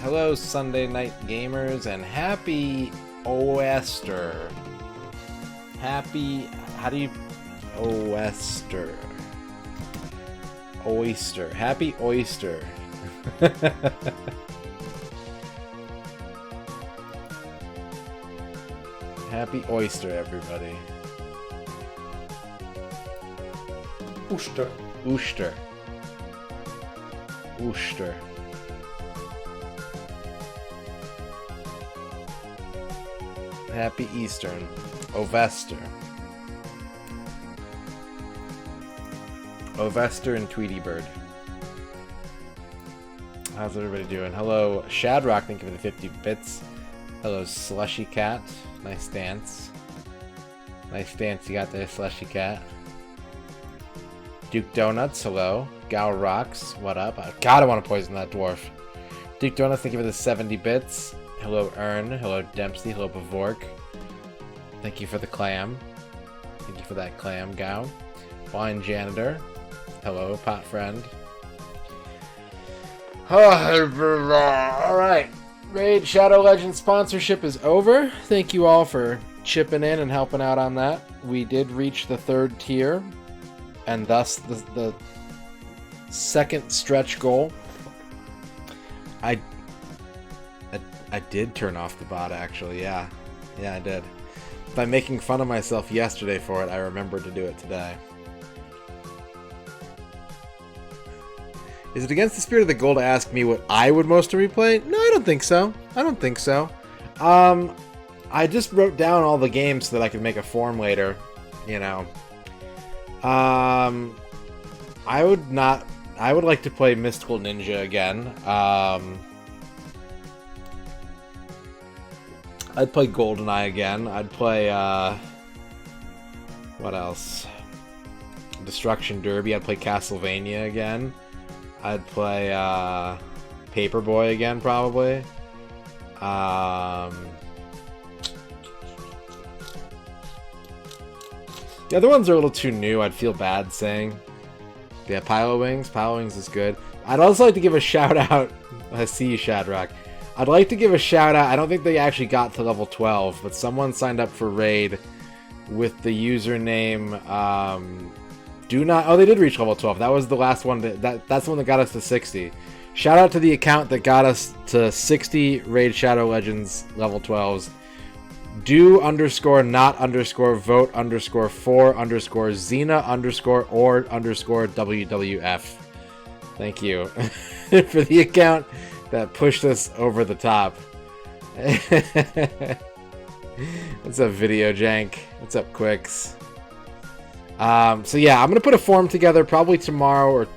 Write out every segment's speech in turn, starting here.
Hello, Sunday night gamers, and happy Oyster. Happy, how do you, Oyster. Oyster. Happy Oyster. Happy Oyster, everybody. Uster. Ooster. Ooster. Happy Eastern. Ovester. Ovester and Tweety Bird. How's everybody doing? Hello, Shadrock, thank you for the 50 bits. Hello, Slushy Cat. Nice dance. Nice dance you got there, Slushy Cat. Duke Donuts, hello. Gal Rocks, what up? God, I want to poison that dwarf. Duke Donuts, thank you for the 70 bits. Hello, Ern. Hello, Dempsey. Hello, Bavork. Thank you for the clam. Thank you for that clam, Gao. Wine Janitor. Hello, Pot Friend. Alright. Raid Shadow Legends sponsorship is over. Thank you all for chipping in and helping out on that. We did reach the 3rd tier, and thus the second stretch goal. I did turn off the bot, actually, yeah. Yeah, I did. By making fun of myself yesterday for it, I remembered to do it today. Is it against the spirit of the goal to ask me what I would most replay? No, I don't think so. I don't think so. I just wrote down all the games so that I could make a form later, you know. I would like to play Mystical Ninja again. I'd play GoldenEye again. I'd play, what else? Destruction Derby. I'd play Castlevania again. I'd play, Paperboy again, probably. The other ones are a little too new. I'd feel bad saying. Yeah, Pilo Wings. Pilo Wings is good. I'd also like to give a shout out. I see you, Shadrock. I'd like to give a shout out. I don't think they actually got to level 12, but someone signed up for Raid with the username. Oh, they did reach level 12. That was the last one. That's the one that got us to 60. Shout out to the account that got us to 60 Raid Shadow Legends level 12s. Do_not_vote_4_Xena_or_WWF. Thank you for the account that pushed us over the top. What's up, Video Jank? What's up, Quicks? So yeah, I'm gonna put a form together probably tomorrow or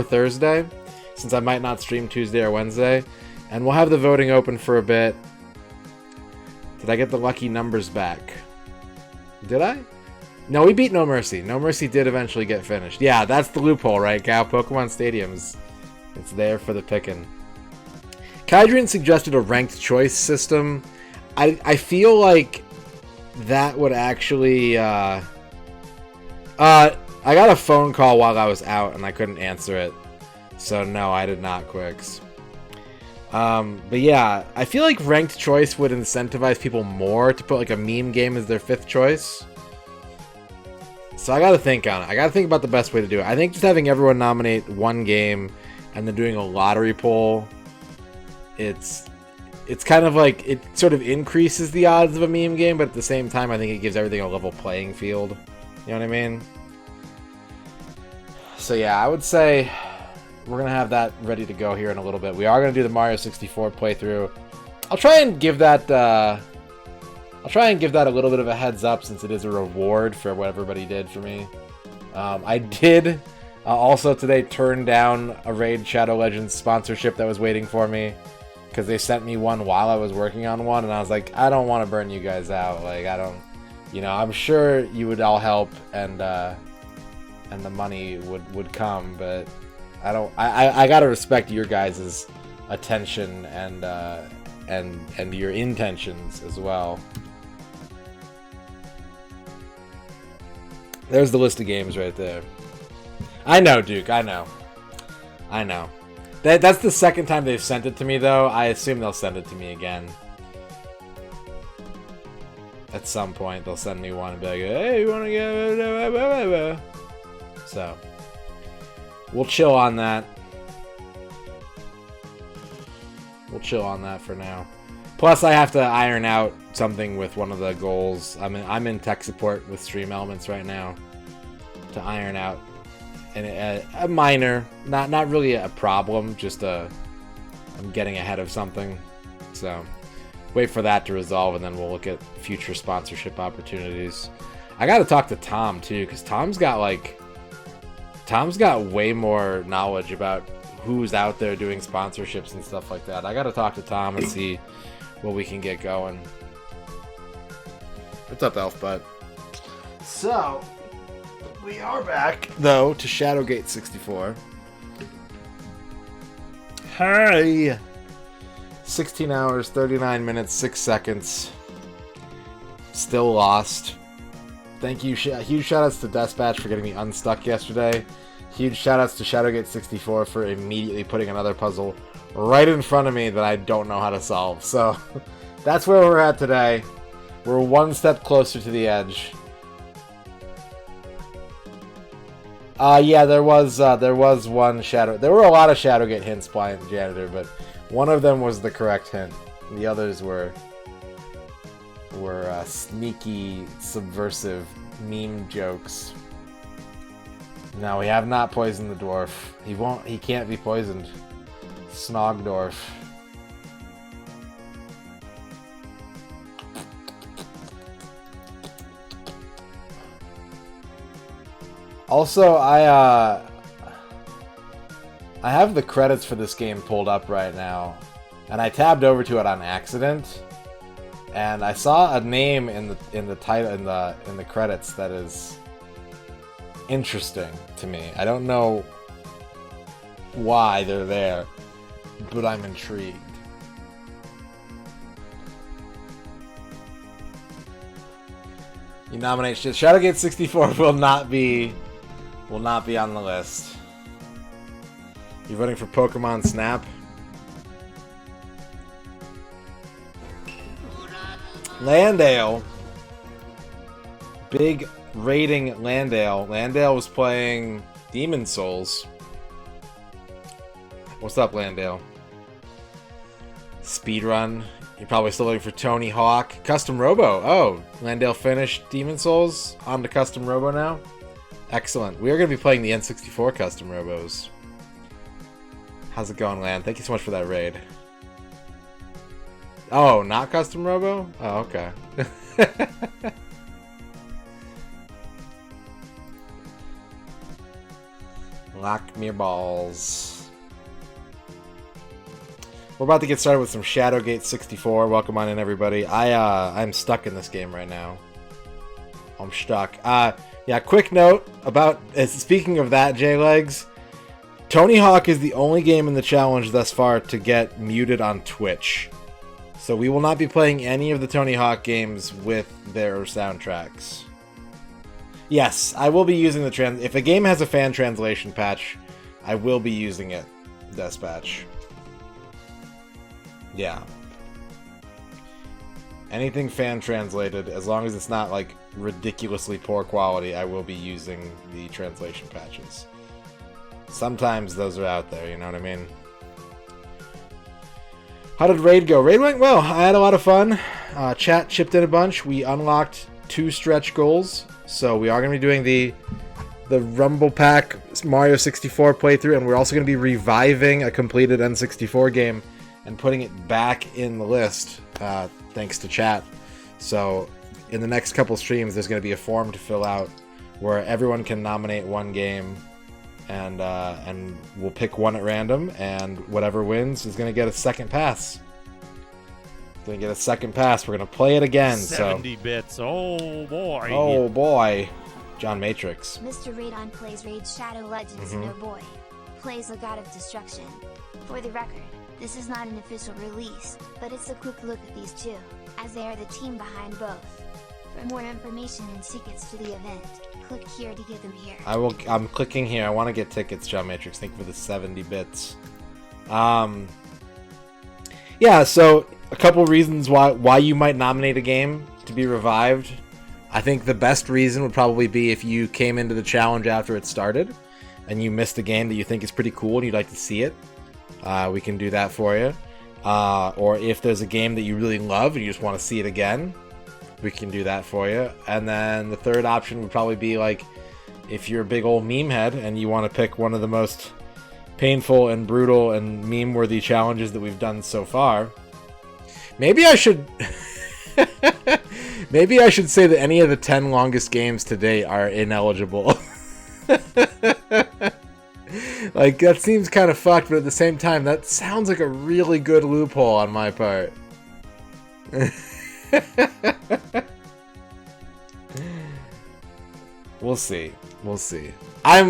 Thursday, since I might not stream Tuesday or Wednesday, and we'll have the voting open for a bit. Did I get the lucky numbers back? Did I? No, we beat No Mercy. No Mercy did eventually get finished. Yeah, that's the loophole, right, Gal? Pokemon Stadiums. It's there for the picking. Kydrian suggested a ranked choice system. I feel like that would actually... I got a phone call while I was out, and I couldn't answer it. So, no, I did not, Quicks. But yeah, I feel like ranked choice would incentivize people more to put like a meme game as their 5th choice. So I gotta think on it. I gotta think about the best way to do it. I think just having everyone nominate one game and then doing a lottery poll, it's kind of like, it sort of increases the odds of a meme game, but at the same time, I think it gives everything a level playing field. You know what I mean? So yeah, I would say we're going to have that ready to go here in a little bit. We are going to do the Mario 64 playthrough. I'll try and give that a little bit of a heads up, since it is a reward for what everybody did for me. I did also today turn down a Raid Shadow Legends sponsorship that was waiting for me, because they sent me one while I was working on one, and I was like, I don't want to burn you guys out. Like, I don't, you know, I'm sure you would all help, and the money would come, but I gotta respect your guys' attention and your intentions as well. There's the list of games right there. I know, Duke. I know. That's the second time they've sent it to me, though. I assume they'll send it to me again. At some point, they'll send me one and be like, hey, you want to get... So, we'll chill on that. We'll chill on that for now. Plus, I have to iron out something with one of the goals. I'm in tech support with Stream Elements right now to iron out a minor, not really a problem, just I'm getting ahead of something. So, wait for that to resolve, and then we'll look at future sponsorship opportunities. I gotta talk to Tom, too, because Tom's got way more knowledge about who's out there doing sponsorships and stuff like that. I gotta talk to Tom and see what we can get going. What's up, Elfbutt? So, we are back, though, to Shadowgate 64. Hi! 16 hours, 39 minutes, 6 seconds. Still lost. Thank you. Huge shoutouts to Dispatch for getting me unstuck yesterday. Huge shoutouts to Shadowgate 64 for immediately putting another puzzle right in front of me that I don't know how to solve. So, that's where we're at today. We're one step closer to the edge. Yeah, there was one Shadow... There were a lot of Shadowgate hints, Pliant Janitor, but one of them was the correct hint. The others were sneaky, subversive meme jokes. No, we have not poisoned the dwarf. He can't be poisoned. Snogdorf. Also, I have the credits for this game pulled up right now, and I tabbed over to it on accident, and I saw a name in the title in the credits that is interesting to me. I don't know why they're there, but I'm intrigued. You nominate shit. Shadowgate 64 will not be on the list. You voting for Pokemon Snap? Landale. Big rating Landale. Landale was playing Demon Souls. What's up, Landale? Speedrun. You're probably still looking for Tony Hawk. Custom Robo. Oh, Landale finished Demon Souls. On to Custom Robo now. Excellent. We are going to be playing the N64 Custom Robos. How's it going, Land? Thank you so much for that raid. Oh, not Custom Robo? Oh, okay. Lock me balls. We're about to get started with some Shadowgate 64. Welcome on in, everybody. I'm stuck in this game right now. I'm stuck. Yeah, quick note about, speaking of that, J-Legs, Tony Hawk is the only game in the challenge thus far to get muted on Twitch. So we will not be playing any of the Tony Hawk games with their soundtracks. Yes, I will be using the if a game has a fan translation patch, I will be using it. Dispatch. Yeah. Anything fan translated, as long as it's not like ridiculously poor quality, I will be using the translation patches. Sometimes those are out there, you know what I mean? How did Raid go? Raid went well. I had a lot of fun. Chat chipped in a bunch. We unlocked 2 stretch goals. So we are going to be doing the Rumble Pack Mario 64 playthrough, and we're also going to be reviving a completed N64 game and putting it back in the list, thanks to chat. So in the next couple streams, there's going to be a form to fill out where everyone can nominate one game, and we'll pick one at random, and whatever wins is going to get a second pass. Going to get a second pass. We're going to play it again. 70 bits. Oh boy. Oh boy. John Matrix. MisterRadon plays Raid Shadow Legends and oh boy, plays a god of destruction. For the record, this is not an official release, but it's a quick look at these two, as they are the team behind both. For more information and tickets to the event, click here to get them here. I'm clicking here. I want to get tickets, John Matrix. Thank you for the 70 bits. Yeah, so a couple reasons why you might nominate a game to be revived. I think the best reason would probably be if you came into the challenge after it started and you missed a game that you think is pretty cool and you'd like to see it. We can do that for you. Or if there's a game that you really love and you just want to see it again, we can do that for you. And then the third option would probably be like if you're a big old meme head and you want to pick one of the most painful and brutal and meme-worthy challenges that we've done so far. Maybe I should maybe I should say that any of the 10 longest games to date are ineligible. Like, that seems kind of fucked, but at the same time, that sounds like a really good loophole on my part. We'll see. We'll see. I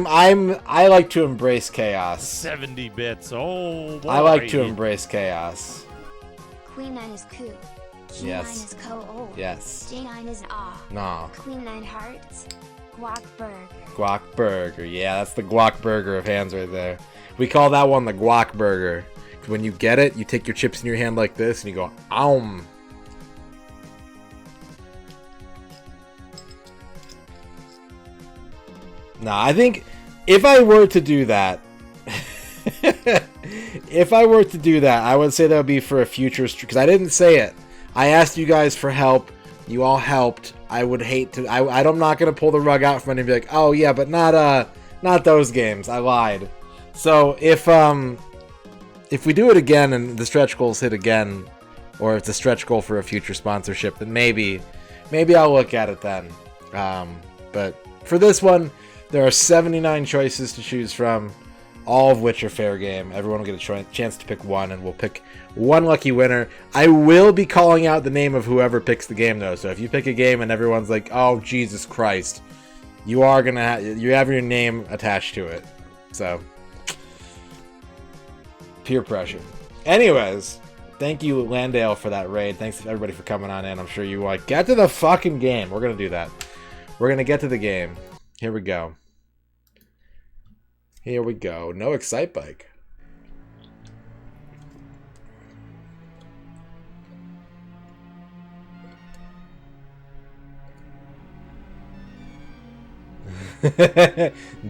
like to embrace chaos. 70 bits. Oh boy. I like to embrace chaos. Queen 9 is coup. King Yes. 9 is co-ol. Yes. J9 is aw. No. Queen 9 hearts. Guac burger. Guac burger. Yeah, that's the guac burger of hands right there. We call that one the guac burger. When you get it, you take your chips in your hand like this and you go, "Aum." Nah, I think if I were to do that, I would say that would be for a future stream, because I didn't say it. I asked you guys for help. You all helped. I would hate to. I'm not gonna pull the rug out from under and be like, "Oh yeah, but not those games." I lied. So if we do it again and the stretch goals hit again, or it's a stretch goal for a future sponsorship, then maybe I'll look at it then. But for this one, there are 79 choices to choose from, all of which are fair game. Everyone will get a chance to pick one, and we'll pick one lucky winner. I will be calling out the name of whoever picks the game, though. So if you pick a game and everyone's like, "Oh, Jesus Christ," you are gonna you have your name attached to it. So peer pressure. Anyways, thank you, Landale, for that raid. Thanks to everybody for coming on in. I'm sure you like get to the fucking game. We're gonna do that. We're gonna get to the game. Here we go. Here we go. No Excite Bike.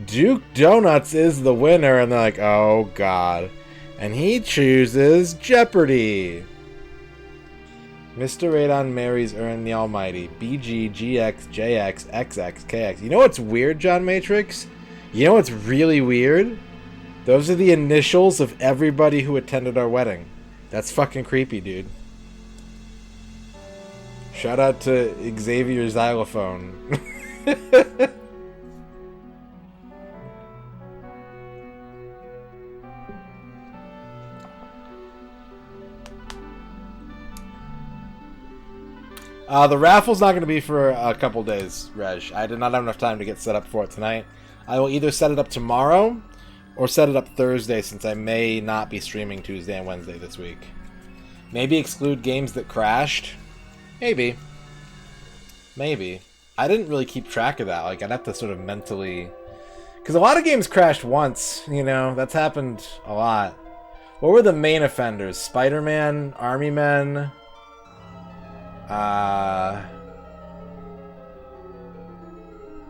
Duke Donuts is the winner, and they're like, "Oh God," and he chooses Jeopardy. MisterRadon marries Earn the Almighty. BG, GX, JX, XX, KX. You know what's weird, John Matrix? You know what's really weird? Those are the initials of everybody who attended our wedding. That's fucking creepy, dude. Shout out to Xavier Xylophone. The raffle's not going to be for a couple days, Reg. I did not have enough time to get set up for it tonight. I will either set it up tomorrow or set it up Thursday, since I may not be streaming Tuesday and Wednesday this week. Maybe exclude games that crashed? Maybe. Maybe. I didn't really keep track of that. Like, I'd have to sort of mentally... Because a lot of games crashed once, you know? That's happened a lot. What were the main offenders? Spider-Man? Army Men?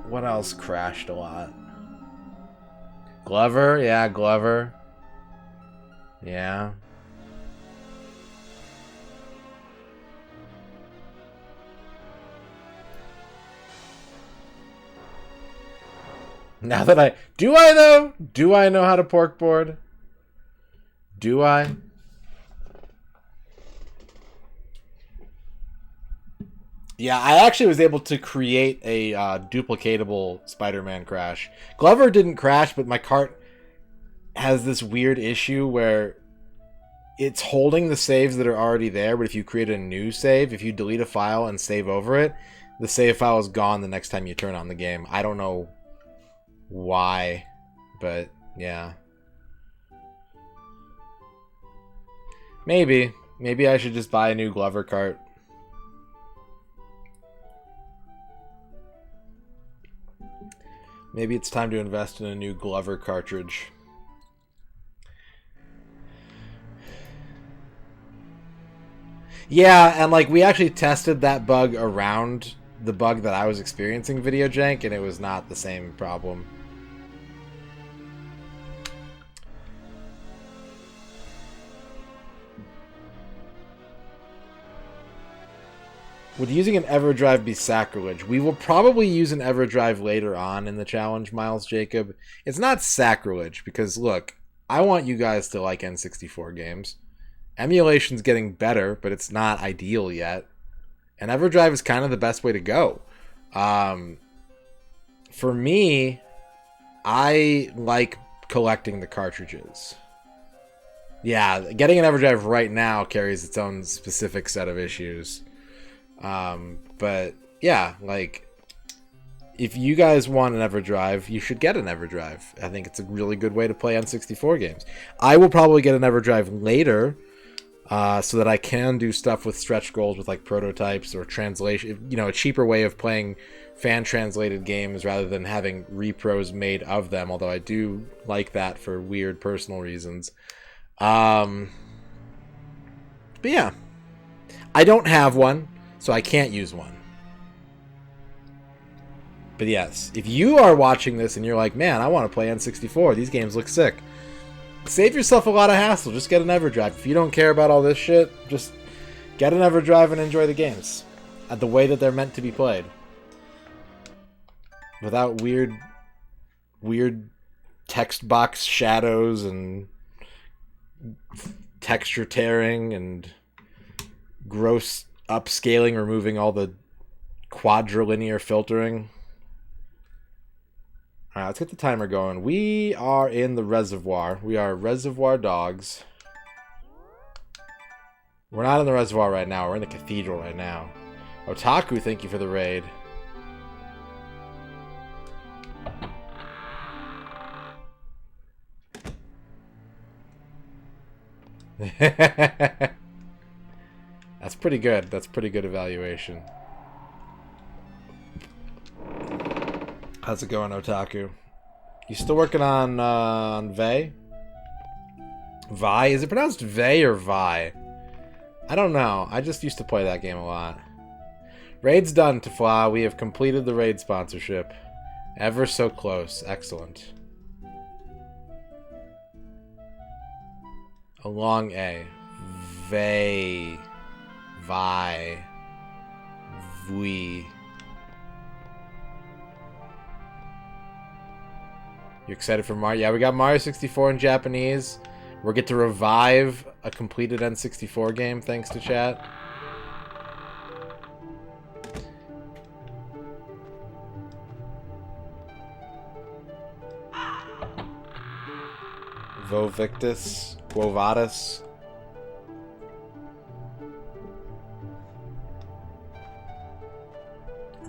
What else crashed a lot? Glover? Yeah, Glover. Yeah. Now that I... Do I, though? Do I know how to pork board? Do I? Yeah, I actually was able to create a duplicatable Spider-Man crash. Glover didn't crash, but my cart has this weird issue where it's holding the saves that are already there, but if you create a new save, if you delete a file and save over it, the save file is gone the next time you turn on the game. I don't know why, but yeah. Maybe I should just buy a new Glover cart. Maybe it's time to invest in a new Glover cartridge. Yeah, and like we actually tested that bug around the bug that I was experiencing, video jank, and it was not the same problem. Would using an EverDrive be sacrilege? We will probably use an EverDrive later on in the challenge, Miles Jacob. It's not sacrilege because, look, I want you guys to like N64 games. Emulation's getting better, but it's not ideal yet. And EverDrive is kind of the best way to go. For me, I like collecting the cartridges. Yeah, getting an EverDrive right now carries its own specific set of issues. But yeah, like if you guys want an EverDrive, you should get an EverDrive. I think it's a really good way to play N64 games. I will probably get an EverDrive later, so that I can do stuff with stretch goals with like prototypes or translation, you know, a cheaper way of playing fan translated games rather than having repros made of them, although I do like that for weird personal reasons. But yeah, I don't have one, so I can't use one. But yes, if you are watching this and you're like, man, I want to play N64, these games look sick, save yourself a lot of hassle. Just get an EverDrive. If you don't care about all this shit, just get an EverDrive and enjoy the games at the way that they're meant to be played, without weird text box shadows and texture tearing and gross upscaling, removing all the quadrilinear filtering. Alright, let's get the timer going. We are in the reservoir. We are reservoir dogs. We're not in the reservoir right now. We're in the cathedral right now. Otaku, thank you for the raid. That's pretty good. That's pretty good evaluation. How's it going, Otaku? You still working on Vey? Vi? Is it pronounced Vey or Vi? I don't know. I just used to play that game a lot. Raid's done, Tafla. We have completed the raid sponsorship. Ever so close. Excellent. A long A. Vey. Vi. Vui. You excited for Mario? Yeah, we got Mario 64 in Japanese. We'll get to revive a completed N64 game thanks to chat. Vovictus. Quo Vadis.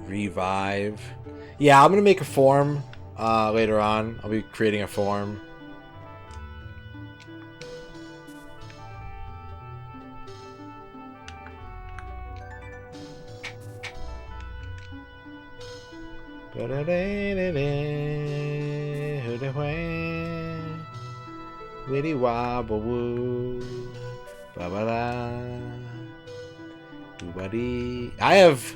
Revive. Yeah, I'm gonna make a form later on. I'll be creating a form. Witty wobble woo. Ba ba da. I have.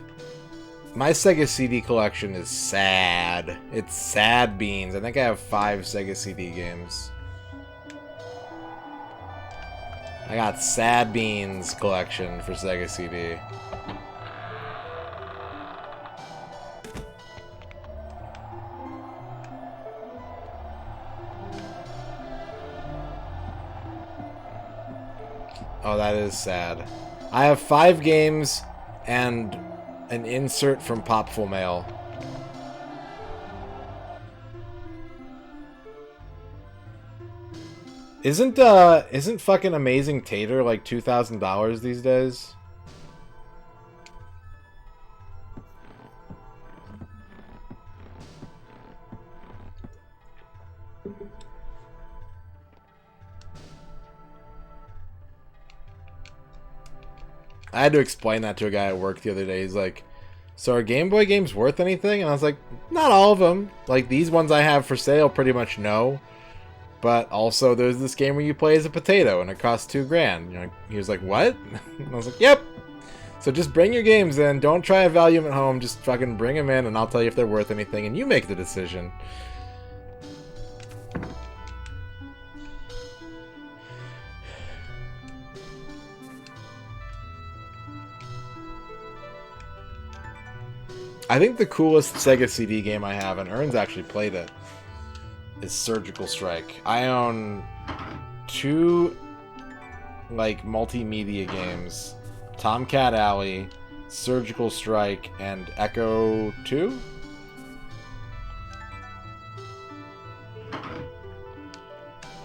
My Sega CD collection is sad. It's sad beans. I think I have 5 Sega CD games. I got Sad Beans collection for Sega CD. Oh, that is sad. I have 5 games and an insert from Popful Mail. Isn't fucking Amazing Tater like $2,000 these days? I had to explain that to a guy at work the other day. He's like, so are Game Boy games worth anything? And I was like, not all of them. Like, these ones I have for sale pretty much no. but also there's this game where you play as a potato and it costs $2,000. You know, he was like, what? And I was like, yep. So just bring your games in. Don't try to value them at home. Just fucking bring them in, and I'll tell you if they're worth anything, and you make the decision. I think the coolest Sega CD game I have, and Ern's actually played it, is Surgical Strike. I own 2, like, multimedia games. Tomcat Alley, Surgical Strike, and Echo 2?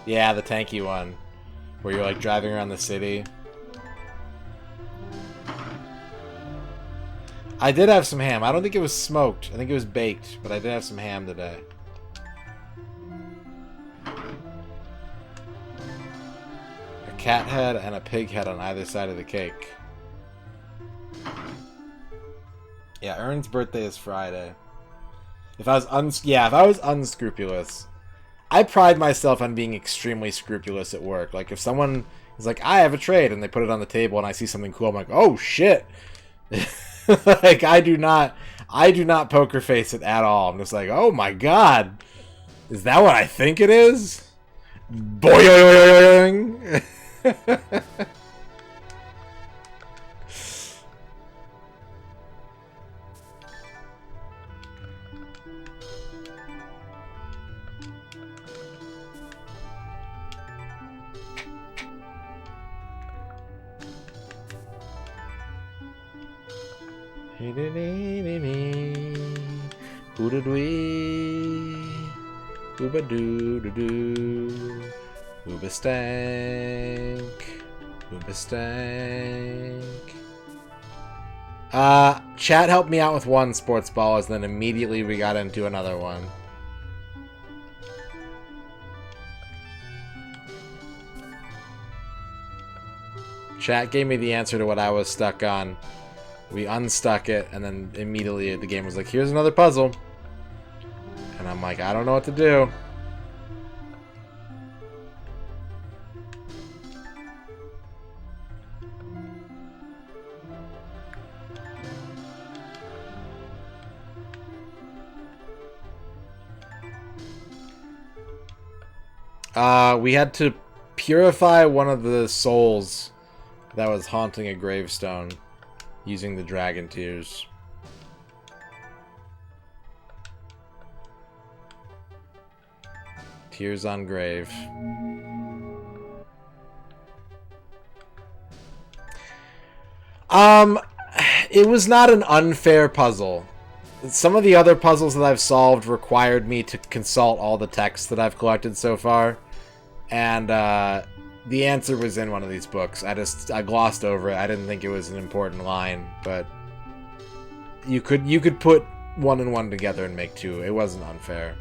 Yeah, the tanky one. Where you're, like, driving around the city. I did have some ham. I don't think it was smoked. I think it was baked, but I did have some ham today. A cat head and a pig head on either side of the cake. Yeah, Ern's birthday is Friday. If I was unscrupulous. I pride myself on being extremely scrupulous at work. Like, if someone is like, I have a trade, and they put it on the table and I see something cool, I'm like, oh shit. Like, I do not poker face it at all. I'm just like, oh my god, is that what I think it is? Boing. Ooba doo doo doo. Ooba stank. Ooba stank. Chat helped me out with one sports ballers, then immediately we got into another one. Chat gave me the answer to what I was stuck on. We unstuck it, and then immediately the game was like, here's another puzzle. And I'm like, I don't know what to do. We had to purify one of the souls that was haunting a gravestone using the dragon tears. Tears on grave. It was not an unfair puzzle. Some of the other puzzles that I've solved required me to consult all the texts that I've collected so far. And, the answer was in one of these books. I glossed over it. I didn't think it was an important line, but you could put one and one together and make two. It wasn't unfair.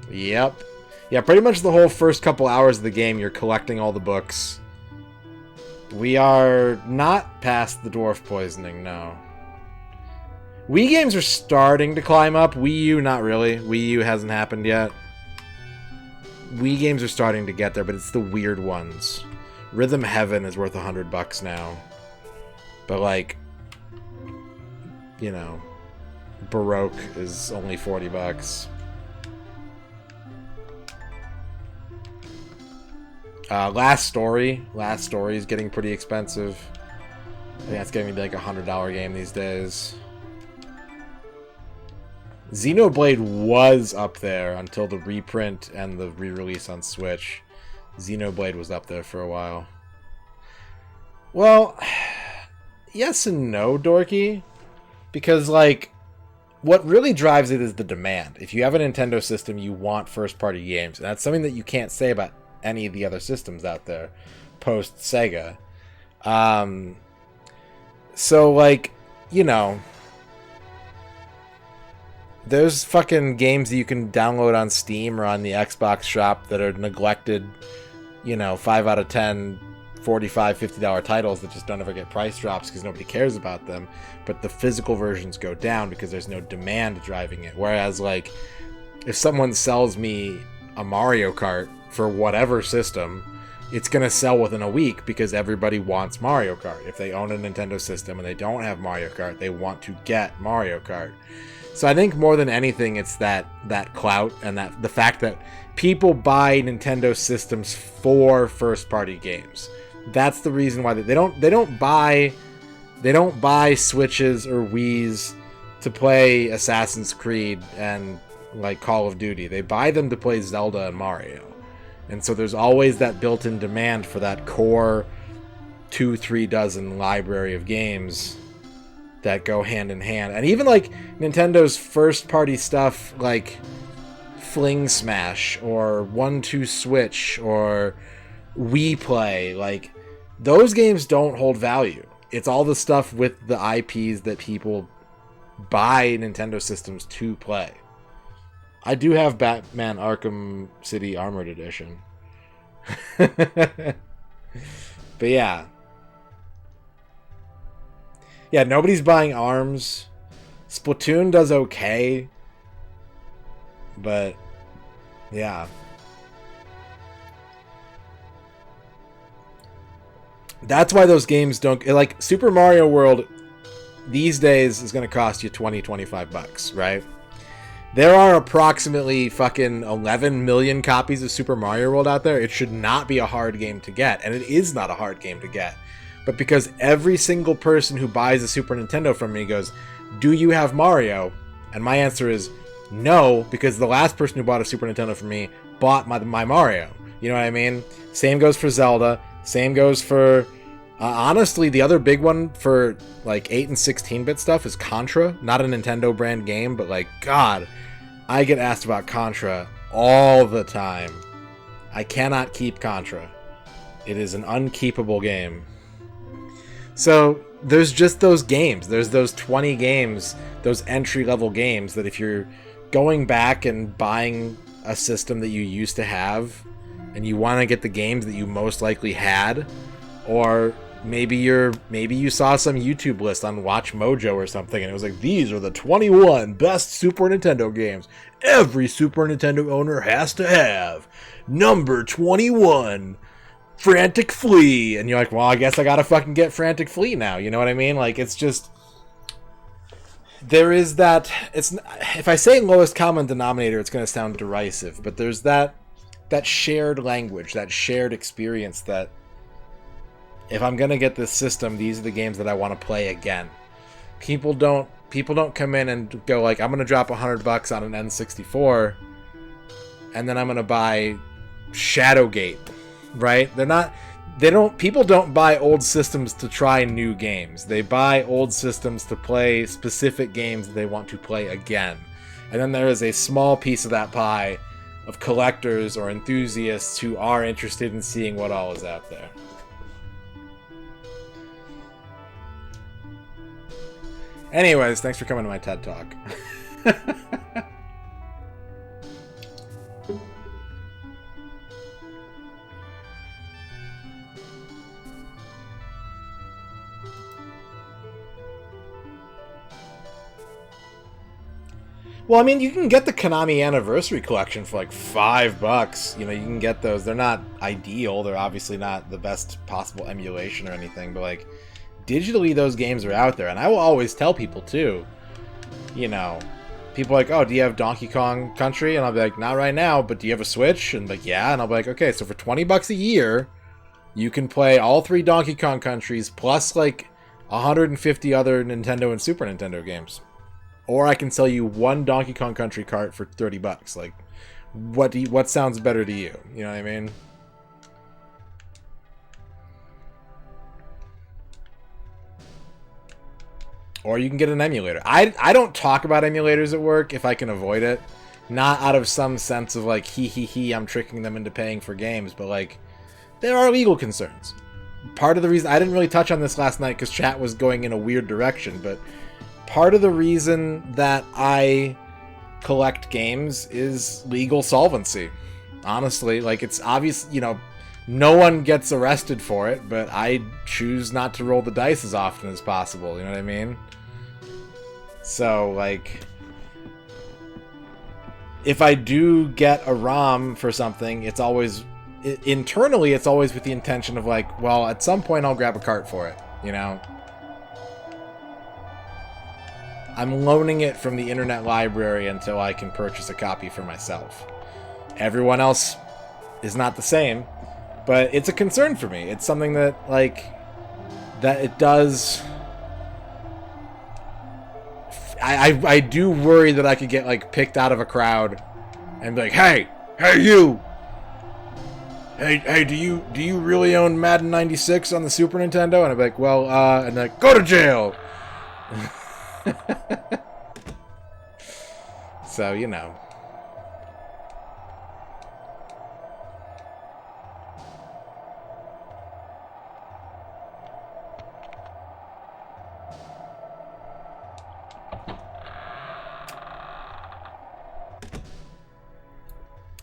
Yep. Yeah, pretty much the whole first couple hours of the game, you're collecting all the books. We are not past the dwarf poisoning, no. Wii games are starting to climb up. Wii U, not really. Wii U hasn't happened yet. Wii games are starting to get there, but it's the weird ones. Rhythm Heaven is worth $100 now. But, like, you know, Baroque is only $40. Last Story is getting pretty expensive. I think that's getting to be like a $100 game these days. Xenoblade was up there until the reprint and the re-release on Switch. Xenoblade was up there for a while. Well, yes and no, Dorky. Because, like, what really drives it is the demand. If you have a Nintendo system, you want first-party games. And that's something that you can't say about any of the other systems out there post-Sega. So, like, you know, there's fucking games that you can download on Steam or on the Xbox shop that are neglected, you know, 5 out of 10 $45, $50 titles that just don't ever get price drops because nobody cares about them, but the physical versions go down because there's no demand driving it. Whereas, like, if someone sells me a Mario Kart for whatever system, it's going to sell within a week because everybody wants Mario Kart. If they own a Nintendo system and they don't have Mario Kart, they want to get Mario Kart. So I think more than anything, it's that clout and that the fact that people buy Nintendo systems for first-party games. That's the reason why they don't buy Switches or Wiis to play Assassin's Creed and like Call of Duty. They buy them to play Zelda and Mario. And so there's always that built-in demand for that core 2-3 dozen library of games that go hand in hand. And even like Nintendo's first-party stuff like Fling Smash or 1-2 Switch or Wii Play, like those games don't hold value. It's all the stuff with the IPs that people buy Nintendo systems to play. I do have Batman Arkham City Armored Edition. But yeah. Yeah, nobody's buying ARMS. Splatoon does okay. But yeah. That's why those games don't... Like, Super Mario World these days is going to cost you $20-25, right? There are approximately fucking 11 million copies of Super Mario World out there. It should not be a hard game to get, and it is not a hard game to get. But because every single person who buys a Super Nintendo from me goes, "Do you have Mario?" And my answer is no, because the last person who bought a Super Nintendo from me bought my Mario. You know what I mean? Same goes for Zelda. Same goes for... honestly, the other big one for like 8 and 16-bit stuff is Contra. Not a Nintendo brand game, but like, God, I get asked about Contra all the time. I cannot keep Contra. It is an unkeepable game. So there's just those games. There's those 20 games, those entry-level games that if you're going back and buying a system that you used to have and you want to get the games that you most likely had, or maybe you saw some YouTube list on Watch Mojo or something, and it was like, these are the 21 best Super Nintendo games every Super Nintendo owner has to have. Number 21, Frantic Flea. And you're like, well, I guess I gotta fucking get Frantic Flea now. You know what I mean? Like, it's just... There is that... If I say lowest common denominator, it's gonna sound derisive, but there's that shared language, that shared experience that if I'm gonna get this system, these are the games that I want to play again. People don't come in and go like, I'm gonna drop $100 on an N64, and then I'm gonna buy Shadowgate, right? People don't buy old systems to try new games. They buy old systems to play specific games that they want to play again. And then there is a small piece of that pie of collectors or enthusiasts who are interested in seeing what all is out there. Anyways, thanks for coming to my TED Talk. Well, I mean, you can get the Konami Anniversary Collection for like $5. You know, you can get those. They're not ideal. They're obviously not the best possible emulation or anything, but like, digitally, those games are out there. And I will always tell people, too, you know, people are like, oh, do you have Donkey Kong Country? And I'll be like, not right now, but do you have a Switch? And like, yeah. And I'll be like, okay, so for $20 a year, you can play all 3 Donkey Kong Countries, plus like 150 other Nintendo and Super Nintendo games. Or I can sell you 1 Donkey Kong Country cart for $30. Like, what sounds better to you? You know what I mean? Or you can get an emulator. I don't talk about emulators at work if I can avoid it. Not out of some sense of like, I'm tricking them into paying for games, but like, there are legal concerns. Part of the reason, I didn't really touch on this last night because chat was going in a weird direction, but part of the reason that I collect games is legal solvency. Honestly, like, it's obvious, you know, no one gets arrested for it, but I choose not to roll the dice as often as possible, you know what I mean? So, like, if I do get a ROM for something, it's always, internally, it's always with the intention of like, well, at some point I'll grab a cart for it, you know? I'm loaning it from the internet library until I can purchase a copy for myself. Everyone else is not the same, but it's a concern for me. It's something that, like, that it does... I do worry that I could get, like, picked out of a crowd and be like, hey you! Hey, do you really own Madden 96 on the Super Nintendo? And I'd be like, well, and like, go to jail! So, you know.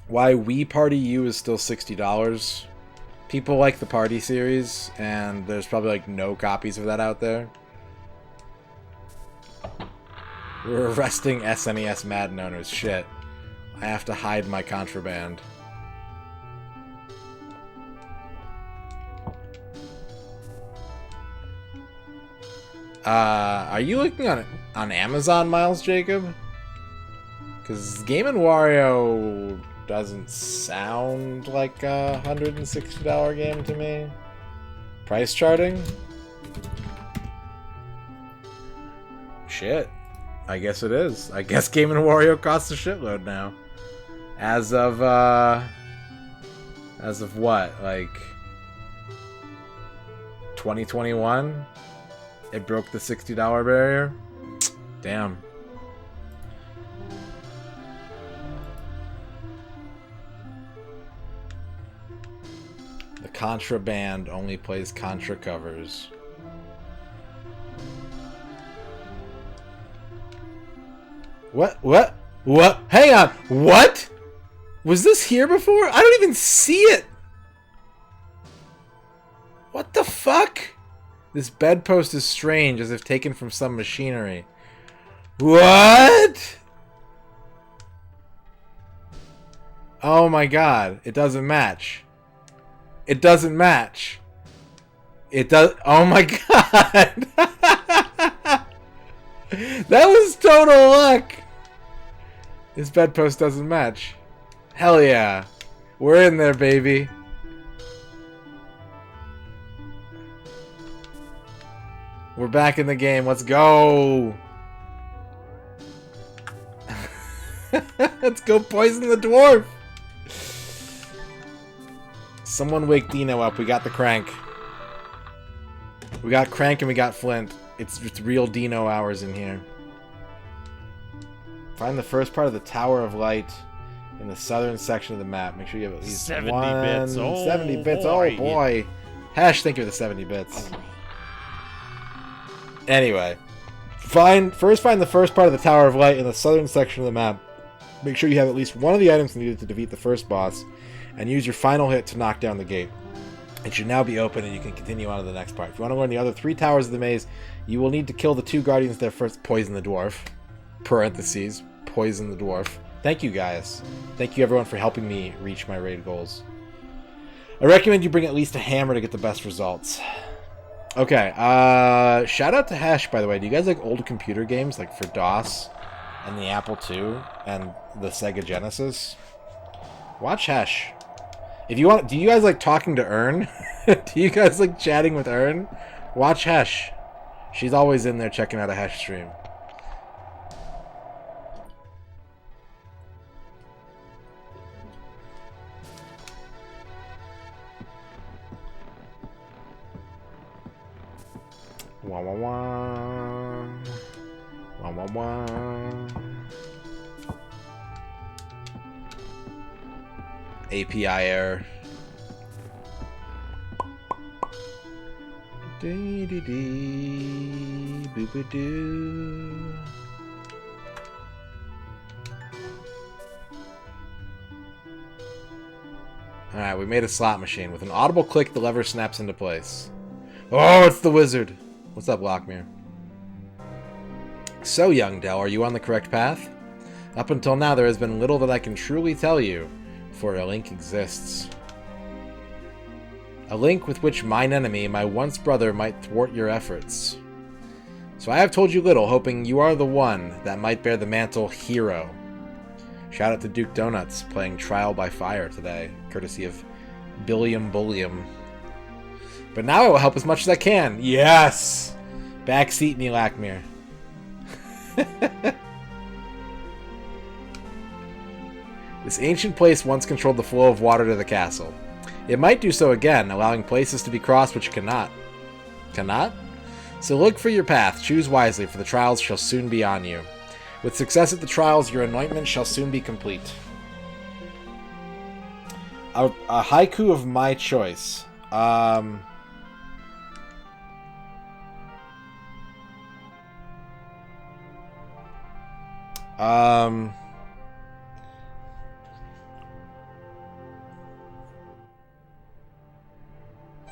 Why Wii Party U is still $60. People like the Party series, and there's probably like no copies of that out there. We're arresting SNES Madden owners. Shit. I have to hide my contraband. Are you looking on Amazon, Miles Jacob? Because Game & Wario doesn't sound like a $160 game to me. Price charting? Shit. I guess it is. I guess Game & Wario costs a shitload now. As of what? Like 2021? It broke the $60 barrier? Damn. The Contraband only plays Contra covers. What? Hang on. What? Was this here before? I don't even see it. What the fuck? This bedpost is strange, as if taken from some machinery. What? Oh my god. It doesn't match. It doesn't match. It does. Oh my god. That was total luck. This bedpost doesn't match. Hell yeah. We're in there, baby. We're back in the game. Let's go. Let's go poison the dwarf. Someone wake Dino up. We got the crank. We got crank and we got Flint. It's real Dino hours in here. Find the first part of the Tower of Light in the southern section of the map. Make sure you have at least 70 one... bits. Oh, 70 bits. boy. Oh, boy. Hash, thank you for the 70 bits. Anyway. First find the first part of the Tower of Light in the southern section of the map. Make sure you have at least one of the items needed to defeat the first boss, and use your final hit to knock down the gate. It should now be open, and you can continue on to the next part. If you want to learn the other 3 towers of the maze, you will need to kill the 2 guardians there first. Poison the dwarf. Parentheses. Poison the dwarf. Thank you, guys. Thank you, everyone, for helping me reach my raid goals. I recommend you bring at least a hammer to get the best results. Okay, shout out to Hash, by the way. Do you guys like old computer games, like for DOS, and the Apple II, and the Sega Genesis? Watch Hash. If you want, do you guys like talking to Ern? Do you guys like chatting with Ern? Watch Hash. She's always in there checking out a Hash stream. Wah wah wah. Wah wah wah. API error. Dee dee dee. Boo boo doo. Alright, we made a slot machine. With an audible click, the lever snaps into place. Oh, it's the wizard! What's up, Lockmere? So, young Dell, are you on the correct path? Up until now, there has been little that I can truly tell you, for a link exists. A link with which mine enemy, my once brother, might thwart your efforts. So I have told you little, hoping you are the one that might bear the mantle hero. Shout out to Duke Donuts, playing Trial by Fire today, courtesy of Billiam Bulliam. But now I will help as much as I can. Yes! Backseat me, Lackmere. This ancient place once controlled the flow of water to the castle. It might do so again, allowing places to be crossed which cannot. Cannot? So look for your path, choose wisely, for the trials shall soon be on you. With success at the trials, your anointment shall soon be complete. A haiku of my choice.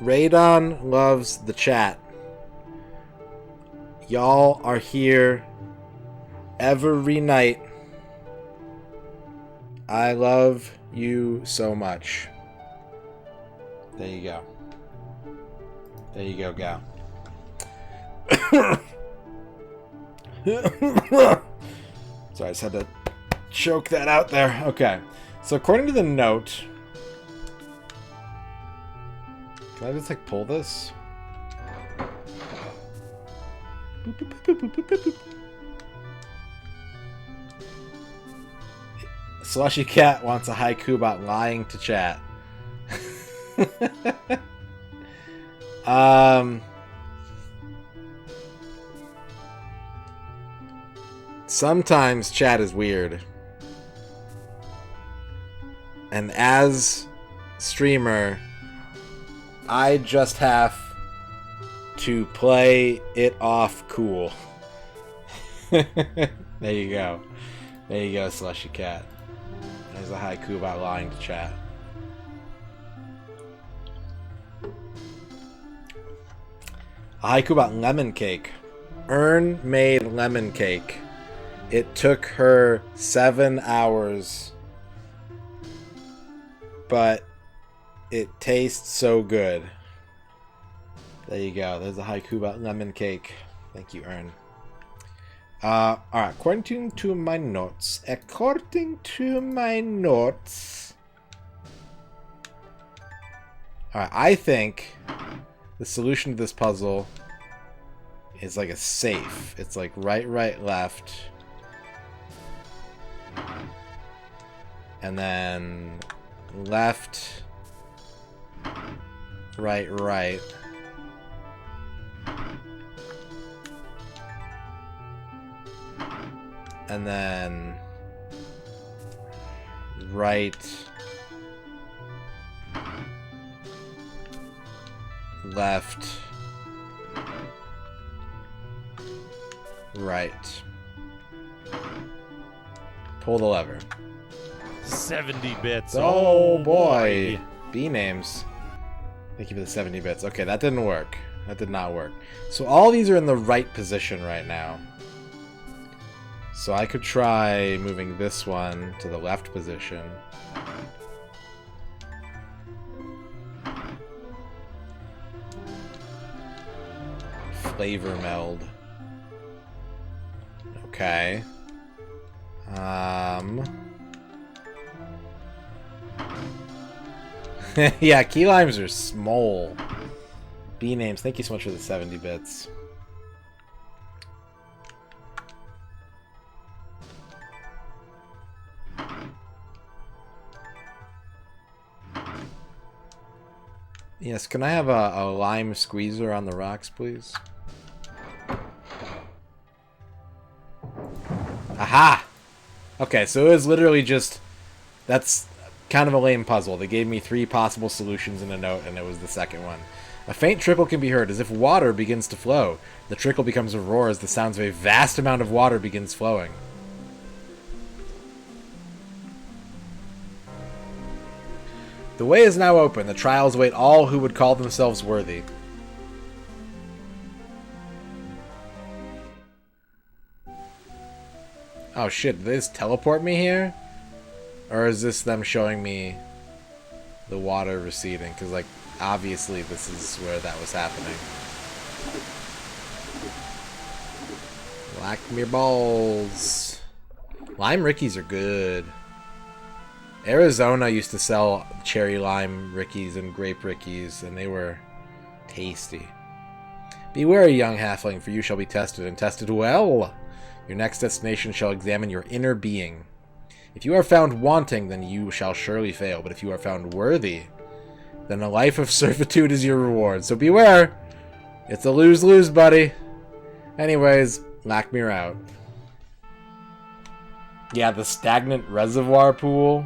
Radon loves the chat. Y'all are here every night. I love you so much. There you go. There you go, gal. Sorry, I just had to choke that out there. Okay. So according to the note... Can I just, like, pull this? Boop, boop, boop, boop, boop, boop, boop. Slushy Cat wants a haiku about lying to chat. Sometimes chat is weird. And as streamer, I just have to play it off cool. There you go. There you go, Slushy Cat. There's a haiku about lying to chat. A haiku about lemon cake. Ern made lemon cake. It took her 7 hours. But it tastes so good. There you go. There's a haiku about lemon cake. Thank you, Ern. Alright, according to my notes. Alright, I think the solution to this puzzle is like a safe. It's like right, left. And then left, right. And then right, left, right. Pull the lever. 70 bits. Oh boy. B names. Thank you for the 70 bits. Okay, that didn't work. That did not work. So all these are in the right position right now. So I could try moving this one to the left position. Flavor meld. Okay. Yeah, key limes are small. B names, thank you so much for the 70 bits. Yes, can I have a lime squeezer on the rocks, please? Aha! Okay, so it was literally just... That's kind of a lame puzzle. They gave me 3 possible solutions in a note, and it was the second one. A faint trickle can be heard, as if water begins to flow. The trickle becomes a roar as the sounds of a vast amount of water begins flowing. The way is now open. The trials await all who would call themselves worthy. Oh shit, did they just teleport me here? Or is this them showing me the water receding? Because, like, obviously this is where that was happening. Black mirror balls. Lime Rickeys are good. Arizona used to sell cherry lime Rickeys and grape Rickeys, and they were tasty. Beware, young halfling, for you shall be tested, and tested well. Your next destination shall examine your inner being. If you are found wanting, then you shall surely fail, but if you are found worthy, then a life of servitude is your reward. So beware! It's a lose-lose, buddy. Anyways, Lackmere out. Yeah, the stagnant reservoir pool.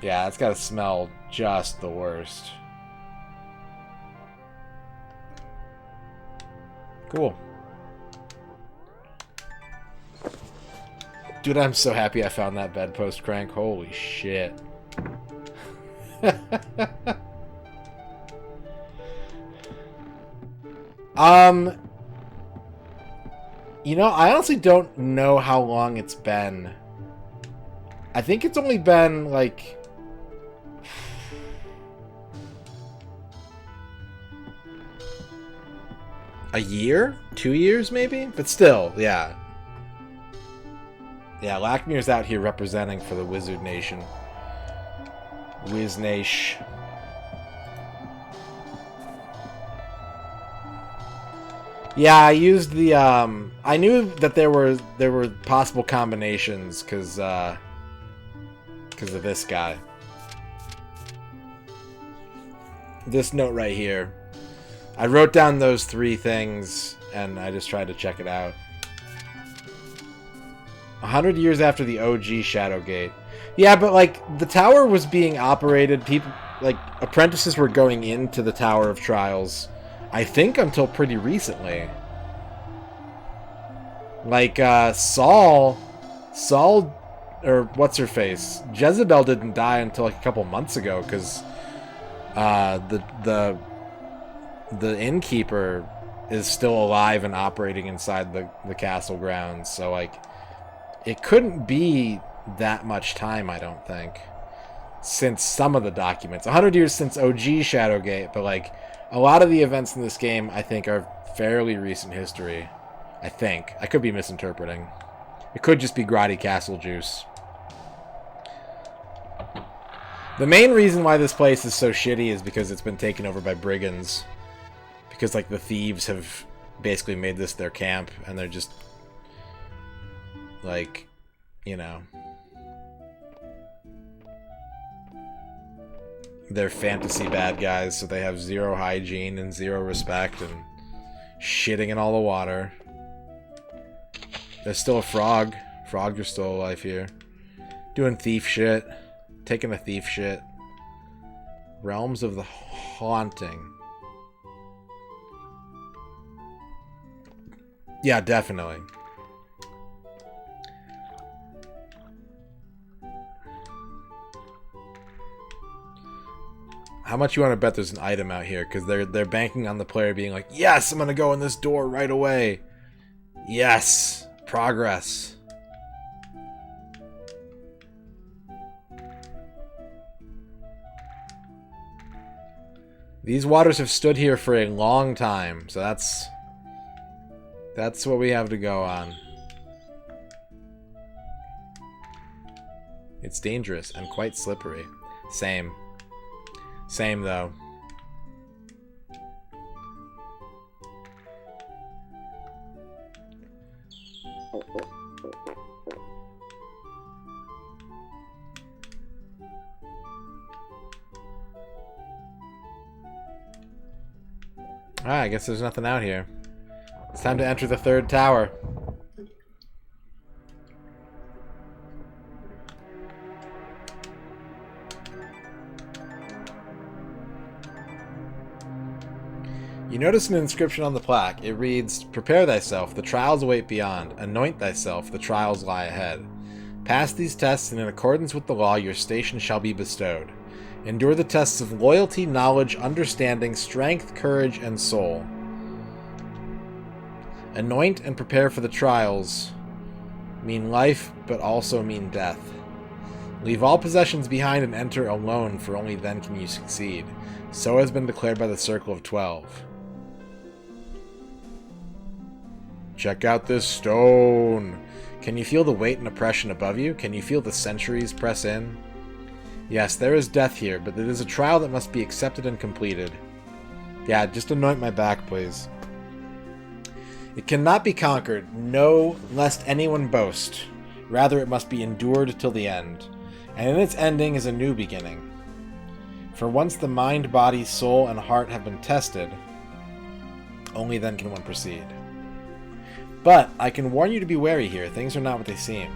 Yeah, it's gotta smell just the worst. Cool. Dude, I'm so happy I found that bedpost crank. Holy shit. You know, I honestly don't know how long it's been. I think it's only been, like... a year? 2 years, maybe? But still, yeah. Yeah, Lackmere's out here representing for the Wizard Nation. Wiznation. Yeah, I used the, I knew that there were possible combinations, because of this guy. This note right here. I wrote down those 3 things, and I just tried to check it out. 100 years after the OG Shadowgate. Yeah, but, like, the tower was being operated, people, like, apprentices were going into the Tower of Trials, I think until pretty recently. Like, Saul, or what's-her-face, Jezebel didn't die until, like, a couple months ago, because, the innkeeper is still alive and operating inside the castle grounds, so, like, it couldn't be that much time, I don't think, since some of the documents. 100 years since OG Shadowgate, but, like, a lot of the events in this game, I think, are fairly recent history. I think. I could be misinterpreting. It could just be grotty castle juice. The main reason why this place is so shitty is because it's been taken over by brigands. Because, like, the thieves have basically made this their camp, and they're just, like, you know, they're fantasy bad guys, so they have 0 hygiene and 0 respect, and shitting in all the water. There's still a frog. Frogs are still alive here. Doing thief shit. Taking a thief shit. Realms of the Haunting. Yeah, definitely. How much you want to bet there's an item out here? Because they're banking on the player being like, yes, I'm going to go in this door right away. Yes. Progress. These waters have stood here for a long time, so that's what we have to go on. It's dangerous and quite slippery. Same. Same, though. Alright, I guess there's nothing out here. It's time to enter the 3rd tower. You notice an inscription on the plaque. It reads, "Prepare thyself, the trials await beyond. Anoint thyself, the trials lie ahead. Pass these tests, and in accordance with the law, your station shall be bestowed. Endure the tests of loyalty, knowledge, understanding, strength, courage, and soul. Anoint and prepare for the trials. Mean life, but also mean death. Leave all possessions behind and enter alone, for only then can you succeed. So has been declared by the Circle of 12. Check out this stone. Can you feel the weight and oppression above you? Can you feel the centuries press in? Yes, there is death here, but it is a trial that must be accepted and completed. Yeah, just anoint my back, please. It cannot be conquered, no, lest anyone boast. Rather, it must be endured till the end. And in its ending is a new beginning. For once the mind, body, soul, and heart have been tested, only then can one proceed. But I can warn you to be wary here. Things are not what they seem.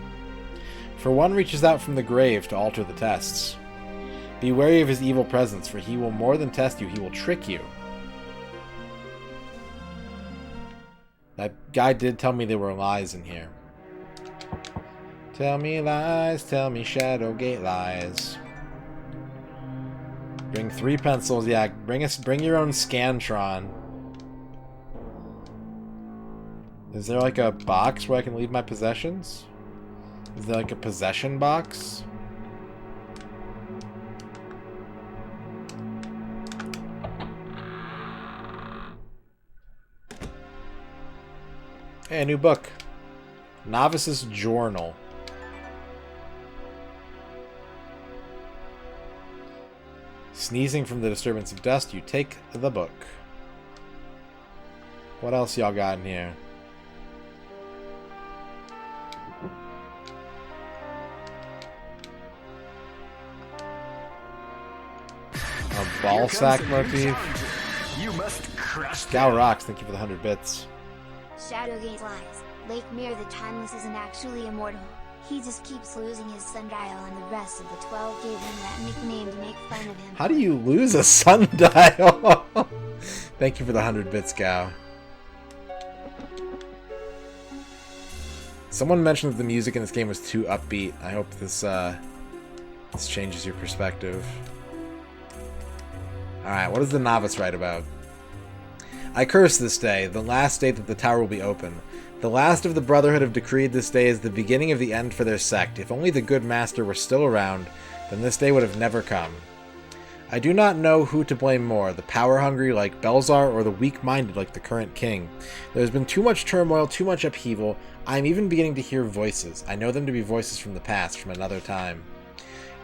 For one reaches out from the grave to alter the tests. Be wary of his evil presence, for he will more than test you, he will trick you. That guy did tell me there were lies in here. Tell me lies, tell me Shadowgate lies. Bring 3 pencils, yeah, bring your own Scantron. Is there like a box where I can leave my possessions? Is there like a possession box? Hey, a new book. Novice's Journal. Sneezing from the disturbance of dust, you take the book. What else y'all got in here? A ball sack motif. You must crush Gal rocks, thank you for the 100 bits. Shadowgate lies. Lake Mirror the Timeless isn't actually immortal. He just keeps losing his sundial, and the rest of the 12 gave him that nickname to make fun of him. How do you lose a sundial? Thank you for the 100 bits, Gal. Someone mentioned that the music in this game was too upbeat. I hope this changes your perspective. Alright, what does the novice write about? I curse this day, the last day that the tower will be open. The last of the Brotherhood have decreed this day as the beginning of the end for their sect. If only the good master were still around, then this day would have never come. I do not know who to blame more, the power-hungry like Belzar or the weak-minded like the current king. There has been too much turmoil, too much upheaval. I am even beginning to hear voices. I know them to be voices from the past, from another time.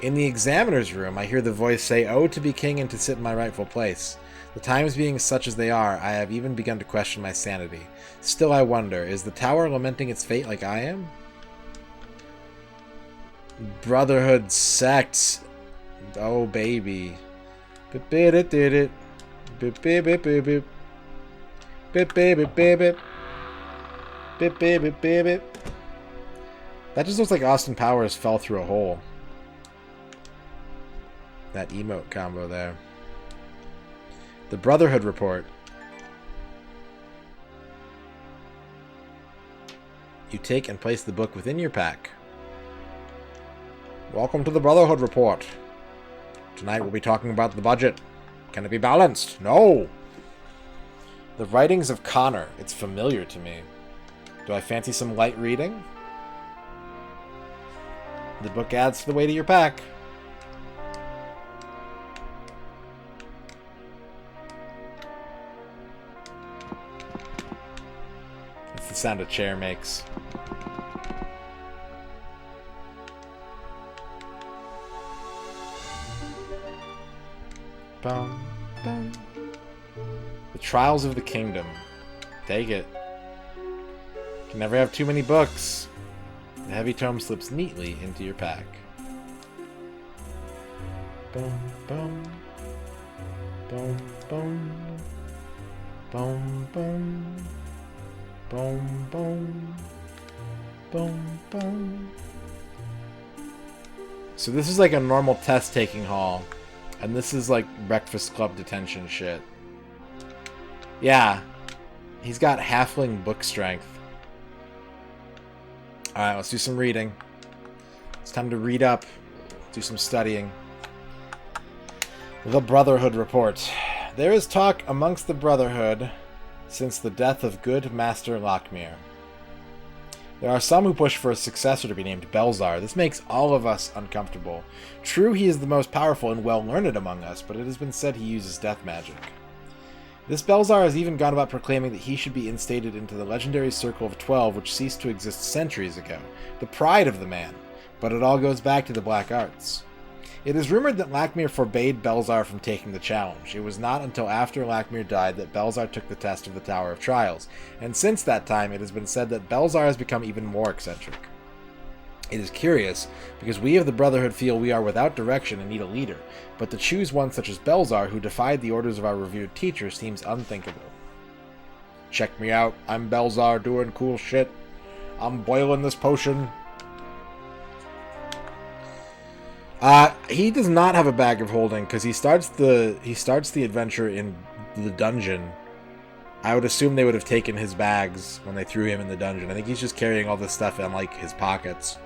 In the examiner's room, I hear the voice say, "Oh, to be king and to sit in my rightful place." The times being such as they are, I have even begun to question my sanity. Still, I wonder, is the tower lamenting its fate like I am? Brotherhood sects. Oh, baby. That just looks like Austin Powers fell through a hole. That emote combo there. The Brotherhood Report. You take and place the book within your pack. Welcome to the Brotherhood Report. Tonight we'll be talking about the budget. Can it be balanced? No! The Writings of Connor. It's familiar to me. Do I fancy some light reading? The book adds to the weight of your pack. That's the sound a chair makes. Bum, bum. The Trials of the Kingdom. Take it. Can never have too many books. The heavy tome slips neatly into your pack. Boom, boom. Boom, boom. Boom, boom. Boom, boom. Boom, boom. So this is like a normal test-taking hall. And this is like Breakfast Club detention shit. Yeah. He's got halfling book strength. Alright, let's do some reading. It's time to read up, do some studying. The Brotherhood Report. There is talk amongst the Brotherhood since the death of good Master Lockmere. There are some who push for a successor to be named Belzar. This makes all of us uncomfortable. True, he is the most powerful and well-learned among us, but it has been said he uses death magic. This Belzar has even gone about proclaiming that he should be instated into the legendary Circle of 12, which ceased to exist centuries ago. The pride of the man. But it all goes back to the Black Arts. It is rumored that Lockmere forbade Belzar from taking the challenge. It was not until after Lockmere died that Belzar took the test of the Tower of Trials, and since that time it has been said that Belzar has become even more eccentric. It is curious, because we of the Brotherhood feel we are without direction and need a leader, but to choose one such as Belzar, who defied the orders of our revered teacher, seems unthinkable. Check me out, I'm Belzar doing cool shit. I'm boiling this potion. He does not have a bag of holding because he starts the adventure in the dungeon. I would assume they would have taken his bags when they threw him in the dungeon. I think he's just carrying all this stuff in like his pockets.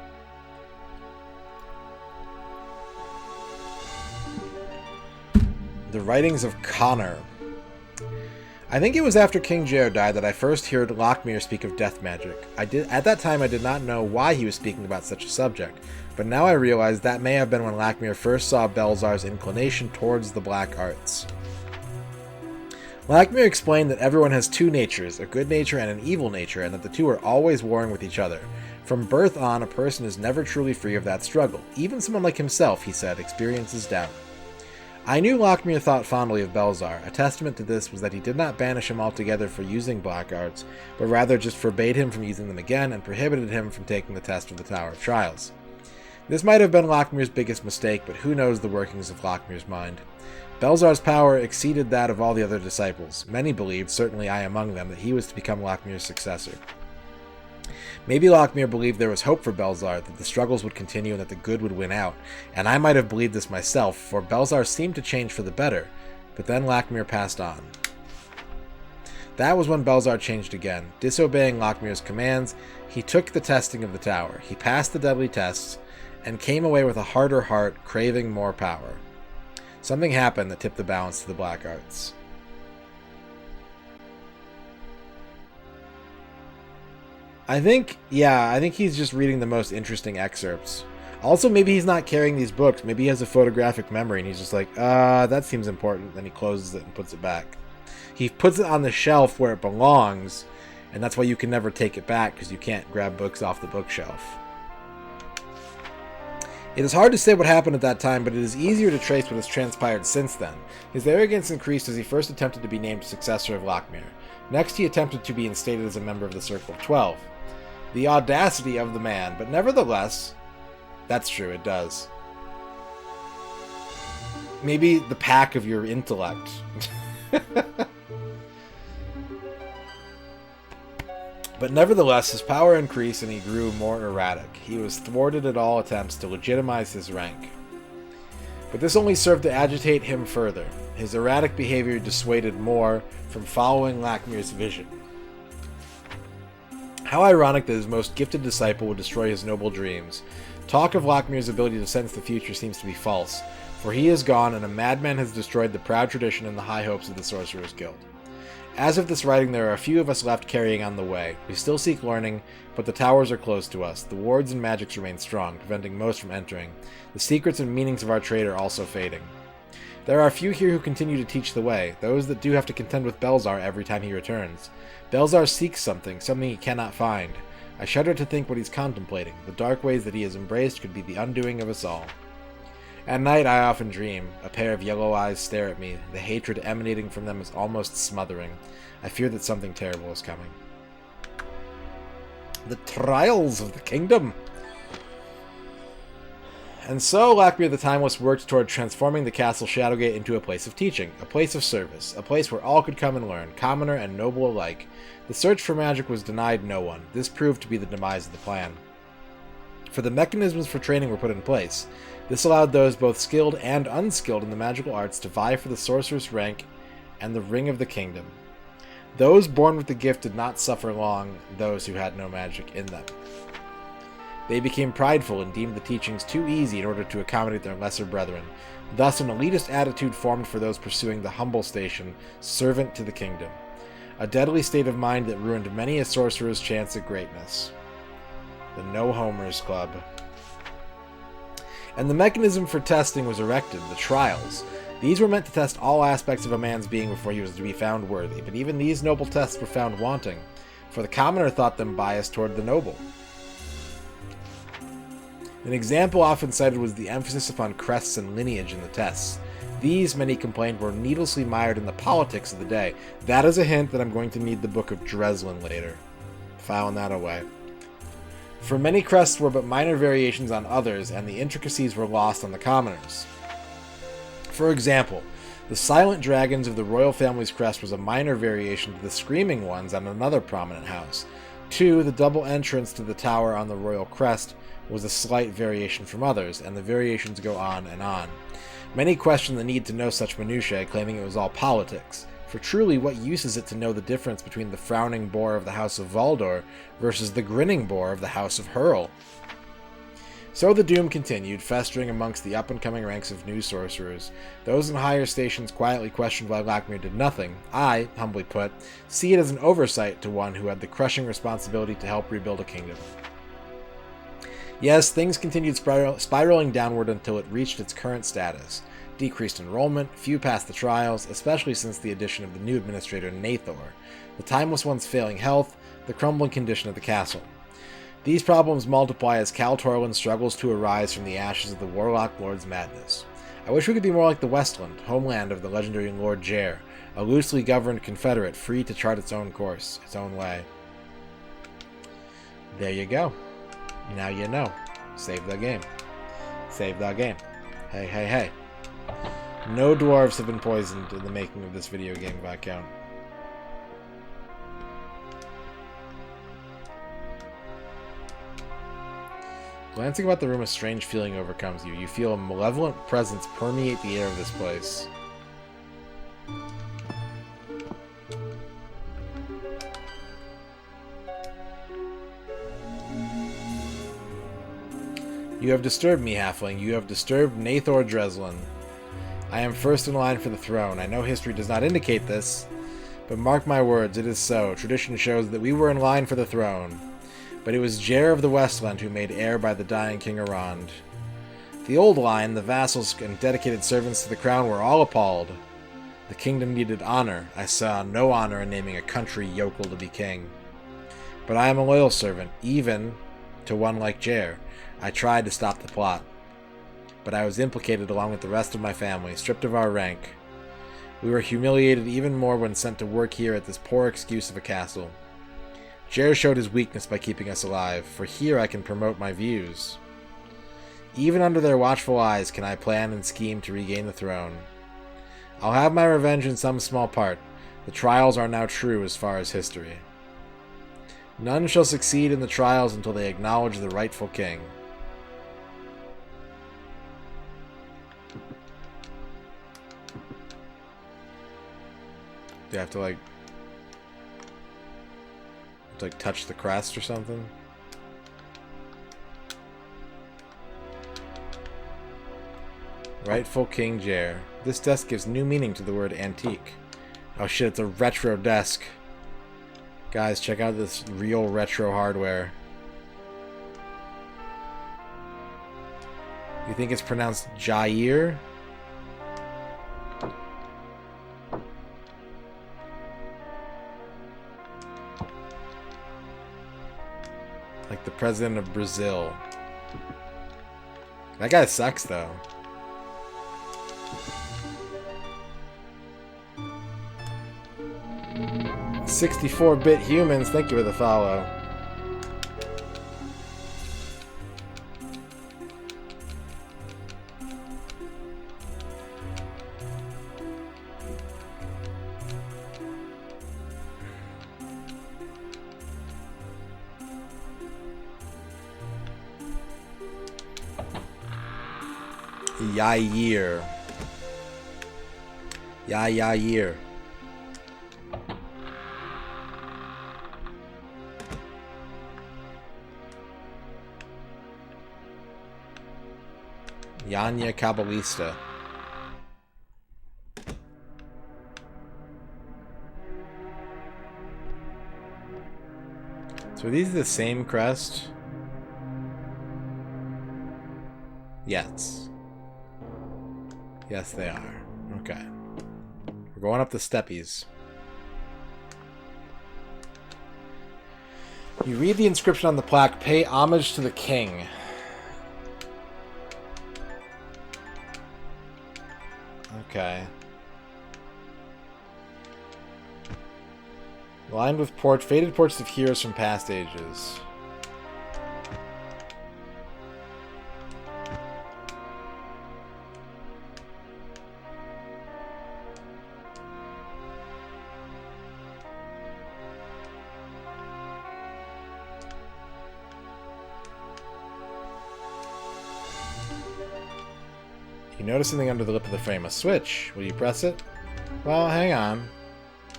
The writings of Connor. I think it was after King Jao died that I first heard Lockmere speak of death magic. At that time I did not know why he was speaking about such a subject, but now I realize that may have been when Lockmere first saw Belzar's inclination towards the black arts. Lockmere explained that everyone has two natures, a good nature and an evil nature, and that the two are always warring with each other. From birth on, a person is never truly free of that struggle. Even someone like himself, he said, experiences doubt. I knew Lockmere thought fondly of Belzar. A testament to this was that he did not banish him altogether for using black arts, but rather just forbade him from using them again and prohibited him from taking the test of the Tower of Trials. This might have been Lockmere's biggest mistake, but who knows the workings of Lockmere's mind. Belzar's power exceeded that of all the other disciples. Many believed, certainly I among them, that he was to become Lockmere's successor. Maybe Lockmere believed there was hope for Belzar, that the struggles would continue and that the good would win out, and I might have believed this myself, for Belzar seemed to change for the better, but then Lockmere passed on. That was when Belzar changed again. Disobeying Lockmere's commands, he took the testing of the tower. He passed the deadly tests, and came away with a harder heart, craving more power. Something happened that tipped the balance to the black arts. I think he's just reading the most interesting excerpts. Also, maybe he's not carrying these books. Maybe he has a photographic memory and he's just like, that seems important. Then he closes it and puts it back. He puts it on the shelf where it belongs, and that's why you can never take it back, because you can't grab books off the bookshelf. It is hard to say what happened at that time, but it is easier to trace what has transpired since then. His arrogance increased as he first attempted to be named successor of Lockmere. Next, he attempted to be instated as a member of the Circle of 12. The audacity of the man, but nevertheless, that's true, it does. Maybe the pack of your intellect. But nevertheless, his power increased and he grew more erratic. He was thwarted at all attempts to legitimize his rank. But this only served to agitate him further. His erratic behavior dissuaded more from following Lockmere's vision. How ironic that his most gifted disciple would destroy his noble dreams. Talk of Lockmere's ability to sense the future seems to be false, for he is gone and a madman has destroyed the proud tradition and the high hopes of the Sorcerer's Guild. As of this writing, there are a few of us left carrying on the way. We still seek learning, but the towers are closed to us. The wards and magics remain strong, preventing most from entering. The secrets and meanings of our trade are also fading. There are a few here who continue to teach the way, those that do have to contend with Belzar every time he returns. Belzar seeks something he cannot find. I shudder to think what he's contemplating. The dark ways that he has embraced could be the undoing of us all. At night I often dream. A pair of yellow eyes stare at me. The hatred emanating from them is almost smothering. I fear that something terrible is coming. The trials of the kingdom! And so, Lockmere the Timeless worked toward transforming the castle Shadowgate into a place of teaching, a place of service, a place where all could come and learn, commoner and noble alike. The search for magic was denied no one. This proved to be the demise of the plan. For the mechanisms for training were put in place. This allowed those both skilled and unskilled in the magical arts to vie for the sorcerer's rank and the ring of the kingdom. Those born with the gift did not suffer long, those who had no magic in them. They became prideful and deemed the teachings too easy in order to accommodate their lesser brethren. Thus, an elitist attitude formed for those pursuing the humble station, servant to the kingdom. A deadly state of mind that ruined many a sorcerer's chance at greatness. The No Homers Club. And the mechanism for testing was erected, the trials. These were meant to test all aspects of a man's being before he was to be found worthy, but even these noble tests were found wanting, for the commoner thought them biased toward the noble. An example often cited was the emphasis upon crests and lineage in the tests. These, many complained, were needlessly mired in the politics of the day. That is a hint that I'm going to need the Book of Dreslin later. Filing that away. For many crests were but minor variations on others, and the intricacies were lost on the commoners. For example, the Silent Dragons of the royal family's crest was a minor variation to the Screaming Ones on another prominent house. 2. The double entrance to the tower on the royal crest was a slight variation from others, and the variations go on and on. Many question the need to know such minutiae, claiming it was all politics. For truly, what use is it to know the difference between the frowning boar of the House of Valdor versus the grinning boar of the House of Hurl? So the doom continued, festering amongst the up-and-coming ranks of new sorcerers. Those in higher stations quietly questioned why Lockmere did nothing. I, humbly put, see it as an oversight to one who had the crushing responsibility to help rebuild a kingdom. Yes, things continued spiraling downward until it reached its current status. Decreased enrollment, few passed the trials, especially since the addition of the new administrator Nathor, the timeless one's failing health, the crumbling condition of the castle. These problems multiply as Kal Torlin struggles to arise from the ashes of the Warlock Lord's madness. I wish we could be more like the Westland, homeland of the legendary Lord Jair, a loosely governed confederate free to chart its own course, its own way. There you go. Now you know. Save the game. Save the game. Hey, hey, hey. No dwarves have been poisoned in the making of this video game, by count. Glancing about the room, a strange feeling overcomes you. You feel a malevolent presence permeate the air of this place. You have disturbed me, halfling. You have disturbed Nathor Dreslin. I am first in line for the throne. I know history does not indicate this, but mark my words, it is so. Tradition shows that we were in line for the throne. But it was Jair of the Westland who made heir by the dying King Arand. The old line, the vassals and dedicated servants to the crown were all appalled. The kingdom needed honor. I saw no honor in naming a country yokel to be king. But I am a loyal servant, even to one like Jair. I tried to stop the plot, but I was implicated along with the rest of my family, stripped of our rank. We were humiliated even more when sent to work here at this poor excuse of a castle. Jair showed his weakness by keeping us alive, for here I can promote my views. Even under their watchful eyes can I plan and scheme to regain the throne. I'll have my revenge in some small part. The trials are now true as far as history. None shall succeed in the trials until they acknowledge the rightful king. Do you have to like touch the crest or something? Rightful King Jair. This desk gives new meaning to the word antique. Oh shit, it's a retro desk. Guys, check out this real retro hardware. You think it's pronounced Jair? Like the president of Brazil. That guy sucks, though. "64-bit humans," thank you for the follow. Yair. Yair. Yanya Kabbalista. So are these the same crest? Yes. Yes, they are. Okay. We're going up the steppies. You read the inscription on the plaque, pay homage to the king. Okay. Lined with faded portraits of heroes from past ages. You notice something under the lip of the frame. A switch. Will you press it? Well, hang on.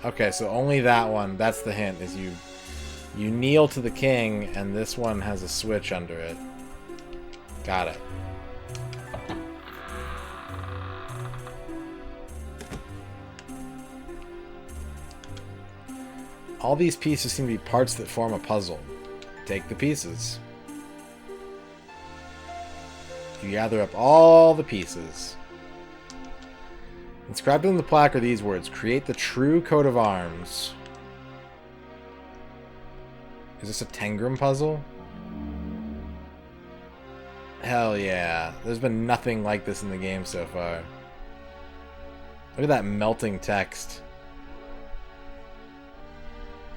Okay, so only that one. That's the hint, is you kneel to the king, and this one has a switch under it. Got it. All these pieces seem to be parts that form a puzzle. Take the pieces. You gather up all the pieces. Inscribed on the plaque are these words: create the true coat of arms. Is this a Tengram puzzle? Hell yeah. There's been nothing like this in the game so far. Look at that melting text.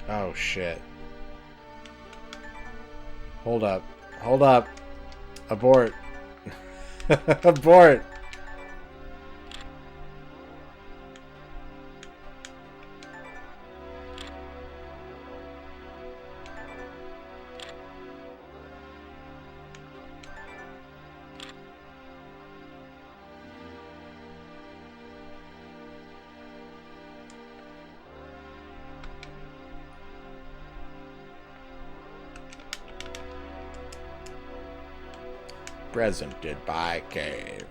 Oh shit. Hold up. Hold up. Abort. Abort. Presented by Cave.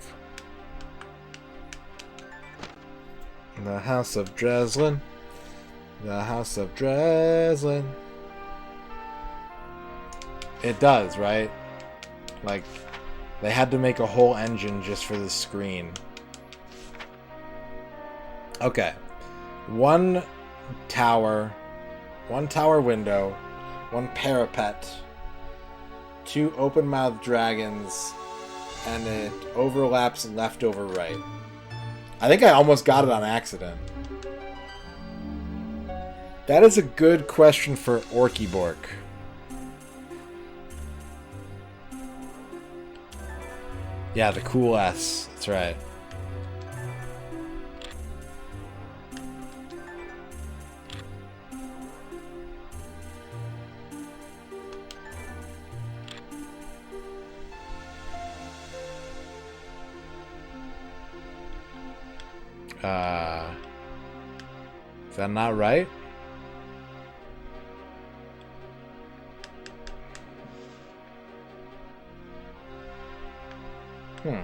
The House of Dreslin. The House of Dreslin. It does, right? Like, they had to make a whole engine just for this screen. Okay. One tower window, one parapet, 2 open-mouthed dragons, and it overlaps left over right. I think I almost got it on accident. That is a good question for Orky Bork. Yeah, the cool S. That's right. Is that not right? Hmm.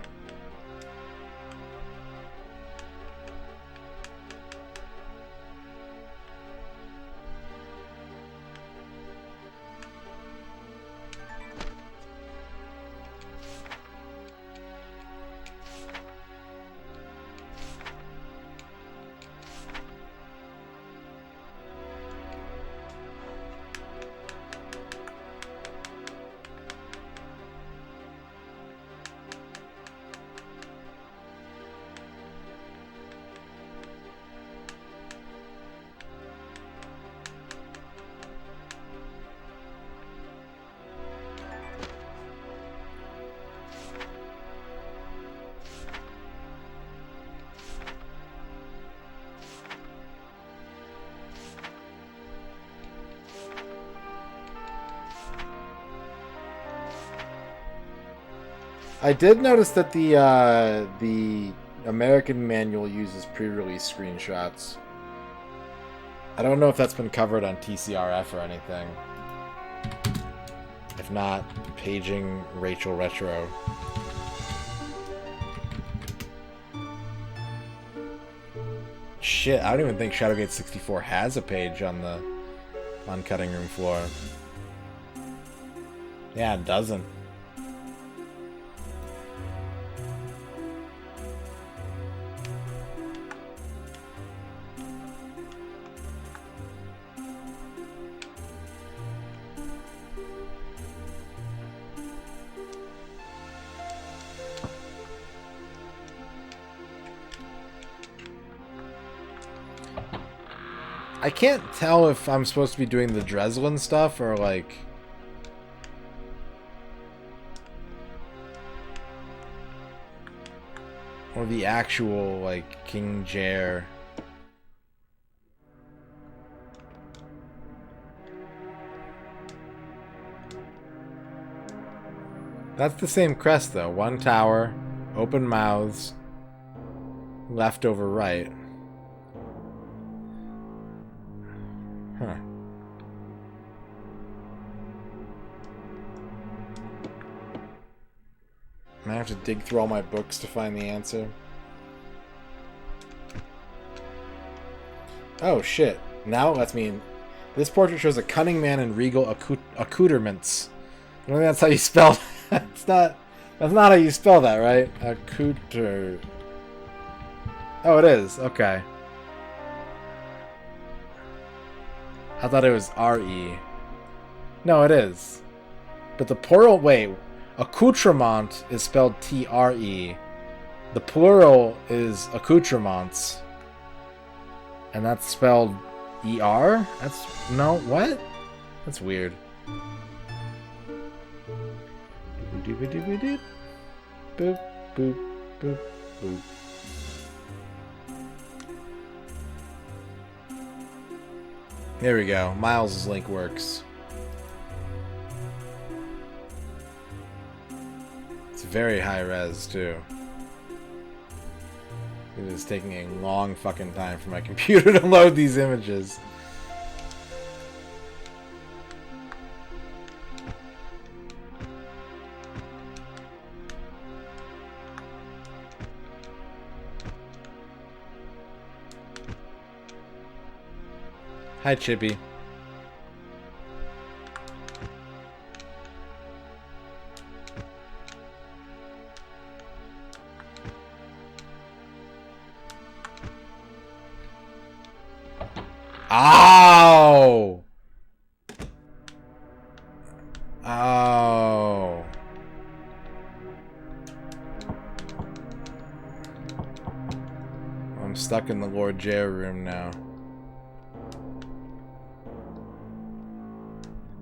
I did notice that the American manual uses pre-release screenshots. I don't know if that's been covered on TCRF or anything. If not, paging Rachel Retro. Shit, I don't even think Shadowgate 64 has a page on the cutting room floor. Yeah, it doesn't. I can't tell if I'm supposed to be doing the Dreslin stuff or like... or the actual, like, King Jair. That's the same crest though. One tower, open mouths, left over right. Huh. I have to dig through all my books to find the answer. Oh shit. Now it lets me in. This portrait shows a cunning man in regal accoutrements. I don't think that's how you spell that. That's not how you spell that, right? Accoutre. Oh, it is. Okay. I thought it was R-E. No, it is. But the plural... Wait. Accoutrement is spelled T-R-E. The plural is accoutrements. And that's spelled E-R? That's... No, what? That's weird. Boop, boop, boop, boop. There we go. Miles' link works. It's very high res, too. It is taking a long fucking time for my computer to load these images. Hi, Chippy. Ow! Oh. I'm stuck in the Lord Jair room now.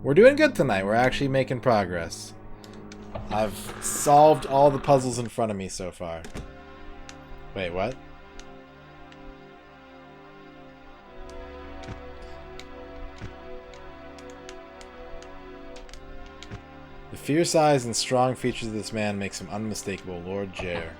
We're doing good tonight. We're actually making progress. I've solved all the puzzles in front of me so far. Wait, what? The fierce eyes and strong features of this man makes him unmistakable Lord Jair.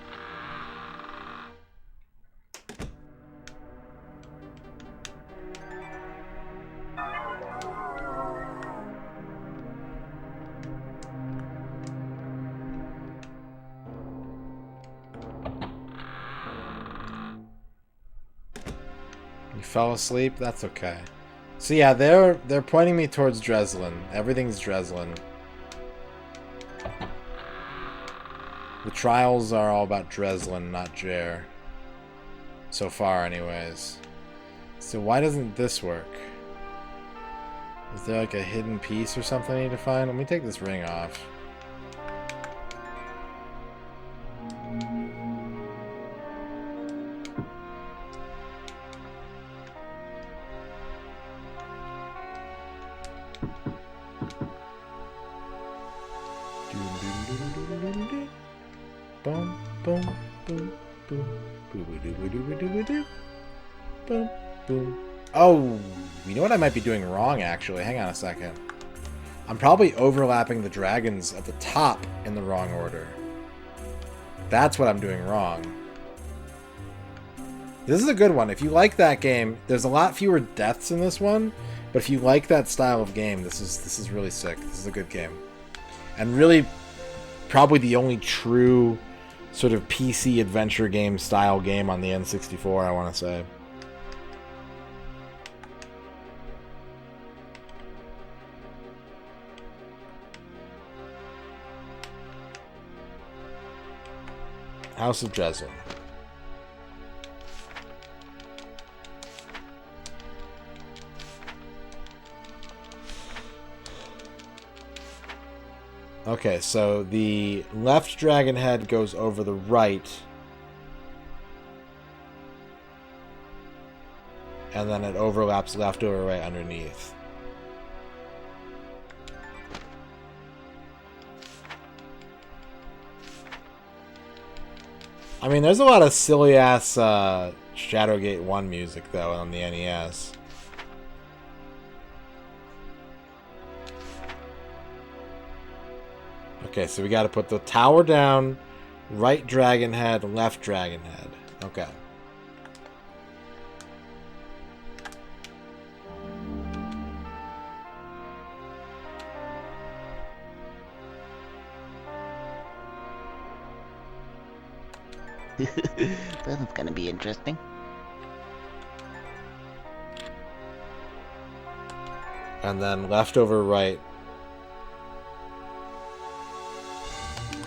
Fell asleep? That's okay. So yeah, they're pointing me towards Dreslin. Everything's Dreslin. The trials are all about Dreslin, not Jair. So far, anyways. So why doesn't this work? Is there like a hidden piece or something I need to find? Let me take this ring off. Boom, boom, boom, boom, boom, boom, boom. Oh, you know what I might be doing wrong, actually? Hang on a second. I'm probably overlapping the dragons at the top in the wrong order. That's what I'm doing wrong. This is a good one. If you like that game, there's a lot fewer deaths in this one, but if you like that style of game, this is really sick. This is a good game. And really, probably the only true sort of PC adventure game style game on the N64, I want to say. House of Dresden. Okay, so the left dragon head goes over the right. And then it overlaps left over right underneath. I mean, there's a lot of silly-ass Shadowgate 1 music, though, on the NES. Okay, so we got to put the tower down, right dragon head, left dragon head. Okay. That's gonna be interesting. And then left over right.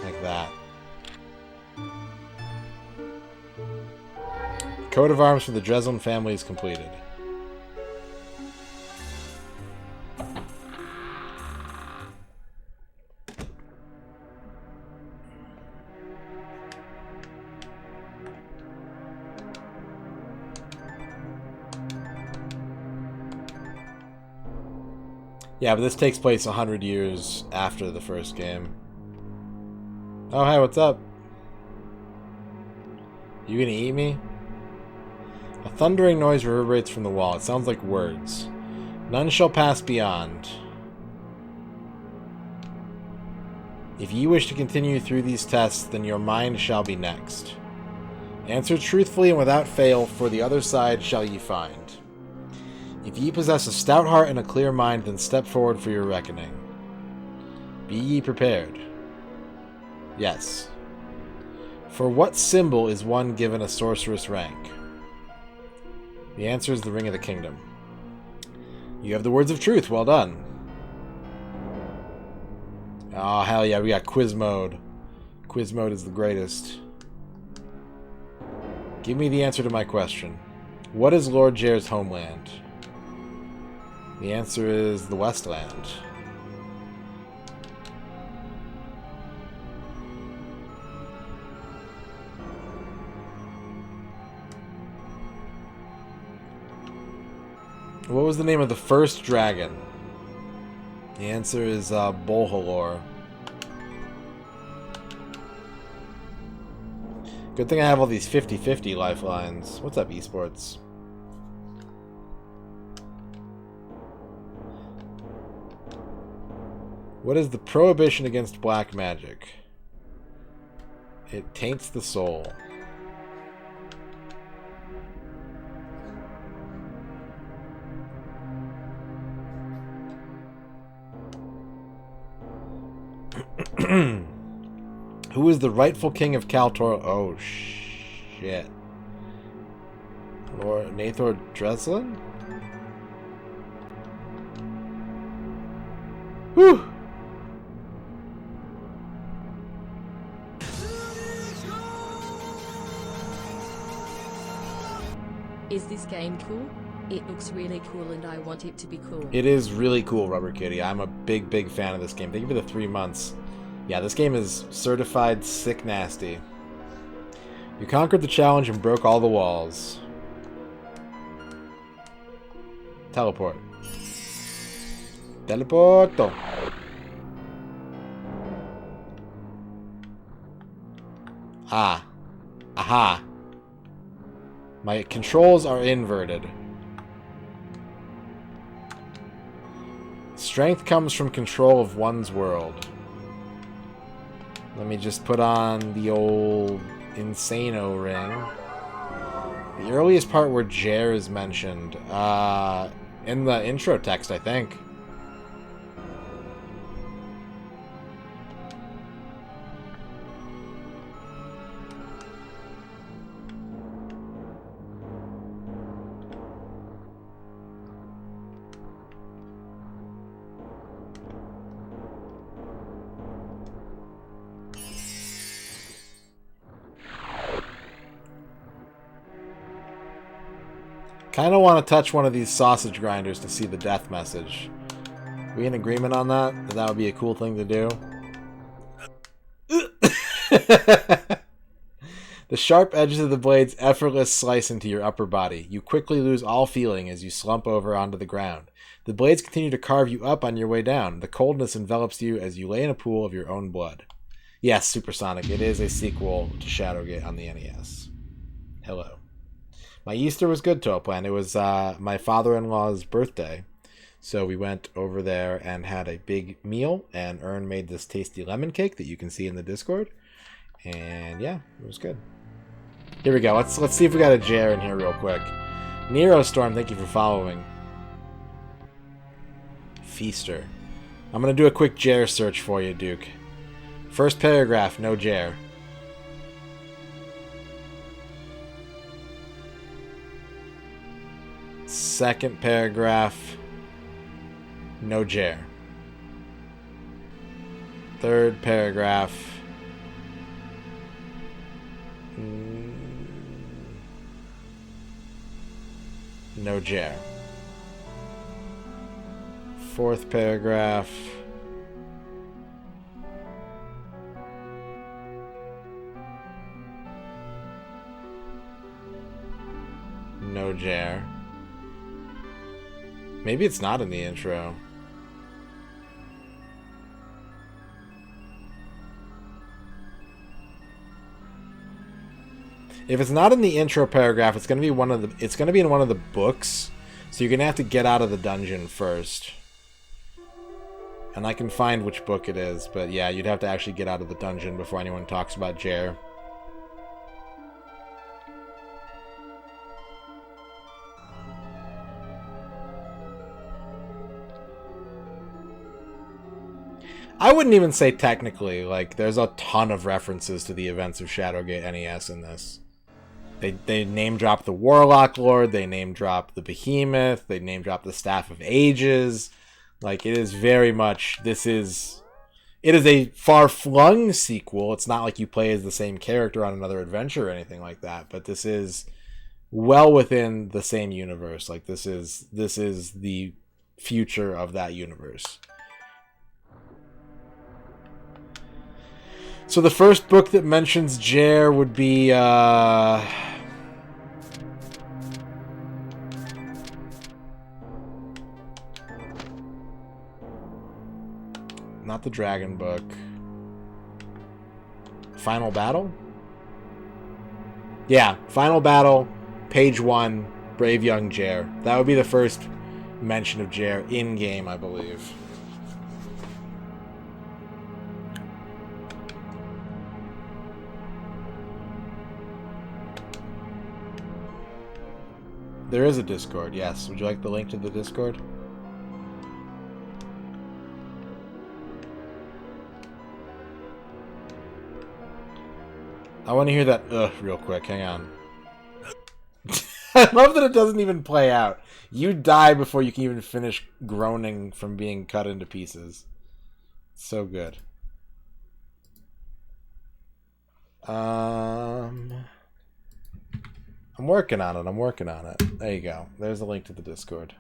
Like that. Coat of arms for the Dresden family is completed. Yeah, but this takes place 100 years after the first game. Oh, hi, what's up? You gonna eat me? A thundering noise reverberates from the wall. It sounds like words. None shall pass beyond. If ye wish to continue through these tests, then your mind shall be next. Answer truthfully and without fail, for the other side shall ye find. If ye possess a stout heart and a clear mind, then step forward for your reckoning. Be ye prepared. Yes. For what symbol is one given a sorceress rank? The answer is the Ring of the Kingdom. You have the words of truth. Well done. Oh, hell yeah, we got quiz mode. Quiz mode is the greatest. Give me the answer to my question. What is Lord Jair's homeland? The answer is the Westland. What was the name of the first dragon? The answer is Bolhalor. Good thing I have all these 50-50 lifelines. What's up, esports? What is the prohibition against black magic? It taints the soul. Who is the rightful king of Kaltor? Oh, shit. Lord Nathor Dreslin? Whew! Is this game cool? It looks really cool and I want it to be cool. It is really cool, Rubber Kitty. I'm a big, big fan of this game. Thank you for the 3 months. Yeah, this game is certified sick nasty. You conquered the challenge and broke all the walls. Teleport. Teleporto. Ah. Aha. My controls are inverted. Strength comes from control of one's world. Let me just put on the old Insano ring. The earliest part where Jer is mentioned. In the intro text, I think. Kind of want to touch one of these sausage grinders to see the death message. We in agreement on that? That would be a cool thing to do? The sharp edges of the blades effortless slice into your upper body. You quickly lose all feeling as you slump over onto the ground. The blades continue to carve you up on your way down. The coldness envelops you as you lay in a pool of your own blood. Yes, Supersonic, it is a sequel to Shadowgate on the NES. Hello. My Easter was good, Toaplan. It was my father-in-law's birthday. So we went over there and had a big meal, and Ern made this tasty lemon cake that you can see in the Discord. And yeah, it was good. Here we go. Let's see if we got a Jer in here real quick. Nero Storm, thank you for following. Feaster. I'm going to do a quick Jer search for you, Duke. First paragraph, no Jer. Second paragraph, no Jer. Third paragraph, no Jer. Fourth paragraph, no Jer. Maybe it's not in the intro. If it's not in the intro paragraph, it's going to be in one of the books. So you're going to have to get out of the dungeon first. And I can find which book it is, but yeah, you'd have to actually get out of the dungeon before anyone talks about Jer. I wouldn't even say technically, like, there's a ton of references to the events of Shadowgate NES in this. They name drop the Warlock Lord, they name drop the Behemoth, they name drop the Staff of Ages. Like, it is very much, it is a far-flung sequel. It's not like you play as the same character on another adventure or anything like that, but this is well within the same universe. Like, this is the future of that universe. So the first book that mentions Jer would be, not the Dragon Book. Final Battle? Yeah, Final Battle, page 1, Brave Young Jer. That would be the first mention of Jer in-game, I believe. There is a Discord, yes. Would you like the link to the Discord? I want to hear that real quick. Hang on. I love that it doesn't even play out. You die before you can even finish groaning from being cut into pieces. So good. I'm working on it. I'm working on it. There you go. There's a link to the Discord.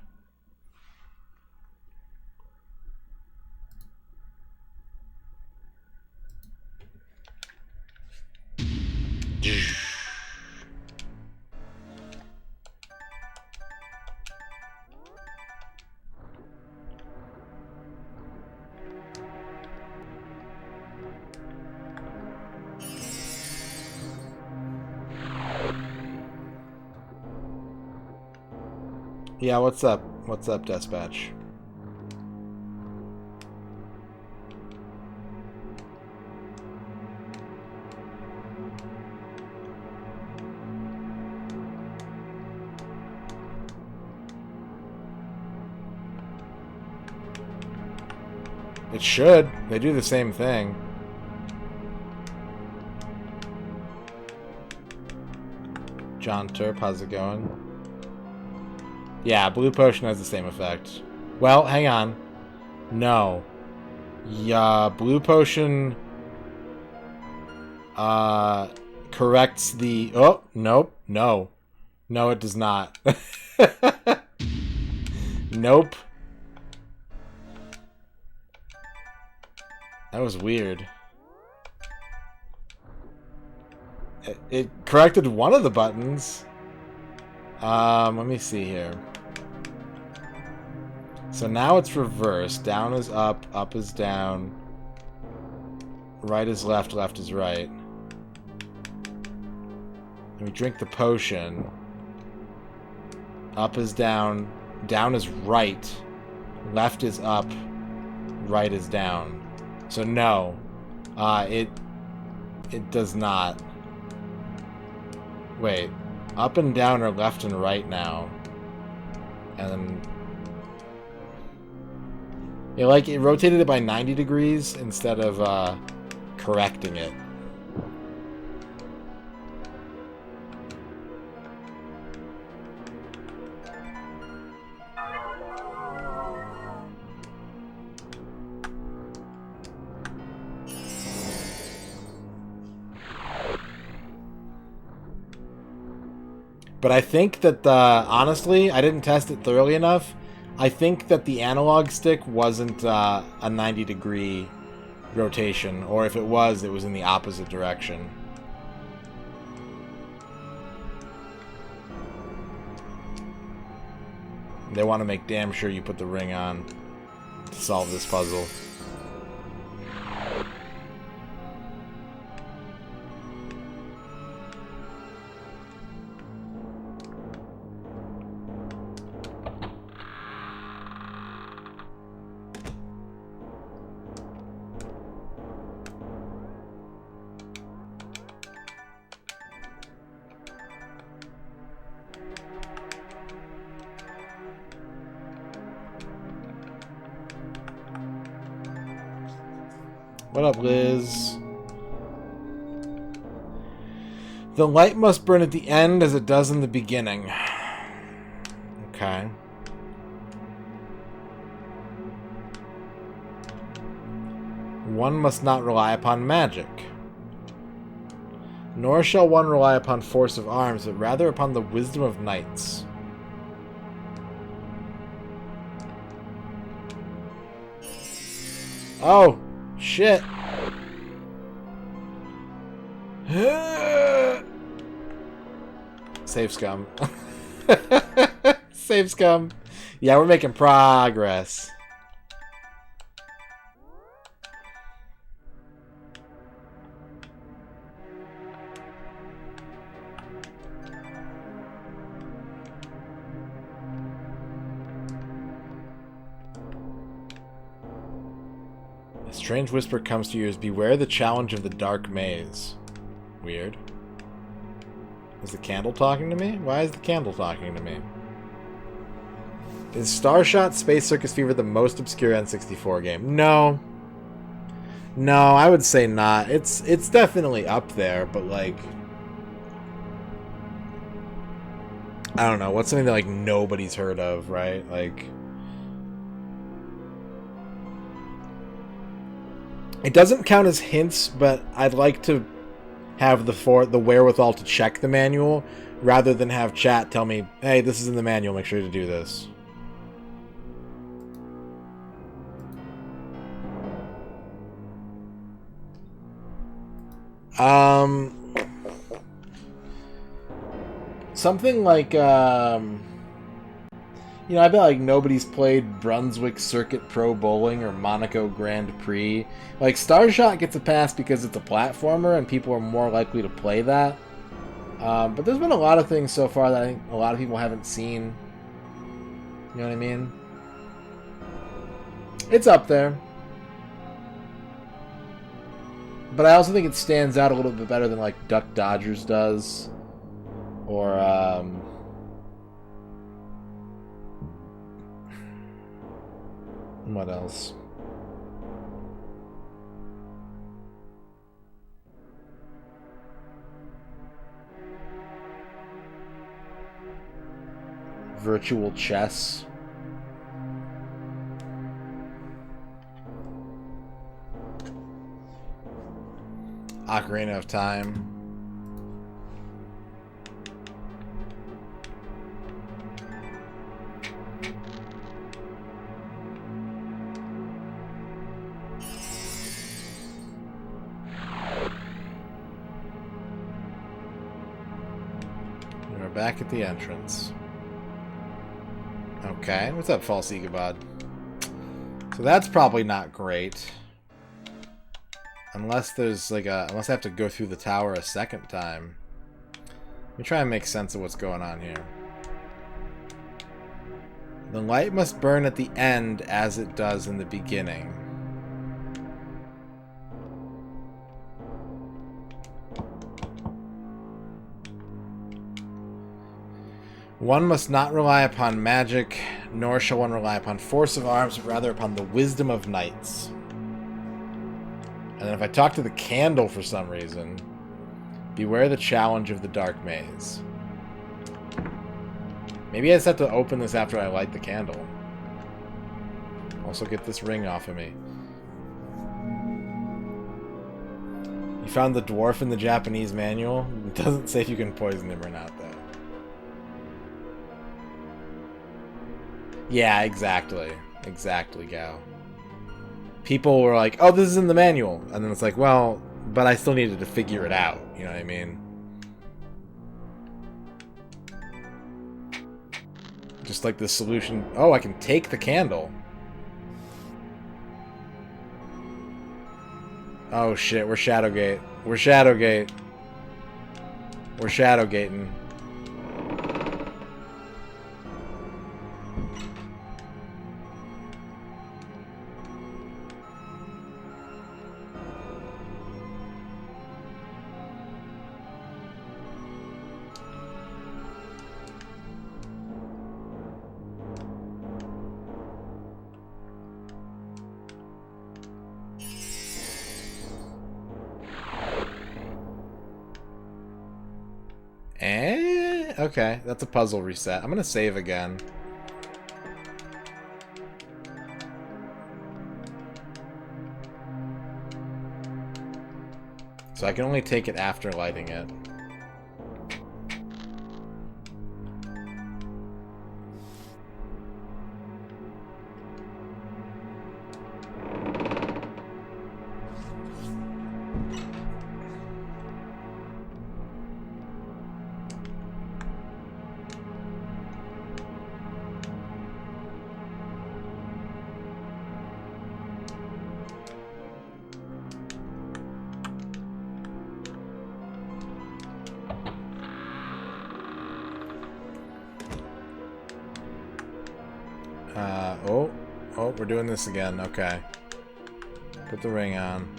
Yeah, what's up? What's up, Dispatch? It should. They do the same thing. John Turp, how's it going? Yeah, Blue Potion has the same effect. Well, hang on. No. Yeah, Blue Potion corrects the... Oh, nope. No. No, it does not. Nope. That was weird. It corrected one of the buttons. Let me see here. So now it's reversed. Down is up is down. Right is left, left is right. And we drink the potion. Up is down. Down is right. Left is up. Right is down. So no. It does not. Wait. Up and down are left and right now. And then... Yeah, like, it rotated it by 90 degrees instead of, correcting it. But I think that honestly, I didn't test it thoroughly enough. I think that the analog stick wasn't a 90-degree rotation, or if it was in the opposite direction. They want to make damn sure you put the ring on to solve this puzzle. What up, Liz? The light must burn at the end as it does in the beginning. Okay. One must not rely upon magic. Nor shall one rely upon force of arms, but rather upon the wisdom of knights. Oh! Shit. Save scum. Save scum. Yeah, we're making progress. A strange whisper comes to your ears. Beware the challenge of the dark maze. Weird. Is the candle talking to me? Why is the candle talking to me? Is Starshot Space Circus Fever the most obscure N64 game? No. No, I would say not. It's definitely up there, but like... I don't know. What's something that like nobody's heard of, right? Like... It doesn't count as hints, but I'd like to have the wherewithal to check the manual rather than have chat tell me, hey, this is in the manual, make sure to do this. Something like, you know, I bet like nobody's played Brunswick Circuit Pro Bowling or Monaco Grand Prix. Like, Starshot gets a pass because it's a platformer and people are more likely to play that. But there's been a lot of things so far that I think a lot of people haven't seen. You know what I mean? It's up there. But I also think it stands out a little bit better than like Duck Dodgers does. Or, what else? Virtual chess. Ocarina of Time. back at the entrance. Okay, what's up, False Egobod? So that's probably not great. Unless there's like a... Unless I have to go through the tower a second time. Let me try and make sense of what's going on here. The light must burn at the end as it does in the beginning. One must not rely upon magic, nor shall one rely upon force of arms, but rather upon the wisdom of knights. And then if I talk to the candle for some reason, beware the challenge of the dark maze. Maybe I just have to open this after I light the candle. Also get this ring off of me. You found the dwarf in the Japanese manual? It doesn't say if you can poison him or not, though. Yeah, exactly. Exactly, Gao. People were like, oh, this is in the manual. And then it's like, well, but I still needed to figure it out. You know what I mean? Just like the solution. Oh, I can take the candle. Oh shit, we're Shadowgate. We're Shadowgate. We're Shadowgating. Okay, that's a puzzle reset. I'm gonna save again. So I can only take it after lighting it. Oh, we're doing this again. Okay. Put the ring on.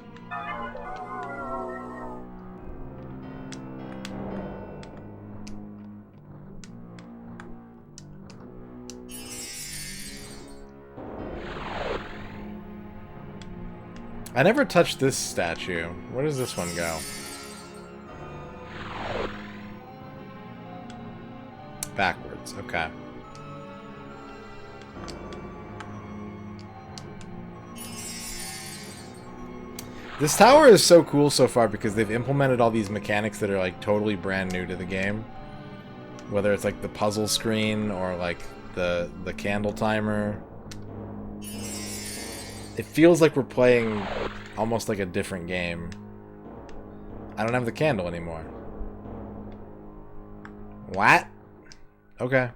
I never touched this statue. Where does this one go? Backwards. Okay. This tower is so cool so far because they've implemented all these mechanics that are like totally brand new to the game. Whether it's like the puzzle screen or like the candle timer. It feels like we're playing almost like a different game. I don't have the candle anymore. What? Okay.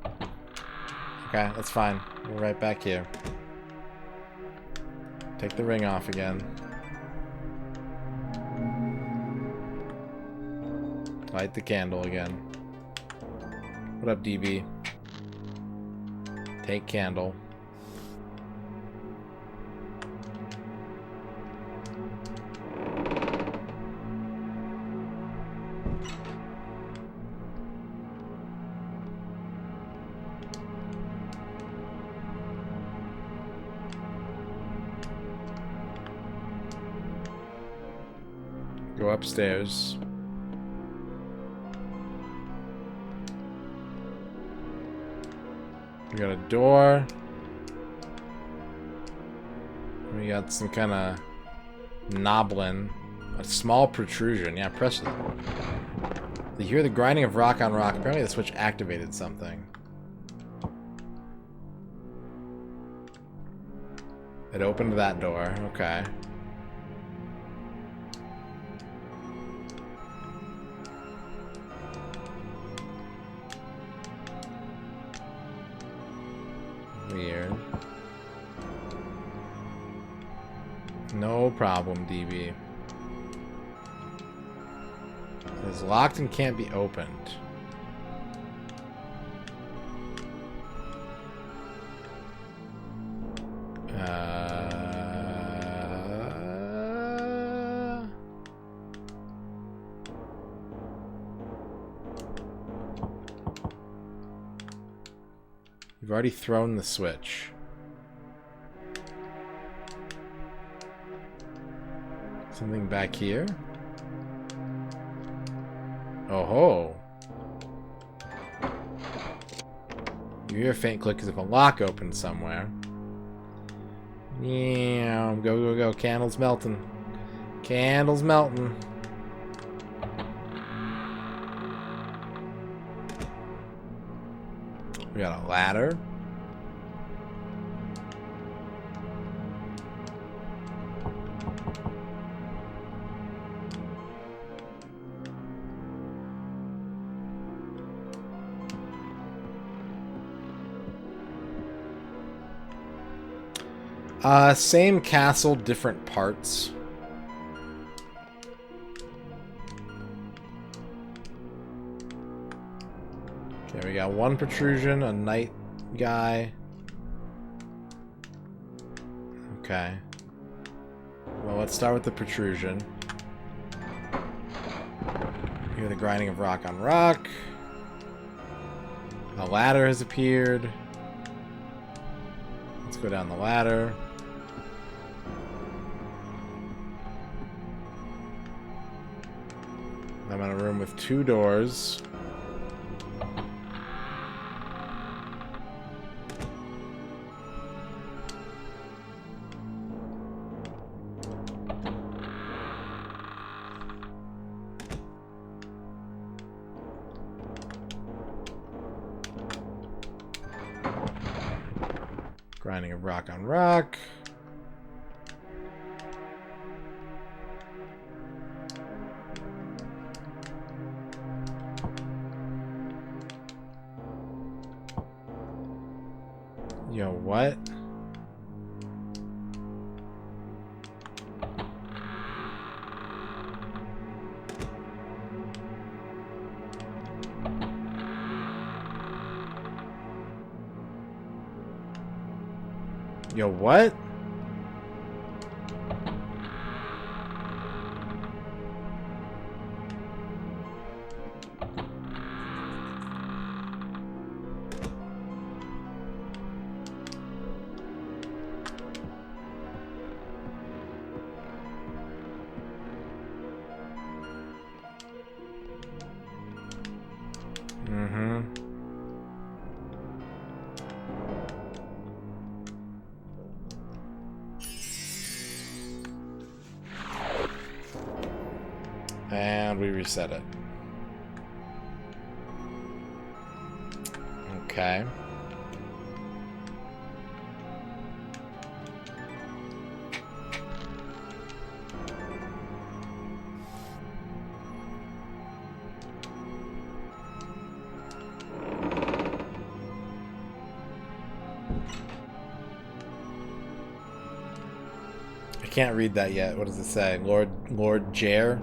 Okay, that's fine. We're right back here. Take the ring off again. Light the candle again. What up, DB? Take candle. Go upstairs. We got a door. We got some kind of knoblin. A small protrusion. Yeah, press it. You hear the grinding of rock on rock. Apparently the switch activated something. It opened that door. Okay. Weird. No problem, DB. It's locked and can't be opened. You've already thrown the switch. Something back here? Oh ho! You hear a faint click as if a lock opens somewhere. Yeah, go, go, go. Candle's melting. Candle's melting. We got a ladder. Same castle, different parts. Okay, we got one protrusion, a night guy. Okay. Well, let's start with the protrusion. Hear the grinding of rock on rock. A ladder has appeared. Let's go down the ladder. I'm in a room with 2 doors. Grinding of rock on rock. Yo, what? Yo, what? And we reset it. Okay. I can't read that yet. What does it say? Lord Jer?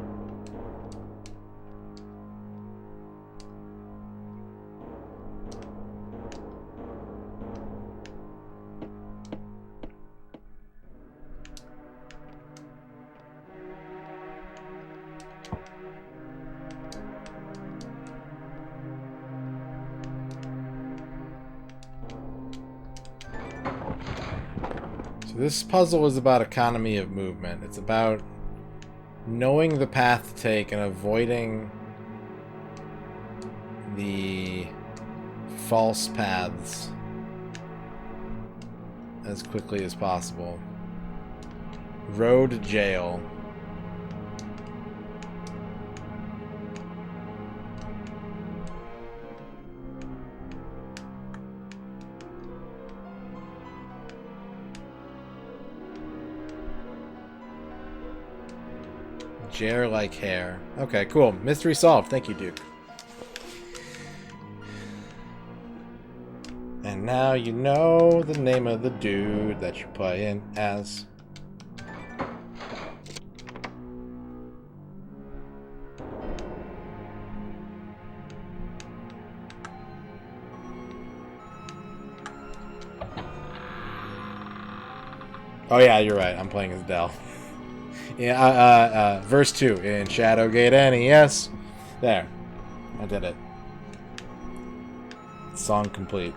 This puzzle is about economy of movement. It's about knowing the path to take and avoiding the false paths as quickly as possible. Road jail. Jer like hair. Okay, cool. Mystery solved. Thank you, Duke. And now you know the name of the dude that you're playing as. Oh yeah, you're right. I'm playing as Dell. Yeah, verse 2 in Shadowgate NES. There. I did it. Song complete.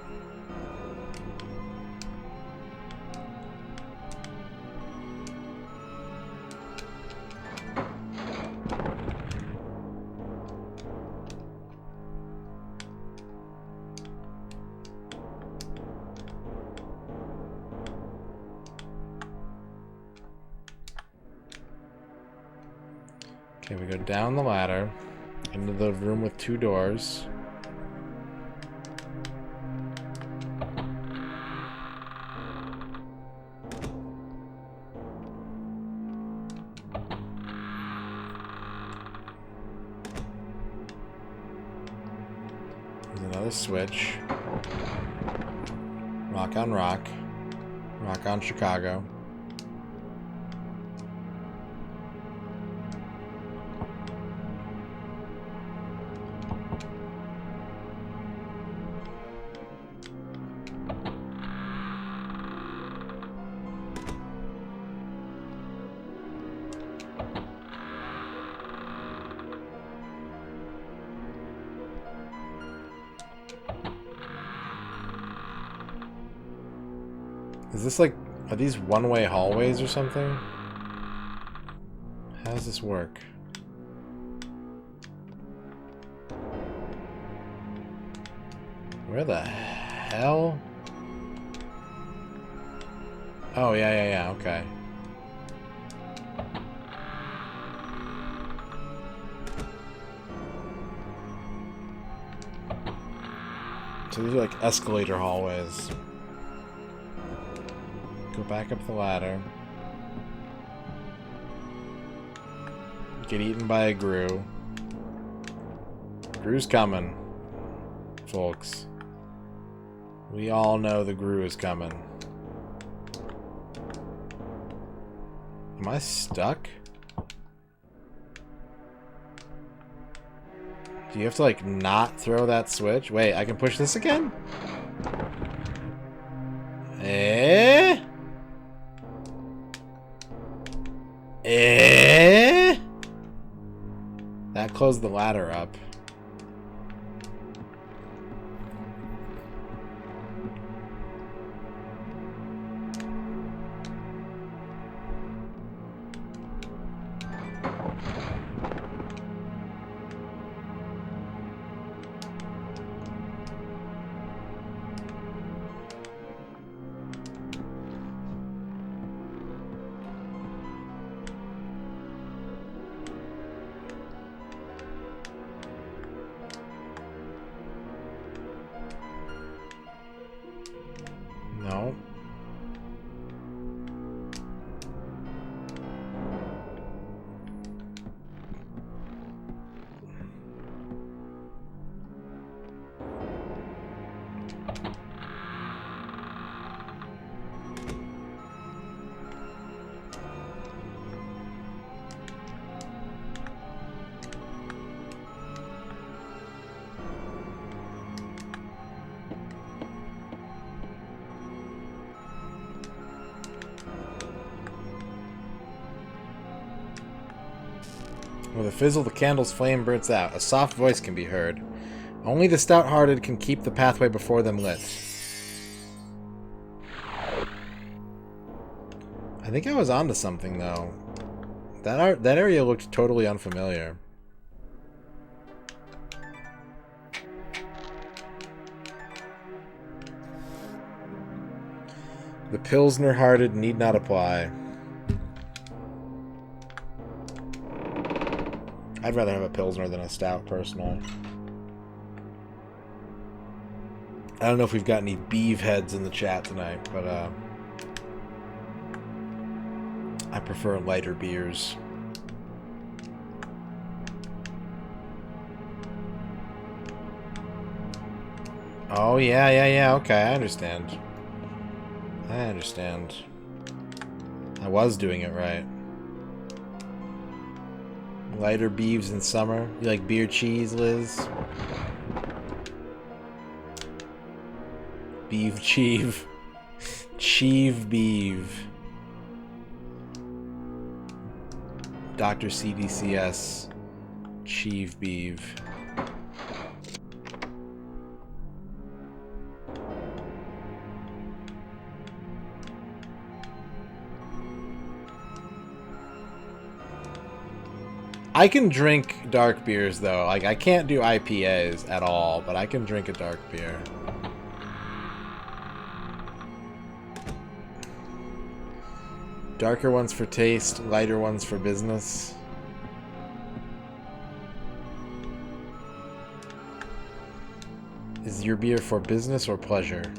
Okay, we go down the ladder into the room with 2 doors. There's another switch. Rock on rock. Rock on Chicago. Is this like, are these one-way hallways or something? How does this work? Where the hell? Oh, yeah, okay. So these are like escalator hallways. Go back up the ladder. Get eaten by a Gru. Gru's coming, folks. We all know the Gru is coming. Am I stuck? Do you have to, like, not throw that switch? Wait, I can push this again? Eh? Eh? That closed the ladder up. No. With a fizzle, the candle's flame burns out. A soft voice can be heard. Only the stout-hearted can keep the pathway before them lit. I think I was onto something, though. That area looked totally unfamiliar. The Pilsner-hearted need not apply. I'd rather have a Pilsner than a Stout, personally. I don't know if we've got any beef heads in the chat tonight, but I prefer lighter beers. Oh, yeah. Okay, I understand. I was doing it right. Lighter beeves in summer. You like beer cheese, Liz? Beeve cheeve. Cheeve beeve. Dr. CDCS. Cheeve beeve. I can drink dark beers though. Like I can't do IPAs at all, but I can drink a dark beer. Darker ones for taste, lighter ones for business. Is your beer for business or pleasure?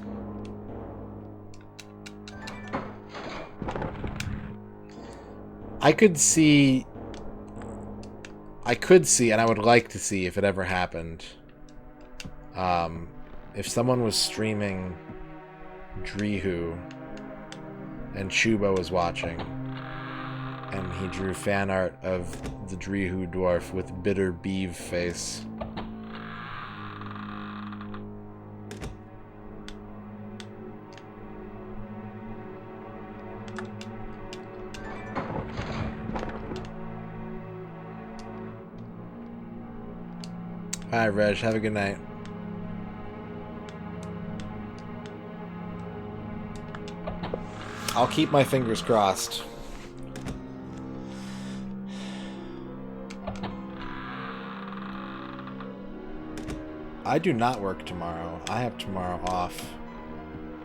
I could see, and I would like to see if it ever happened, if someone was streaming Drihu and Chuba was watching, and he drew fan art of the Drihu dwarf with bitter beeve face. Hi, Reg. Have a good night. I'll keep my fingers crossed. I do not work tomorrow. I have tomorrow off.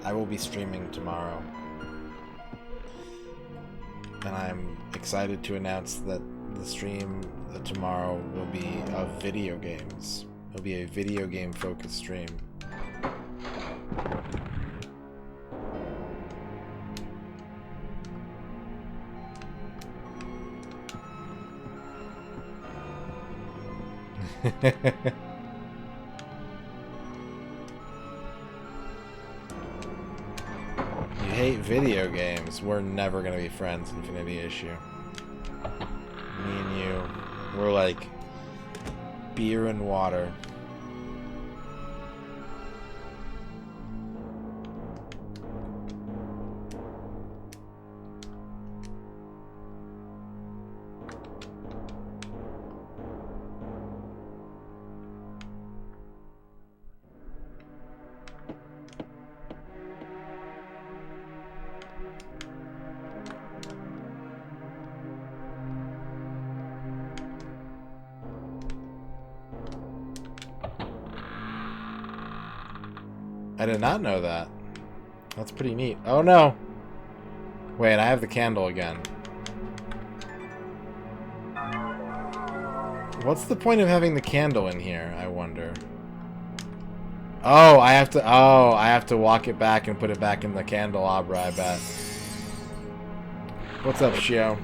I will be streaming tomorrow. And I'm excited to announce that the stream tomorrow will be of video games. It'll be a video game focused stream. You hate video games. We're never gonna be friends, Infinity Issue. Me and you, we're like beer and water. I did not know that. That's pretty neat. Oh no! Wait, I have the candle again. What's the point of having the candle in here, I wonder? Oh, I have to walk it back and put it back in the candelabra, I bet. What's up, Shio?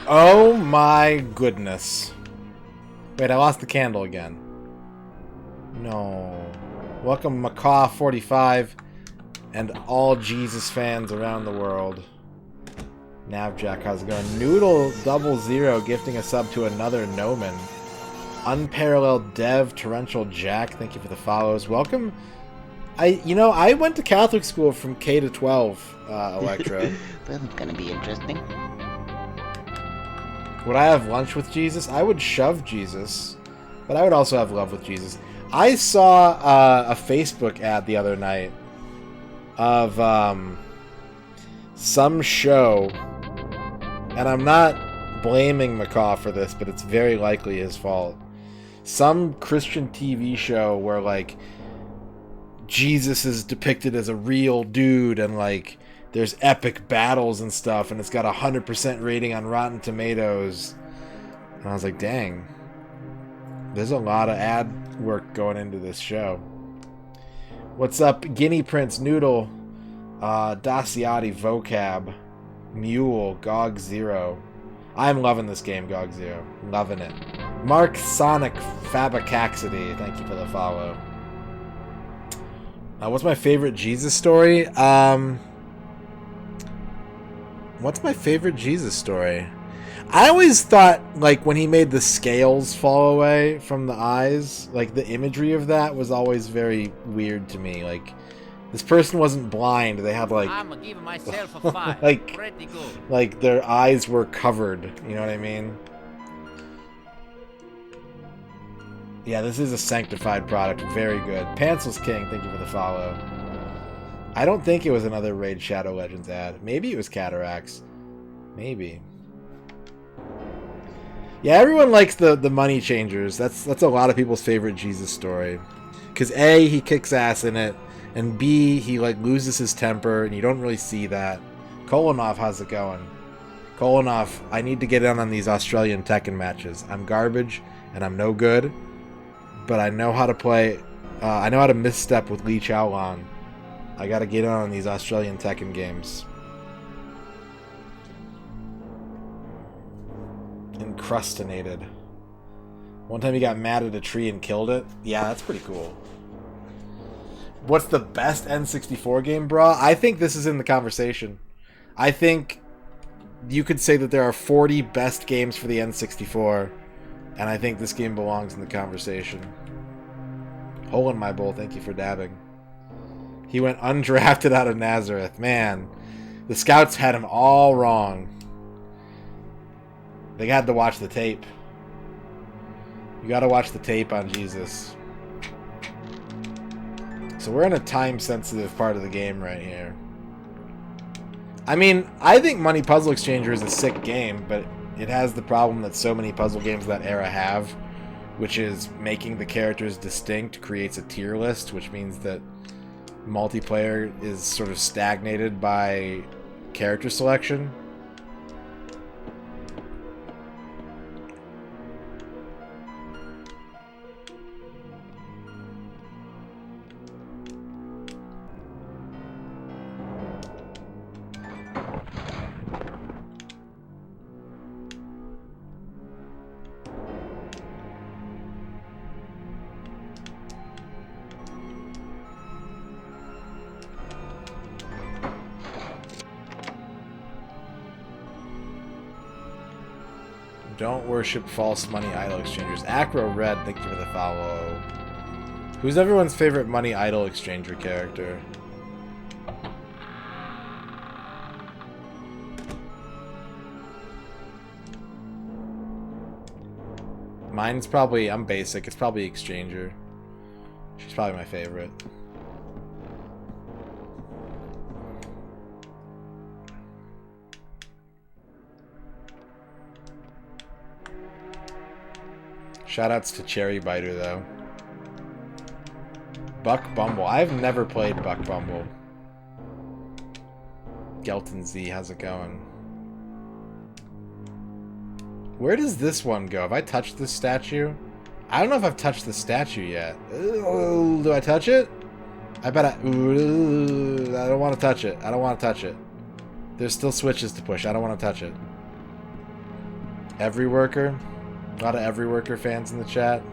Oh my goodness. Wait, I lost the candle again. No. Welcome Macaw45 and all Jesus fans around the world. Navjack, how's it going? Noodle00 gifting a sub to another Noman. Unparalleled Dev, Torrential Jack, thank you for the follows. Welcome. I went to Catholic school from K to 12, Electro. This is gonna be interesting. Would I have lunch with Jesus? I would shove Jesus, but I would also have love with Jesus. I saw a Facebook ad the other night of some show, and I'm not blaming Macaw for this, but it's very likely his fault. Some Christian TV show where, like, Jesus is depicted as a real dude, and, like, there's epic battles and stuff, and it's got a 100% rating on Rotten Tomatoes. And I was like, dang. There's a lot of ad work going into this show. What's up, Guinea Prince, Noodle, Daciati, Vocab, Mule, Gog Zero. I'm loving this game, Gog Zero. Loving it. Mark Sonic Fabicaxity, thank you for the follow. What's my favorite Jesus story? What's my favorite Jesus story? I always thought, like, when he made the scales fall away from the eyes, like, the imagery of that was always very weird to me. Like, this person wasn't blind. They had, like... I'm giving myself a 5. like, Pretty good. like, their eyes were covered. You know what I mean? Yeah, this is a sanctified product. Very good. Pencil's King, thank you for the follow. I don't think it was another Raid Shadow Legends ad. Maybe it was Cataracts. Maybe. Yeah, everyone likes the money changers. That's a lot of people's favorite Jesus story. Because A, he kicks ass in it, and B, he like loses his temper, and you don't really see that. Kolonov, how's it going? Kolonov, I need to get in on these Australian Tekken matches. I'm garbage, and I'm no good, but I know how to play. I know how to misstep with Lee Chaolong. I gotta get in on these Australian Tekken games. Encrustinated. One time he got mad at a tree and killed it. Yeah, that's pretty cool. What's the best N64 game, brah? I think this is in the conversation. I think you could say that there are 40 best games for the N64, and I think this game belongs in the conversation. Hole in my bowl, thank you for dabbing. He went undrafted out of Nazareth. Man, the scouts had him all wrong. They had to watch the tape. You gotta watch the tape on Jesus. So we're in a time-sensitive part of the game right here. I mean, I think Money Puzzle Exchanger is a sick game, but it has the problem that so many puzzle games of that era have, which is making the characters distinct creates a tier list, which means that multiplayer is sort of stagnated by character selection. Don't worship false money idol exchangers. Acro Red, thank you for the follow. Who's everyone's favorite money idol exchanger character? Mine's probably, I'm basic, it's probably Exchanger. She's probably my favorite. Shoutouts to Cherry Biter, though. Buck Bumble. I've never played Buck Bumble. Gelton Z, how's it going? Where does this one go? Have I touched this statue? I don't know if I've touched the statue yet. Ooh, do I touch it? I bet I... Ooh, I don't want to touch it. I don't want to touch it. There's still switches to push. I don't want to touch it. Every worker. A lot of Every Worker fans in the chat.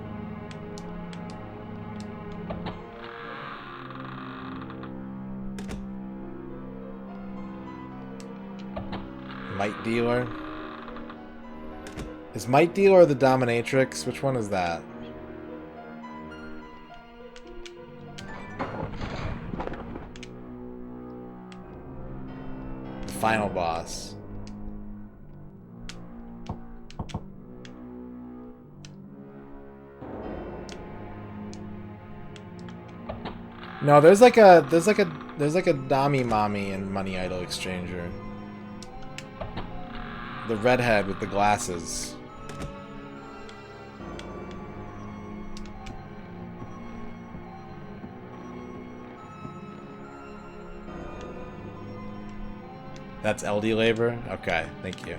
Might Dealer. Is Might Dealer the Dominatrix? Which one is that? The final boss. No, there's like a Dami Mommy in Money Idol Exchanger. The redhead with the glasses. That's LD Labor? Okay, thank you.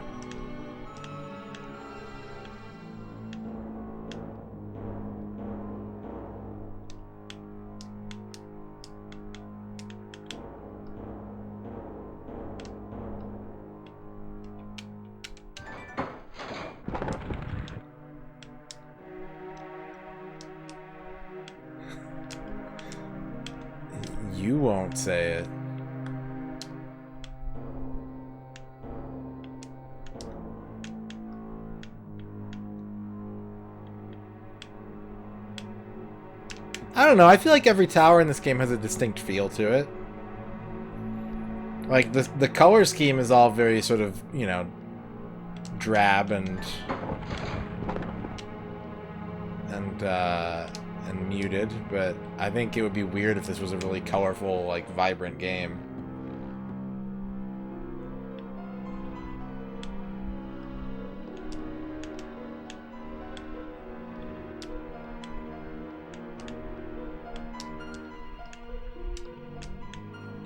You won't say it. I don't know, I feel like every tower in this game has a distinct feel to it. Like, the color scheme is all very sort of, you know, drab and muted, but I think it would be weird if this was a really colorful, like, vibrant game.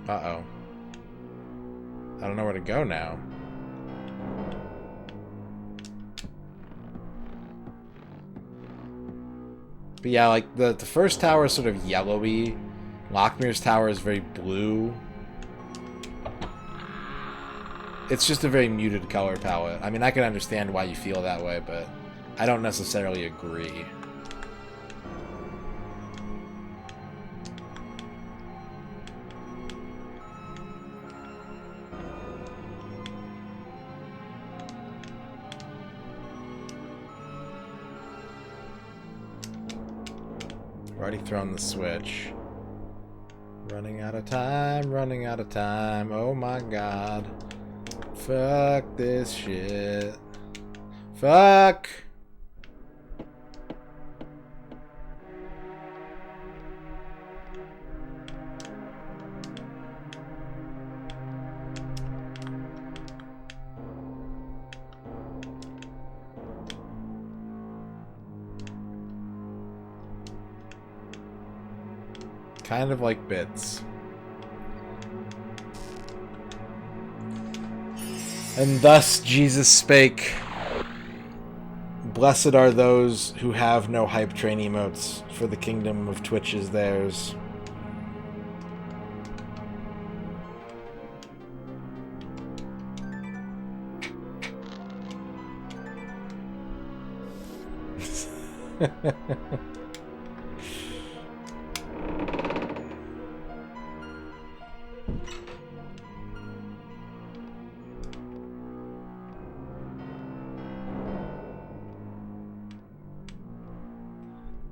Uh-oh. I don't know where to go now. But yeah, like, the first tower is sort of yellowy. Lockmir's tower is very blue. It's just a very muted color palette. I mean, I can understand why you feel that way, but I don't necessarily agree. Already thrown the switch. Running out of time, running out of time. Oh my god. Fuck this shit. Fuck! Kind of like bits. And thus Jesus spake, blessed are those who have no hype train emotes, for the kingdom of Twitch is theirs.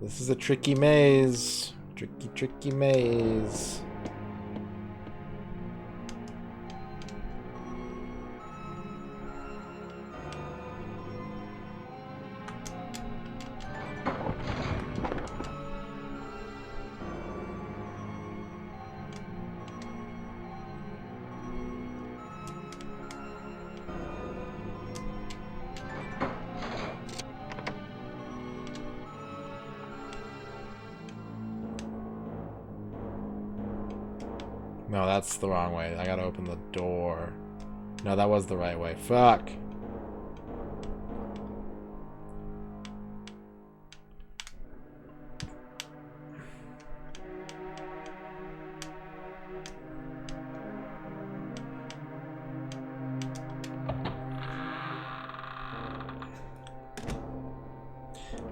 This is a tricky maze. Tricky, tricky maze. No, that's the wrong way. I gotta open the door. No, that was the right way. Fuck.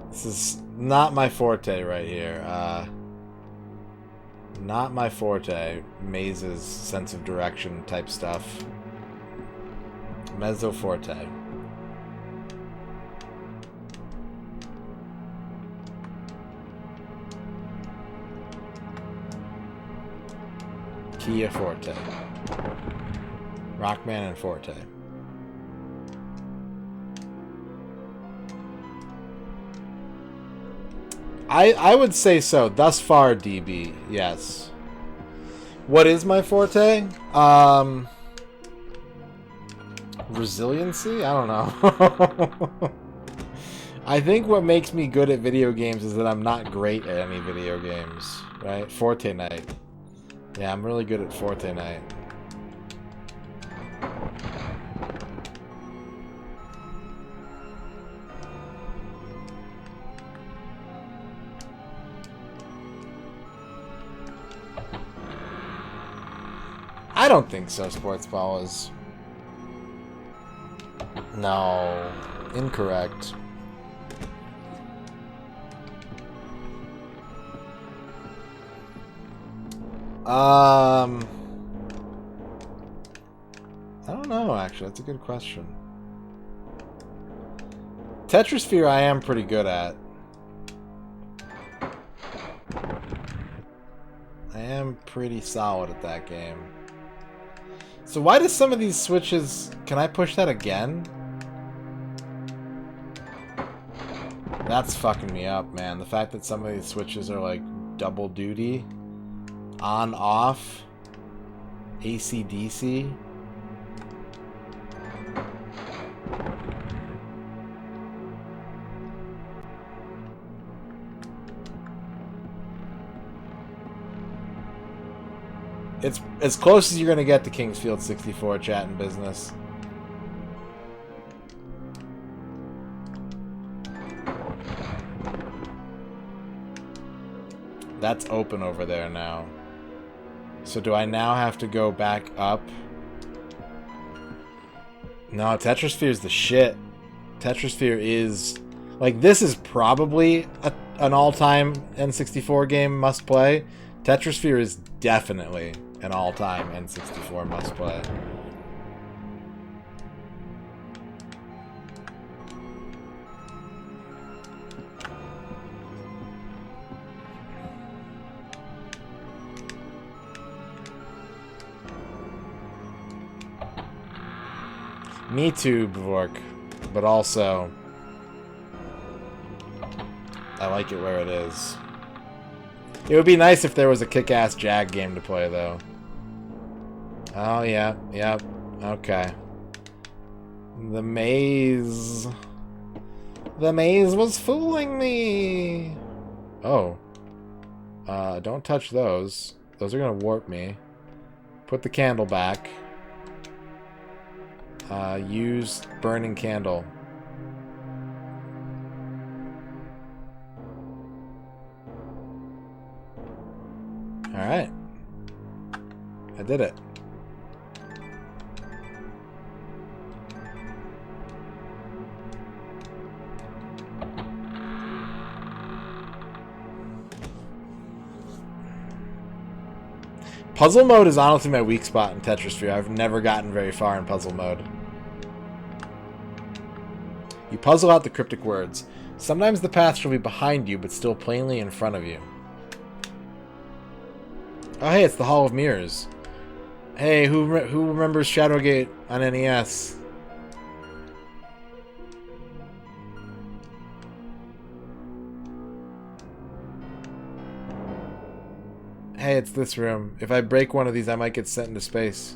This is not my forte right here. Not my forte. Mazes, sense of direction type stuff. Mezzo forte. Kia forte. Rockman and forte. I would say so. Thus far, DB. Yes. What is my forte? Resiliency? I don't know. I think what makes me good at video games is that I'm not great at any video games. Right? Forte night. Yeah, I'm really good at Forte night. I don't think so, Sports Ball is... No. Incorrect. I don't know, actually. That's a good question. Tetrasphere I am pretty good at. I am pretty solid at that game. So why does some of these switches... Can I push that again? That's fucking me up, man. The fact that some of these switches are like double duty. On, off. AC, DC. It's as close as you're going to get to Kingsfield 64 chatting business. That's open over there now. So do I now have to go back up? No, Tetrasphere is the shit. Tetrasphere is... Like, this is probably an all-time N64 game must-play. Tetrasphere is definitely an all-time N64 must-play. Me too, Bvork. But also, I like it where it is. It would be nice if there was a kick-ass Jag game to play, though. Oh, yeah. Yep. Okay. The maze. The maze was fooling me! Oh. Don't touch those. Those are gonna warp me. Put the candle back. Use burning candle. Alright. I did it. Puzzle mode is honestly my weak spot in Tetrasphere. I've never gotten very far in puzzle mode. You puzzle out the cryptic words. Sometimes the path shall be behind you, but still plainly in front of you. Oh, hey, it's the Hall of Mirrors. Hey, who remembers Shadowgate on NES? Hey, it's this room. If I break one of these, I might get sent into space.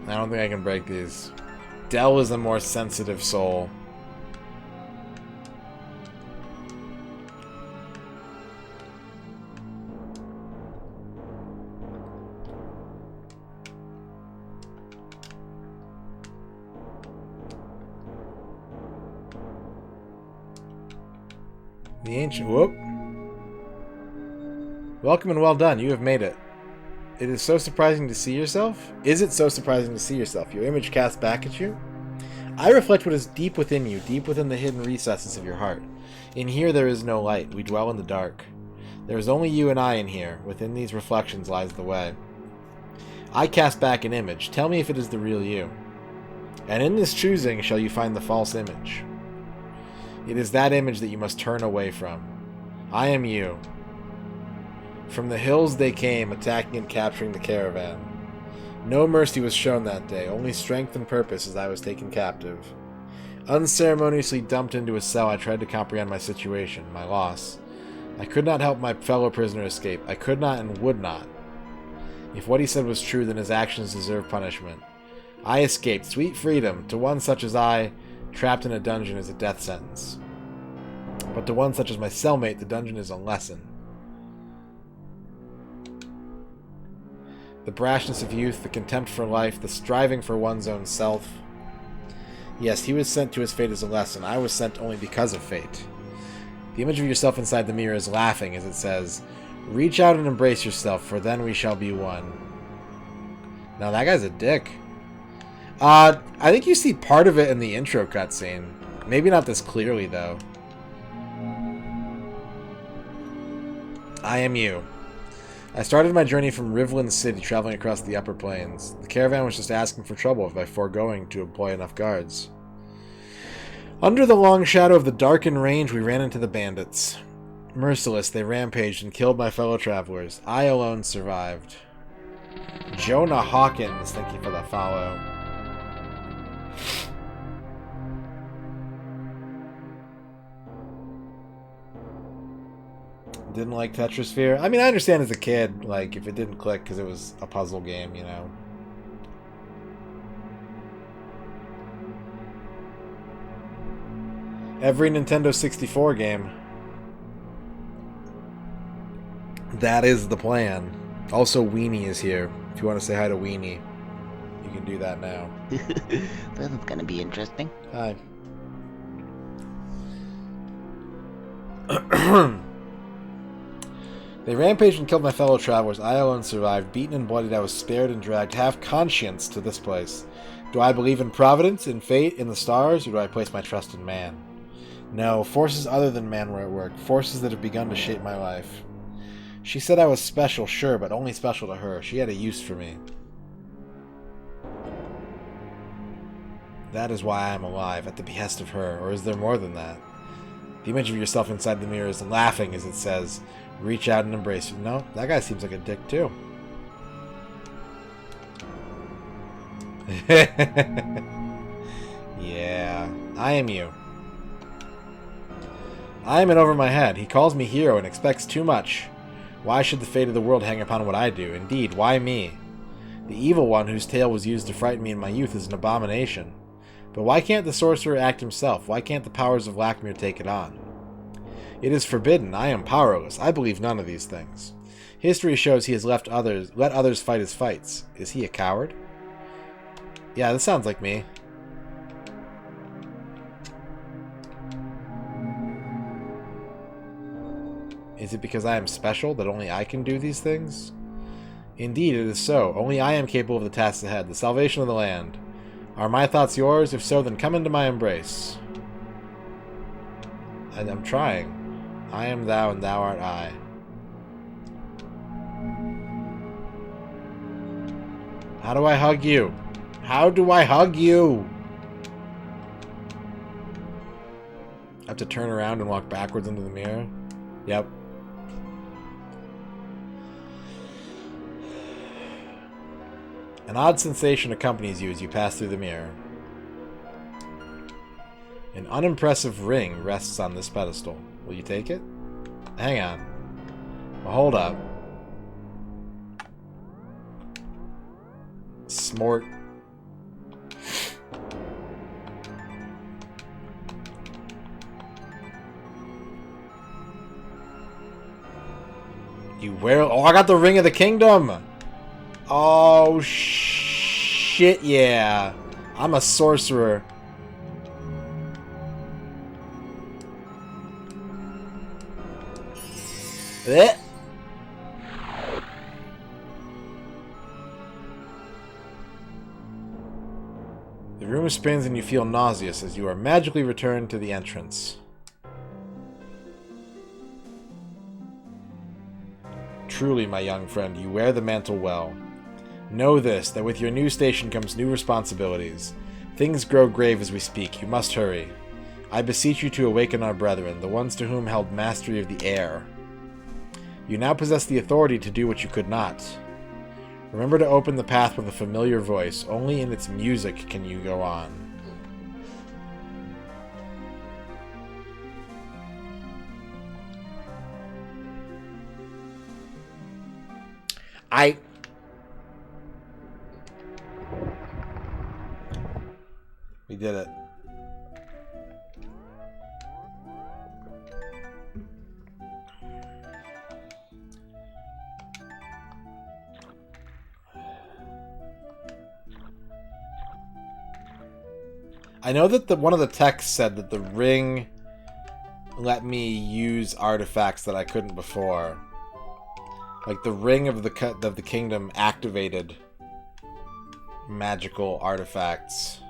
I don't think I can break these. Dell is a more sensitive soul. The ancient... Whoop. Welcome and well done. You have made it. It is so surprising to see yourself. Is it so surprising to see yourself? Your image cast back at you? I reflect what is deep within you, deep within the hidden recesses of your heart. In here there is no light. We dwell in the dark. There is only you and I in here. Within these reflections lies the way. I cast back an image. Tell me if it is the real you. And in this choosing shall you find the false image. It is that image that you must turn away from. I am you. From the hills they came, attacking and capturing the caravan. No mercy was shown that day, only strength and purpose as I was taken captive. Unceremoniously dumped into a cell, I tried to comprehend my situation, my loss. I could not help my fellow prisoner escape. I could not and would not. If what he said was true, then his actions deserve punishment. I escaped, sweet freedom. To one such as I, trapped in a dungeon is a death sentence. But to one such as my cellmate, the dungeon is a lesson. The brashness of youth, the contempt for life, the striving for one's own self. Yes, he was sent to his fate as a lesson. I was sent only because of fate. The image of yourself inside the mirror is laughing as it says, reach out and embrace yourself, for then we shall be one. Now that guy's a dick. I think you see part of it in the intro cutscene. Maybe not this clearly, though. I am you. I started my journey from Rivlin City, traveling across the upper plains. The caravan was just asking for trouble by foregoing to employ enough guards. Under the long shadow of the darkened range, we ran into the bandits. Merciless, they rampaged and killed my fellow travelers. I alone survived. Jonah Hawkins, thank you for that follow. Didn't like Tetrasphere. I mean, I understand as a kid, like, if it didn't click because it was a puzzle game, you know. Every Nintendo 64 game. That is the plan. Also, Weenie is here. If you want to say hi to Weenie, you can do that now. This is gonna be interesting. Hi. They rampaged and killed my fellow travelers. I alone survived. Beaten and bloodied, I was spared and dragged half conscience to this place. Do I believe in providence, in fate, in the stars, or do I place my trust in man? No, forces other than man were at work. Forces that have begun to shape my life. She said I was special, sure, but only special to her. She had a use for me. That is why I am alive, at the behest of her. Or is there more than that? The image of yourself inside the mirror is laughing as it says, reach out and embrace you. No, that guy seems like a dick too. Yeah, I am you. I am in over my head. He calls me hero and expects too much. Why should the fate of the world hang upon what I do? Indeed, why me? The evil one whose tale was used to frighten me in my youth is an abomination. But why can't the sorcerer act himself? Why can't the powers of Lakmir take it on? It is forbidden. I am powerless. I believe none of these things. History shows he has let others fight his fights. Is he a coward? Yeah, this sounds like me. Is it because I am special that only I can do these things? Indeed, it is so. Only I am capable of the tasks ahead, the salvation of the land. Are my thoughts yours? If so, then come into my embrace. And I'm trying. I am thou, and thou art I. How do I hug you? How do I hug you? I have to turn around and walk backwards into the mirror? Yep. An odd sensation accompanies you as you pass through the mirror. An unimpressive ring rests on this pedestal. Will you take it? Hang on. Well, hold up. Smart. You wear... Oh, I got the Ring of the Kingdom! Oh, shit, yeah. I'm a sorcerer. Eh. The room spins and you feel nauseous as you are magically returned to the entrance. Truly, my young friend, you wear the mantle well. Know this, that with your new station comes new responsibilities. Things grow grave as we speak. You must hurry. I beseech you to awaken our brethren, the ones to whom held mastery of the air. You now possess the authority to do what you could not. Remember to open the path with a familiar voice. Only in its music can you go on. We did it. I know that one of the texts said that the ring let me use artifacts that I couldn't before. Like the Ring of the Kingdom activated magical artifacts.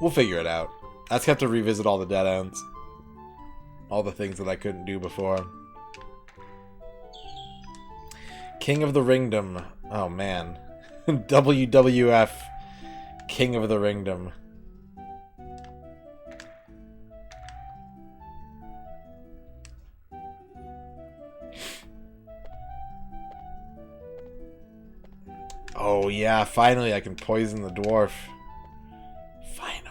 We'll figure it out. I just have to revisit all the dead ends. All the things that I couldn't do before. King of the Ringdom. Oh man. WWF King of the Ringdom. Oh yeah, finally I can poison the dwarf. Finally.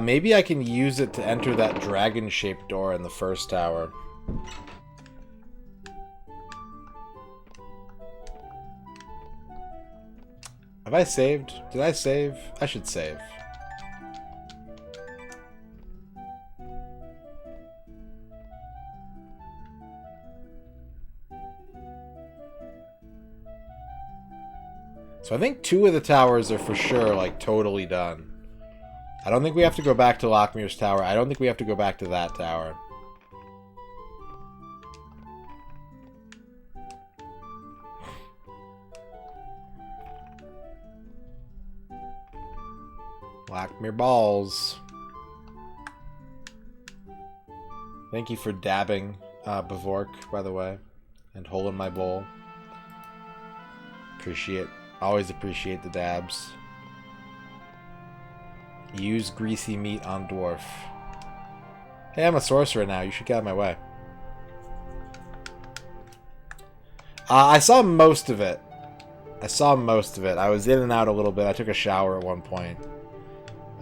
Maybe I can use it to enter that dragon-shaped door in the first tower. Have I saved? Did I save? I should save. So I think 2 of the towers are for sure, like, totally done. I don't think we have to go back to Lockmuir's tower. I don't think we have to go back to that tower. Lockmuir balls. Thank you for dabbing, Bavork, by the way. And hole in my bowl. Always appreciate the dabs. Use greasy meat on dwarf. Hey, I'm a sorcerer now. You should get out of my way. I saw most of it. I was in and out a little bit. I took a shower at one point.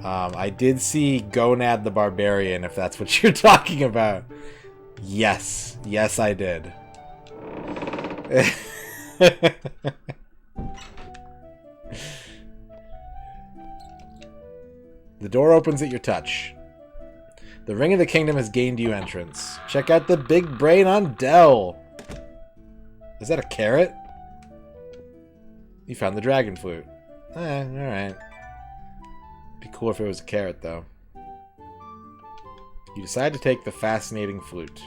I did see Gonad the Barbarian, if that's what you're talking about. Yes. Yes, I did. The door opens at your touch. The Ring of the Kingdom has gained you entrance. Check out the big brain on Dell. Is that a carrot? You found the dragon flute. Alright. Be cool if it was a carrot, though. You decide to take the fascinating flute.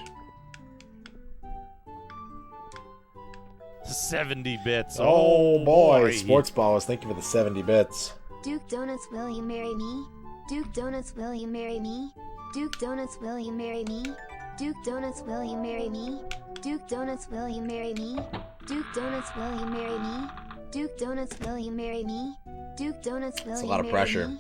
70 bits. Oh boy, Sports Balls, thank you for the 70 bits. Duke Donuts, will you marry me? Duke Donuts, will you marry me? Duke Donuts, will you marry me? Duke Donuts, will you marry me? Duke Donuts, will you marry me? Duke Donuts, will you marry me? Duke Donuts, will you marry me? Duke Donuts, will you marry me? That's a lot of pressure.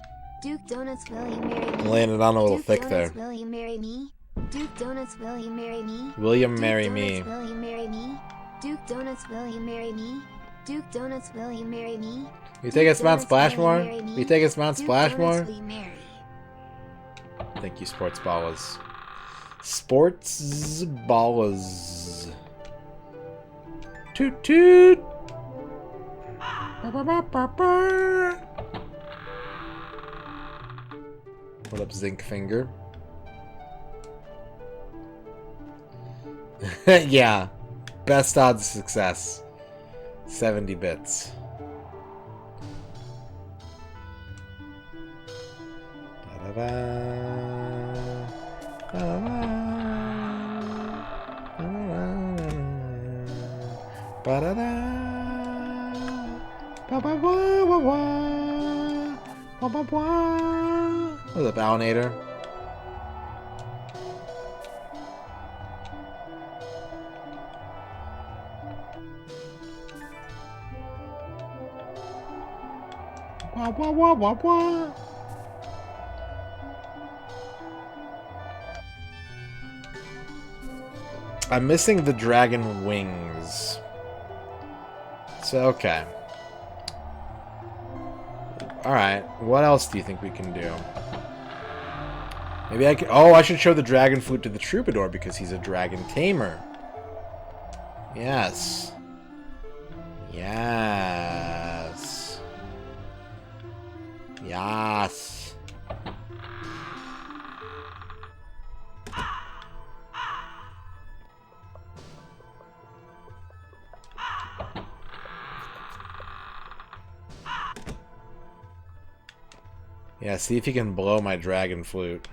Duke Donuts, will you marry me? Laying it on a little thick there. Will you marry me? Duke Donuts, will you marry me? William, marry me. Will you marry me? Duke Donuts, will you marry me? Duke Donuts, will you marry me? You take us Mount Splashmore? You take us Mount Splashmore? Thank you, Sports Ballas. Sports Ballas. Toot toot! What up, Zinc Finger? Yeah. Best odds of success. 70 bits. What's up, Alanator? Wah, wah, wah, wah, wah. I'm missing the dragon wings. So, okay. Alright, what else do you think we can do? Maybe I could... Oh, I should show the dragon flute to the troubadour because he's a dragon tamer. Yes. Yes. Yes. Yeah, see if you can blow my dragon flute.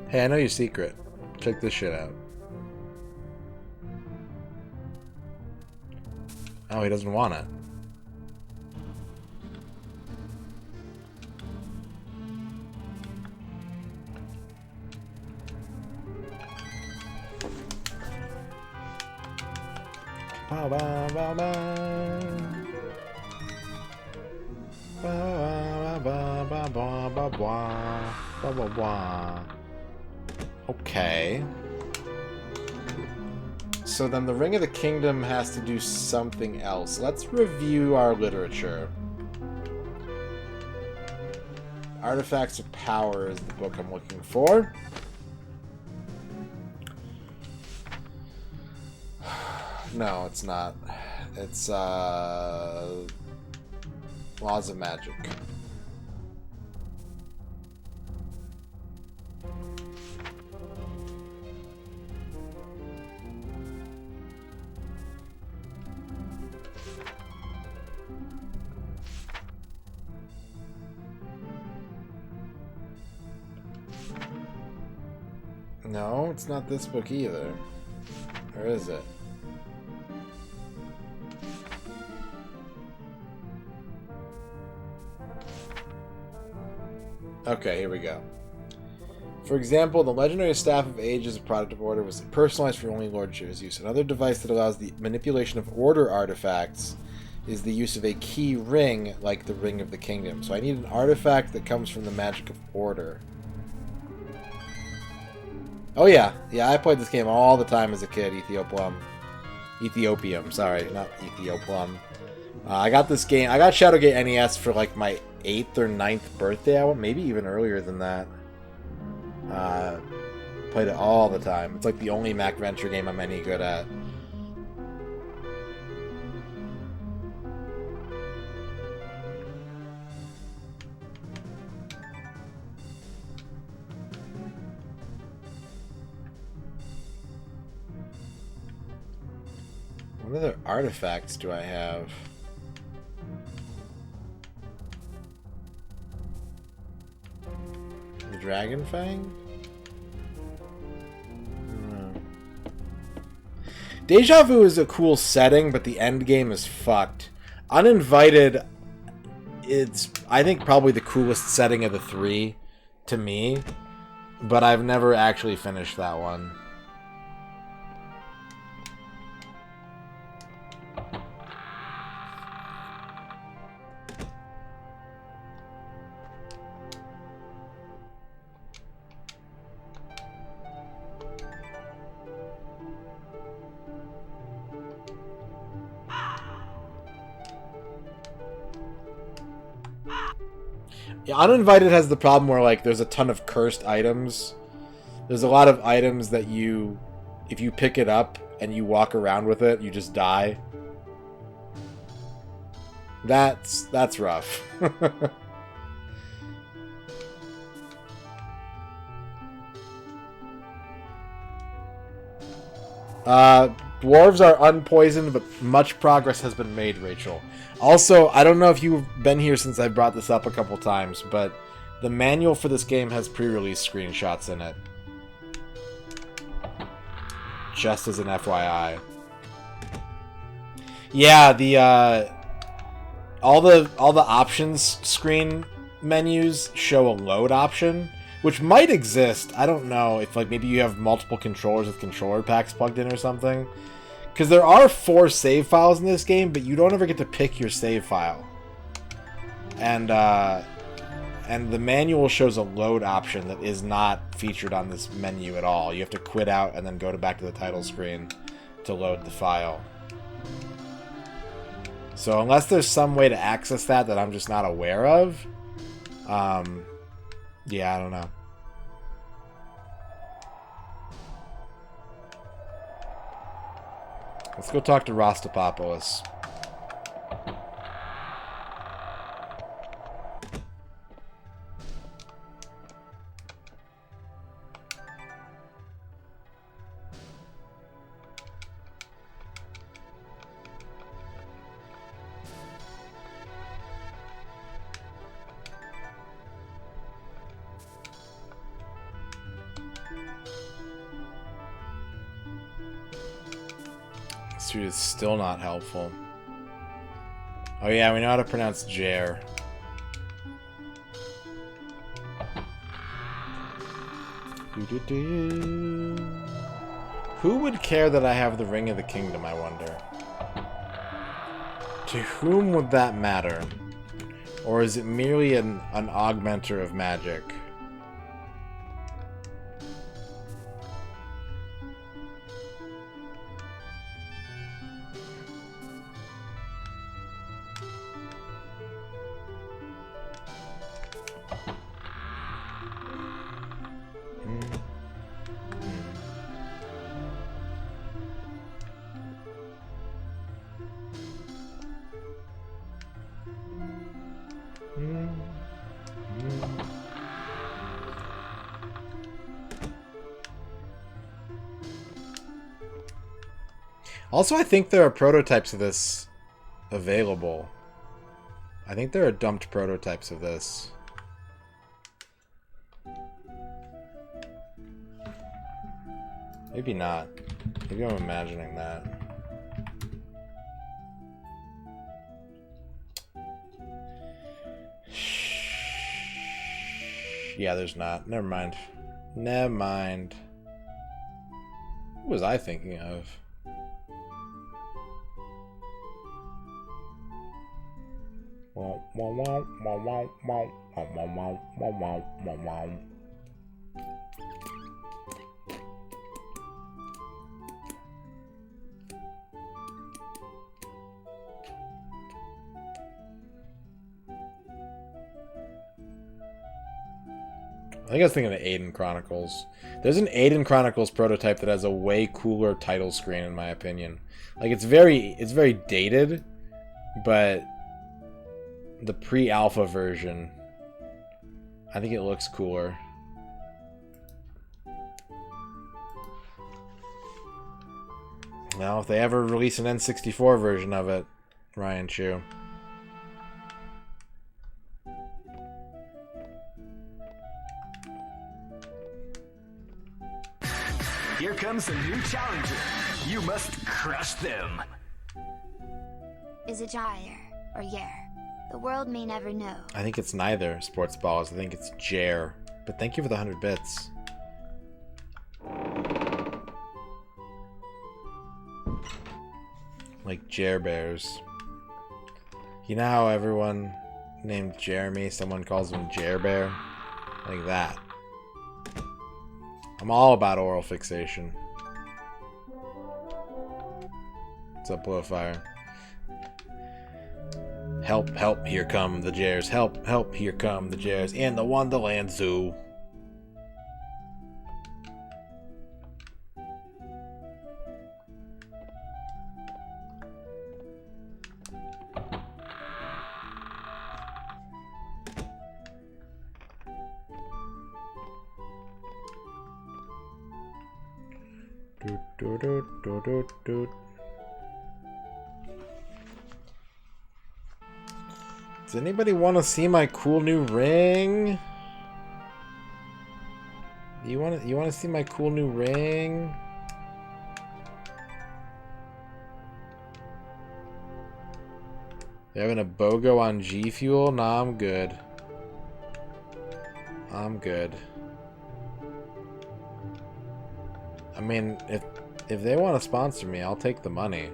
Hey, I know your secret. Check this shit out. Oh, he doesn't want it. Ba ba ba ba. Ba ba ba ba ba ba ba ba ba. Okay. So then the Ring of the Kingdom has to do something else. Let's review our literature. Artifacts of Power is the book I'm looking for. No, it's not. It's Laws of Magic. No, it's not this book either. Or is it? Okay, here we go. For example, the legendary Staff of Age is a product of Order, was personalized for only Lord Shira's use. Another device that allows the manipulation of Order artifacts is the use of a key ring, like the Ring of the Kingdom. So I need an artifact that comes from the magic of Order. Oh yeah, I played this game all the time as a kid, Ethiopium, sorry, not Ethioplum. I got this game, I got Shadowgate NES for like my 8th or 9th birthday, maybe even earlier than that. Played it all the time. It's like the only Mac Venture game I'm any good at. What other artifacts do I have? The Dragon Fang? Deja Vu is a cool setting, but the end game is fucked. Uninvited, it's, I think, probably the coolest setting of the 3 to me, but I've never actually finished that one. Yeah, Uninvited has the problem where, like, there's a ton of cursed items. There's a lot of items that you, if you pick it up and you walk around with it, you just die. That's rough. Dwarves are unpoisoned, but much progress has been made, Rachel. Also, I don't know if you've been here since I brought this up a couple times, but the manual for this game has pre-release screenshots in it. Just as an FYI. Yeah, the all the options screen menus show a load option, which might exist. I don't know if, like, maybe you have multiple controllers with controller packs plugged in or something. Because there are 4 save files in this game, but you don't ever get to pick your save file. And the manual shows a load option that is not featured on this menu at all. You have to quit out and then go back to the title screen to load the file. So unless there's some way to access that I'm just not aware of, yeah, I don't know. Let's go talk to Rostopopoulos. This dude is still not helpful. Oh yeah, we know how to pronounce Jer. Who would care that I have the Ring of the Kingdom, I wonder? To whom would that matter? Or is it merely an augmenter of magic? Also, I think there are prototypes of this available. I think there are dumped prototypes of this. Maybe not. Maybe I'm imagining that. Yeah, there's not. Never mind. Never mind. What was I thinking of? I think I was thinking of Aiden Chronicles. There's an Aiden Chronicles prototype that has a way cooler title screen, in my opinion. Like, it's very dated, but the pre-alpha version, I think it looks cooler. Now, if they ever release an N64 version of it, Ryan Chu. Here comes a new challenger. You must crush them. Is it Jair or Yer? The world may never know. I think it's neither, Sports Balls. I think it's Jer. But thank you for the 100 bits. Like Jer Bears. You know how everyone named Jeremy, someone calls him Jer Bear? Like that. I'm all about oral fixation. What's up, Blowfire? Help, help, here come the Jers. Help, help, here come the Jers. In the Wonderland Zoo. Does anybody want to see my cool new ring? You want to see my cool new ring? You having a BOGO on G Fuel? Nah, I'm good. I'm good. I mean, if they want to sponsor me, I'll take the money.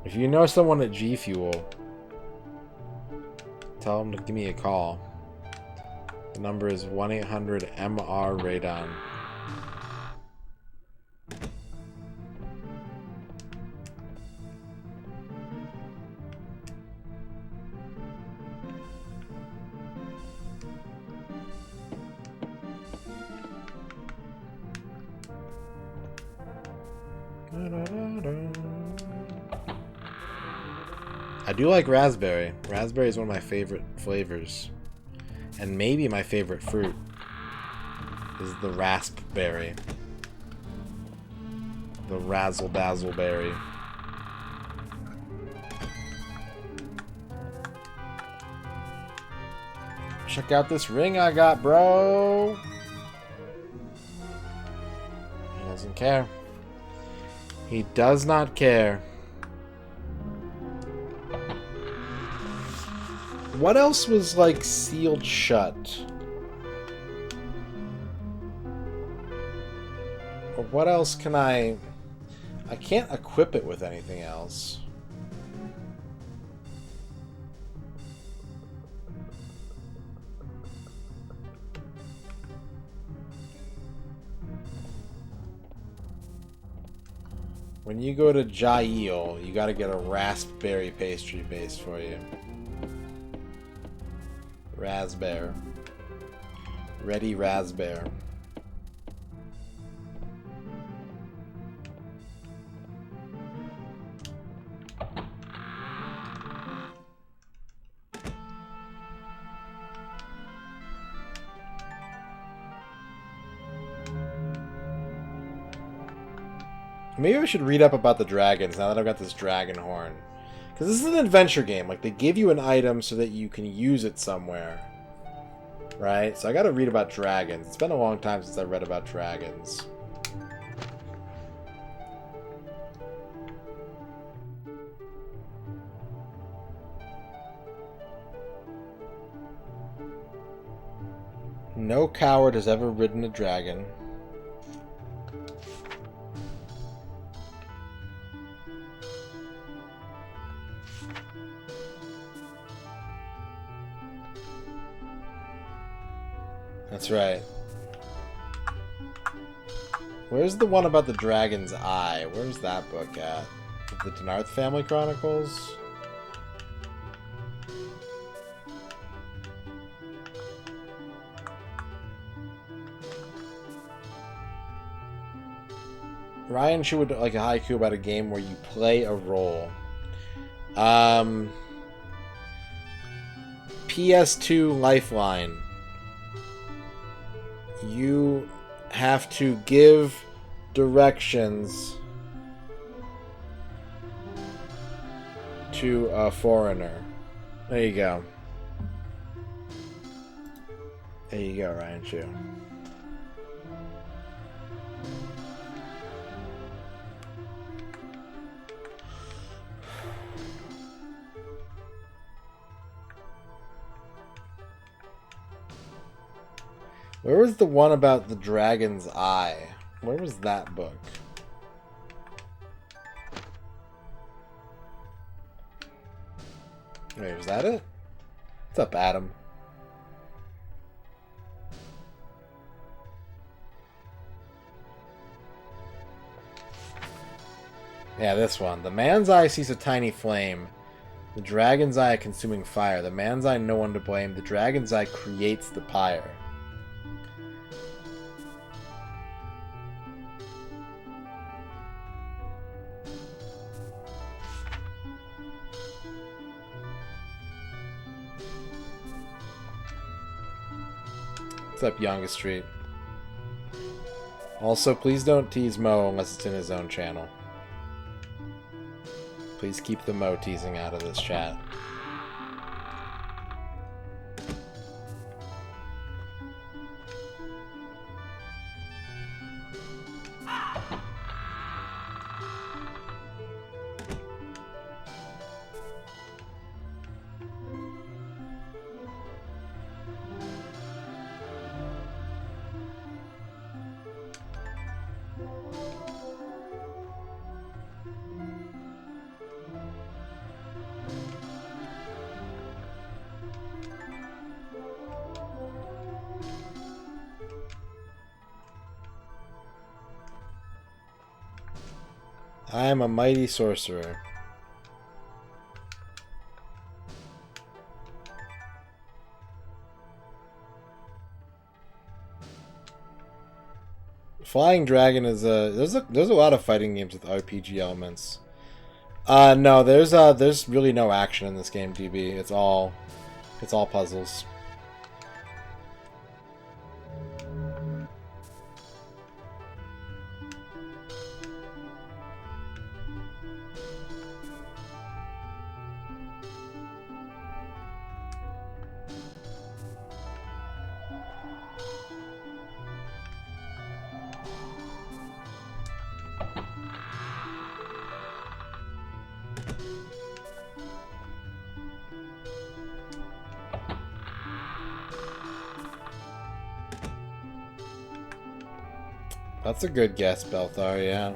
If you know someone at G Fuel, tell them to give me a call. The number is 1-800-MR-RADON. I do like raspberry. Raspberry is one of my favorite flavors. And maybe my favorite fruit is the raspberry. The razzle dazzle berry. Check out this ring I got, bro. He doesn't care. He does not care. What else was, like, sealed shut? Or what else can I can't equip it with anything else. When you go to Jail, you gotta get a raspberry pastry base for you. Raspberry. Ready raspberry. Maybe I should read up about the dragons now that I've got this dragon horn. Because this is an adventure game. Like, they give you an item so that you can use it somewhere. Right? So I gotta read about dragons. It's been a long time since I read about dragons. No coward has ever ridden a dragon. That's right. Where's the one about the dragon's eye? Where's that book at? The Denarth Family Chronicles? Ryan Shu would like a haiku about a game where you play a role. PS2 Lifeline. You have to give directions to a foreigner. There you go. There you go, Ryan Shu. Where was the one about the dragon's eye? Where was that book? Wait, was that it? What's up, Adam? Yeah, this one. The man's eye sees a tiny flame. The dragon's eye consuming fire. The man's eye no one to blame. The dragon's eye creates the pyre. What's up, Youngest Street? Also, please don't tease Mo unless it's in his own channel. Please keep the Mo teasing out of this chat. I am a mighty sorcerer. Flying Dragon is there's a lot of fighting games with RPG elements. No, there's really no action in this game, DB. It's all puzzles. That's a good guess, Belthar, yeah.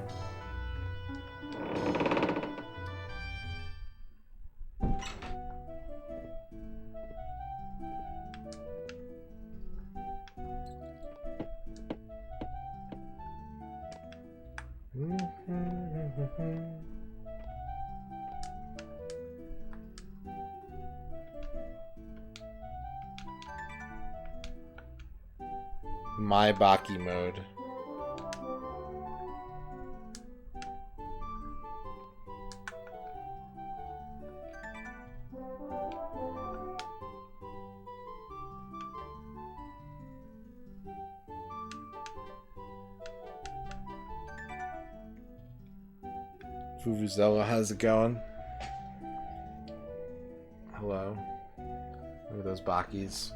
My Baki mode. Vuvuzela, how's it going? Hello. Look at those Bakis.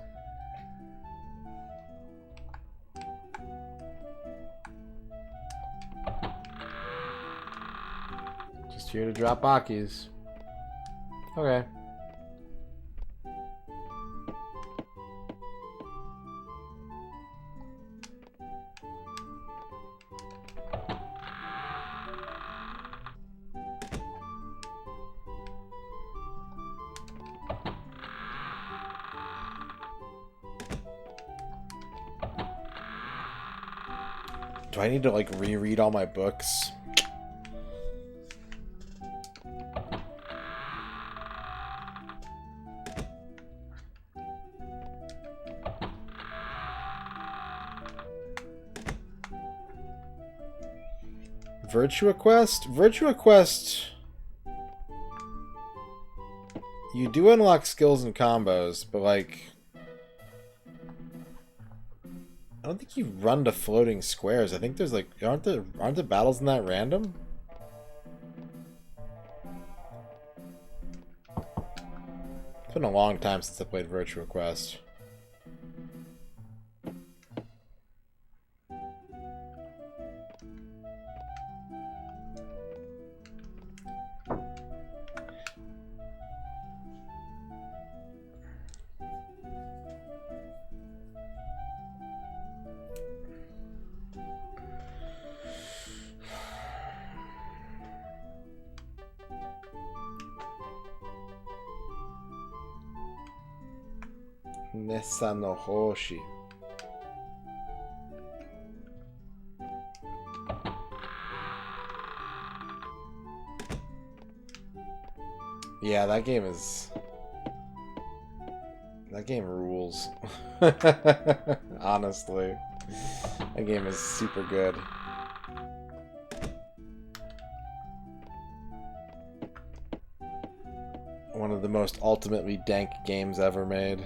Just here to drop Bakis. Okay. Do I need to, like, reread all my books? Virtua Quest? Virtua Quest... You do unlock skills and combos, but, like... I don't think you run to floating squares. I think there's like aren't the battles in that random? It's been a long time since I played Virtua Quest. Nessa no Hoshi. Yeah, that game is... That game rules. Honestly. That game is super good. One of the most ultimately dank games ever made.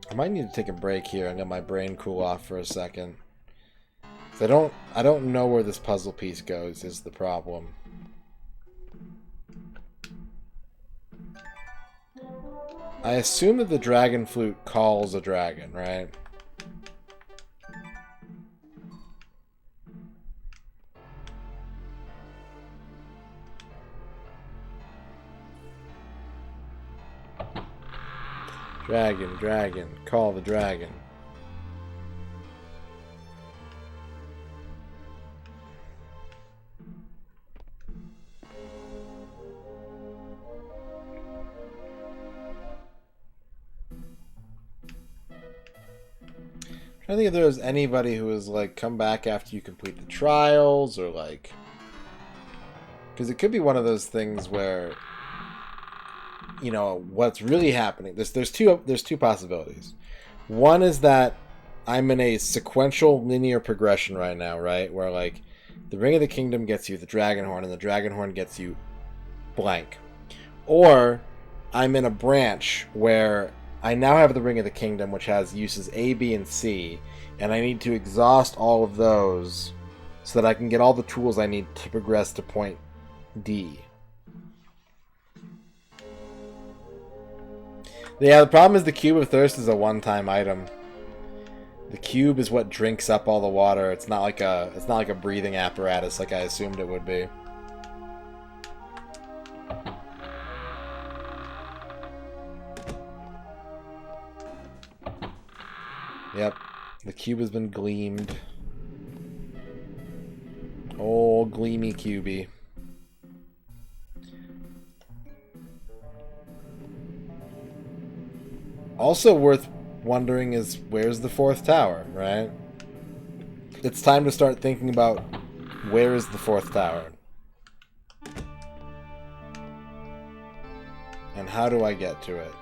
I might need to take a break here and let my brain cool off for a second. I don't know where this puzzle piece goes is the problem. I assume that the dragon flute calls a dragon, right? Dragon, dragon, call the dragon. I don't think if there was anybody who was like, come back after you complete the trials, or like, Because it could be one of those things where, you know, what's really happening. There's two possibilities. One is that I'm in a sequential linear progression right now, right? Where like the Ring of the Kingdom gets you the Dragon Horn, and the Dragon Horn gets you blank. Or I'm in a branch where I now have the Ring of the Kingdom, which has uses A, B, and C, and I need to exhaust all of those so that I can get all the tools I need to progress to point D. Yeah, the problem is the Cube of Thirst is a one-time item. The cube is what drinks up all the water. It's not like a breathing apparatus like I assumed it would be. Yep, the cube has been gleamed. Oh, gleamy cubey. Also worth wondering is, where's the fourth tower, right? It's time to start thinking about, where is the fourth tower? And how do I get to it?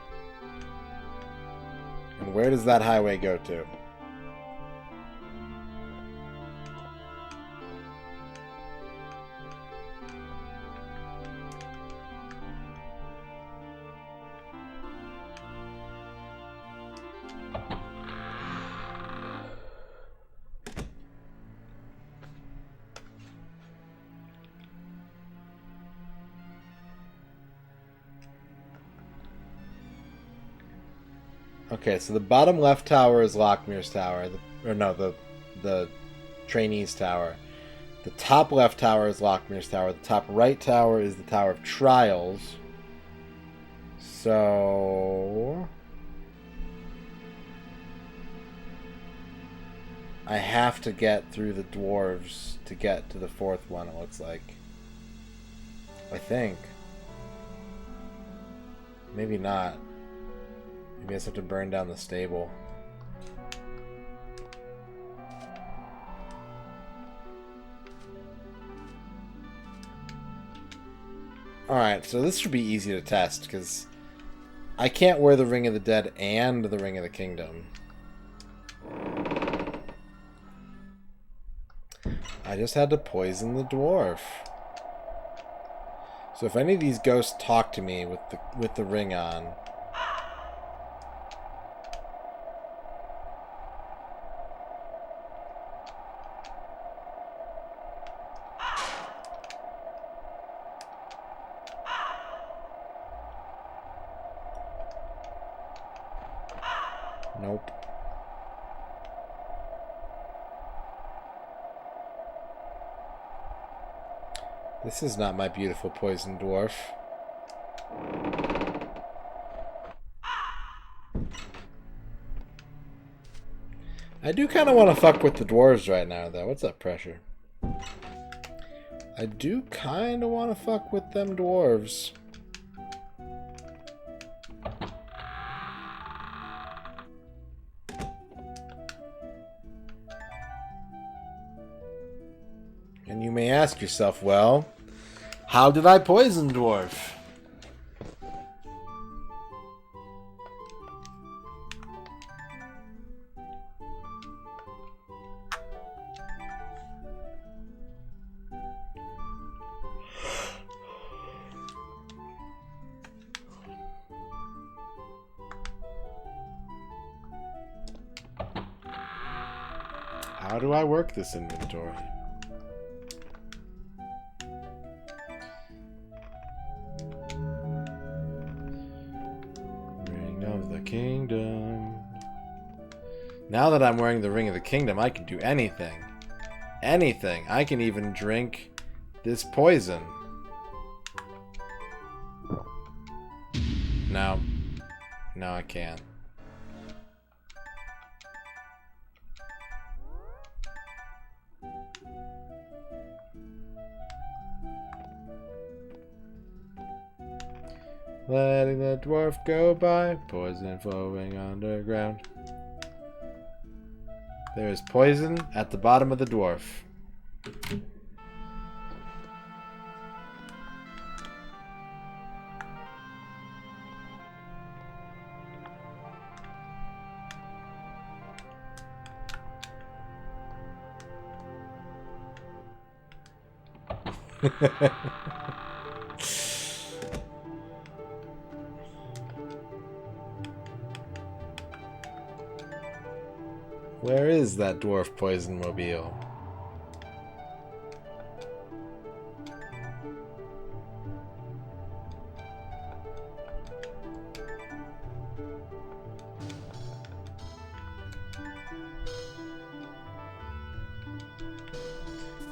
And where does that highway go to? Okay, so the bottom left tower is Lockmir's tower, the trainee's tower. The top left tower is Lockmir's tower. The top right tower is the Tower of Trials. So I have to get through the dwarves to get to the fourth one, it looks like. I think. Maybe not. Maybe I just have to burn down the stable. Alright, so this should be easy to test, because I can't wear the Ring of the Dead and the Ring of the Kingdom. I just had to poison the dwarf. So if any of these ghosts talk to me with the ring on... Nope. This is not my beautiful poison dwarf. I do kind of want to fuck with the dwarves right now, though. What's up, Pressure? I do kind of want to fuck with them dwarves. And you may ask yourself, well, how did I poison dwarf? How do I work this inventory? Kingdom. Now that I'm wearing the Ring of the Kingdom, I can do anything. Anything. I can even drink this poison. No. No, I can't. Letting the dwarf go by, poison flowing underground. There is poison at the bottom of the dwarf. Where is that dwarf poison mobile?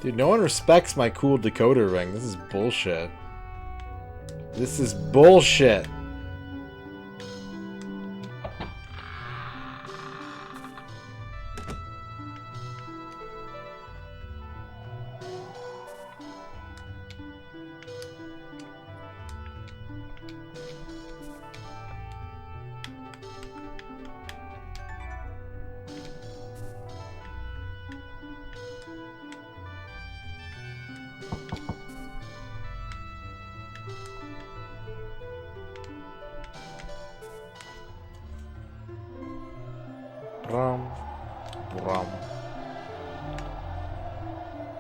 Dude, no one respects my cool decoder ring. This is bullshit. This is bullshit.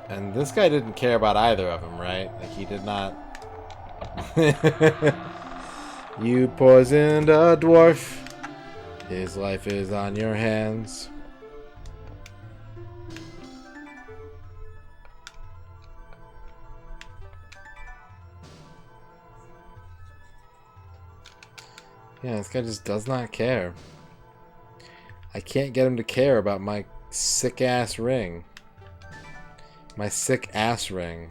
And this guy didn't care about either of them, right? Like, he did not... You poisoned a dwarf. His life is on your hands. Yeah, this guy just does not care. I can't get him to care about my sick-ass ring. My sick-ass ring.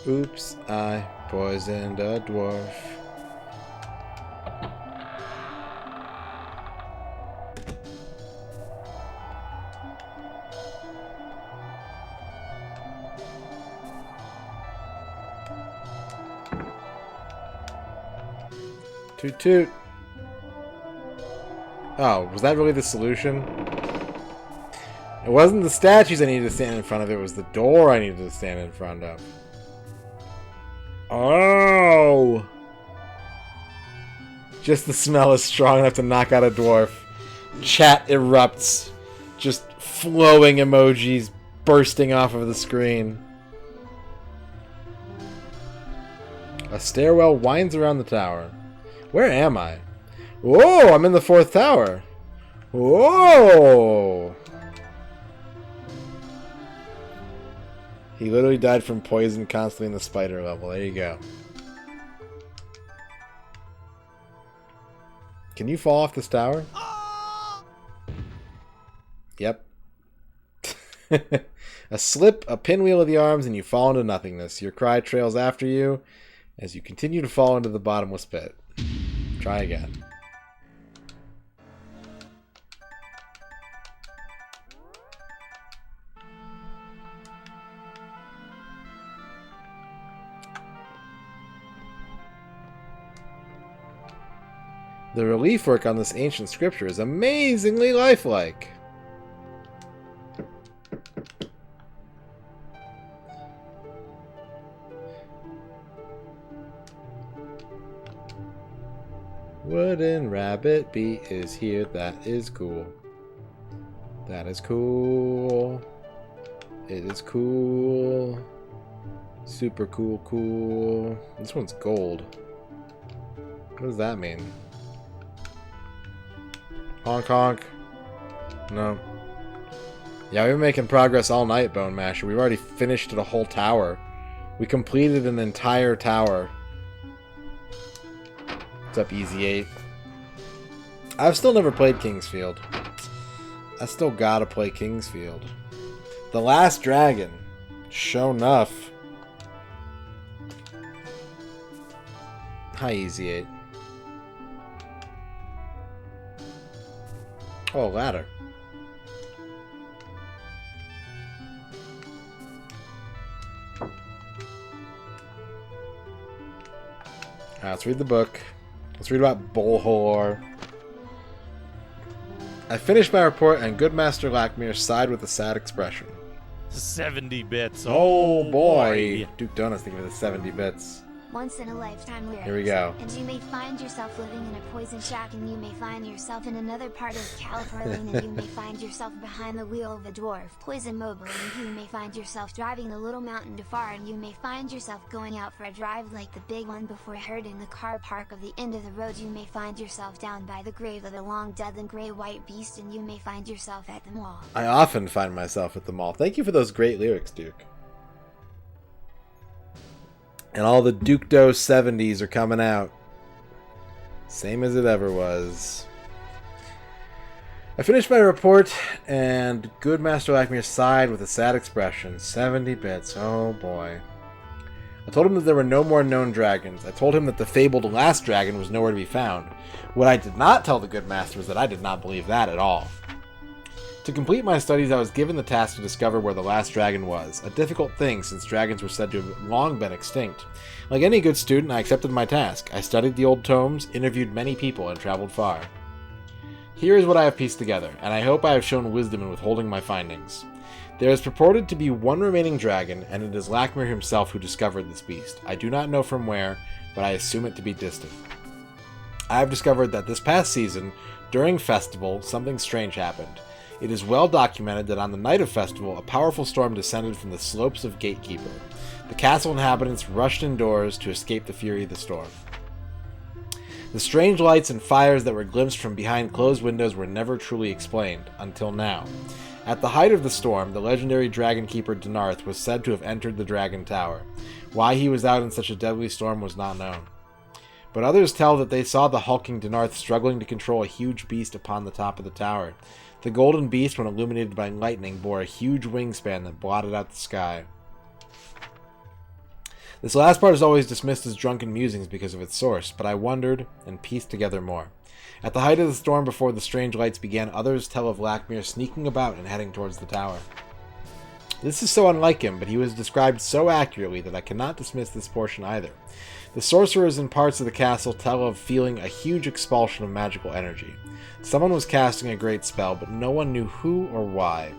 Oops, I poisoned a dwarf. Toot toot. Oh, was that really the solution? It wasn't the statues I needed to stand in front of, it was the door I needed to stand in front of. Oh! Just the smell is strong enough to knock out a dwarf. Chat erupts. Just flowing emojis bursting off of the screen. A stairwell winds around the tower. Where am I? Whoa, I'm in the 4th tower. Whoa! He literally died from poison constantly in the spider level. There you go. Can you fall off this tower? Yep. A slip, a pinwheel of the arms, and you fall into nothingness. Your cry trails after you as you continue to fall into the bottomless pit. Try again. The relief work on this ancient scripture is amazingly lifelike. Wooden rabbit beat is here. That is cool. That is cool. It is cool. Super cool, cool. This one's gold. What does that mean? Honk honk. No. Yeah, we've been making progress all night, Bone Masher. We've already finished the whole tower. We completed an entire tower. What's up, Easy 8? I've still never played Kingsfield. I still gotta play Kingsfield. The Last Dragon. Show enough. Hi, Easy 8. Oh, a ladder. Let's read the book. Let's read about Bolhor. I finished my report, and good Master Lackmere sighed with a sad expression. 70 bits. Oh boy. Duke Donuts thinking of the 70 bits. Once in a lifetime lyrics. Here we go. And you may find yourself living in a poison shack, and you may find yourself in another part of California, and you may find yourself behind the wheel of a dwarf poison mobile, and you may find yourself driving the little mountain too far, and you may find yourself going out for a drive like the big one before herding the car park of the end of the road. You may find yourself down by the grave of the long dead and gray-white beast, and you may find yourself at the mall. I often find myself at the mall. Thank you for those great lyrics, Duke. And all the Duke Do 70s are coming out. Same as it ever was. I finished my report, and good Master Lackmere sighed with a sad expression. 70 bits, oh boy. I told him that there were no more known dragons. I told him that the fabled last dragon was nowhere to be found. What I did not tell the good master was that I did not believe that at all. To complete my studies, I was given the task to discover where the last dragon was, a difficult thing since dragons were said to have long been extinct. Like any good student, I accepted my task. I studied the old tomes, interviewed many people, and traveled far. Here is what I have pieced together, and I hope I have shown wisdom in withholding my findings. There is purported to be one remaining dragon, and it is Lackmere himself who discovered this beast. I do not know from where, but I assume it to be distant. I have discovered that this past season, during festival, something strange happened. It is well documented that on the night of festival, a powerful storm descended from the slopes of Gatekeeper. The castle inhabitants rushed indoors to escape the fury of the storm. The strange lights and fires that were glimpsed from behind closed windows were never truly explained, until now. At the height of the storm, the legendary Dragon Keeper Denarth was said to have entered the Dragon Tower. Why he was out in such a deadly storm was not known. But others tell that they saw the hulking Denarth struggling to control a huge beast upon the top of the tower. The golden beast, when illuminated by lightning, bore a huge wingspan that blotted out the sky. This last part is always dismissed as drunken musings because of its source, but I wondered and pieced together more. At the height of the storm before the strange lights began, others tell of Lackmere sneaking about and heading towards the tower. This is so unlike him, but he was described so accurately that I cannot dismiss this portion either. The sorcerers in parts of the castle tell of feeling a huge expulsion of magical energy. Someone was casting a great spell, but no one knew who or why.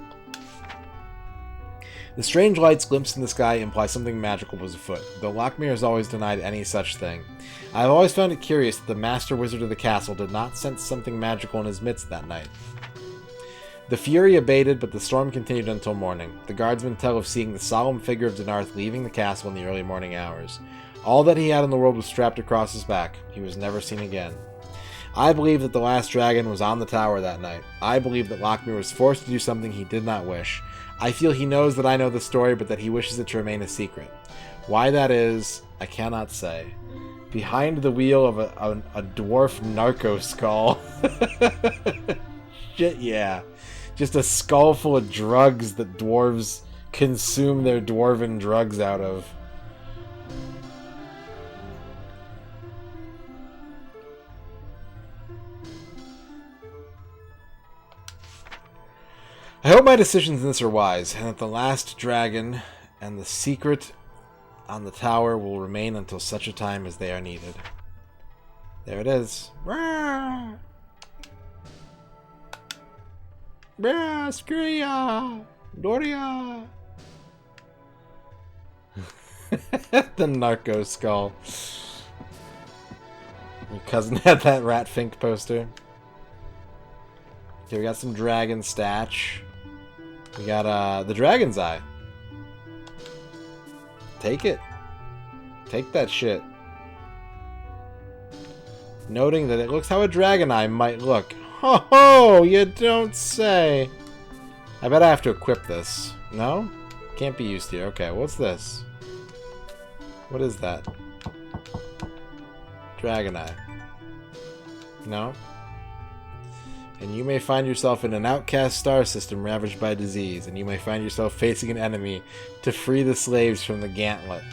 The strange lights glimpsed in the sky imply something magical was afoot, though Lackmere has always denied any such thing. I have always found it curious that the master wizard of the castle did not sense something magical in his midst that night. The fury abated, but the storm continued until morning. The guardsmen tell of seeing the solemn figure of Denarth leaving the castle in the early morning hours. All that he had in the world was strapped across his back. He was never seen again. I believe that the last dragon was on the tower that night. I believe that Lackmere was forced to do something he did not wish. I feel he knows that I know the story, but that he wishes it to remain a secret. Why that is, I cannot say. Behind the wheel of a dwarf narco skull. Shit, yeah. Just a skull full of drugs that dwarves consume their dwarven drugs out of. I hope my decisions in this are wise, and that the last dragon and the secret on the tower will remain until such a time as they are needed. There it is. Brah! Brah, screw ya! Doria! The narco skull. My cousin had that Rat Fink poster. Okay, we got some dragon statch. We got the dragon's eye. Take it. Take that shit. Noting that it looks how a dragon eye might look. Ho ho! You don't say. I bet I have to equip this. No? Can't be used here. Okay, what's this? What is that? Dragon eye. No? And you may find yourself in an outcast star system ravaged by disease, and you may find yourself facing an enemy to free the slaves from the gauntlet.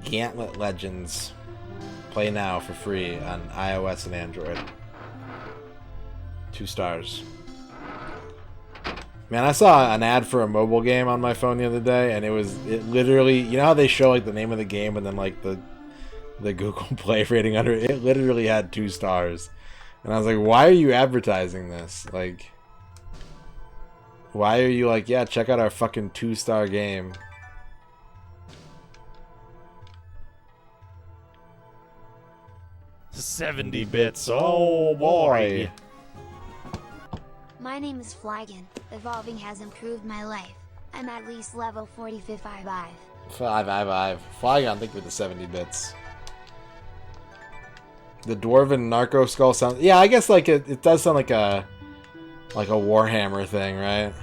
Gauntlet Legends. Play now for free on iOS and Android. 2 stars. Man, I saw an ad for a mobile game on my phone the other day, and it literally, you know how they show like the name of the game and then like the the Google Play rating under it. It literally had 2 stars. And I was like, why are you advertising this? Like, why are you like, yeah, check out our fucking 2-star game. $70 bits. Oh boy. My name is Flygon. Evolving has improved my life. I'm at least level 45. 5. Flygon, thank you for the 70 bits. The Dwarven Narco Skull sounds... Yeah, I guess like it does sound like a Warhammer thing, right?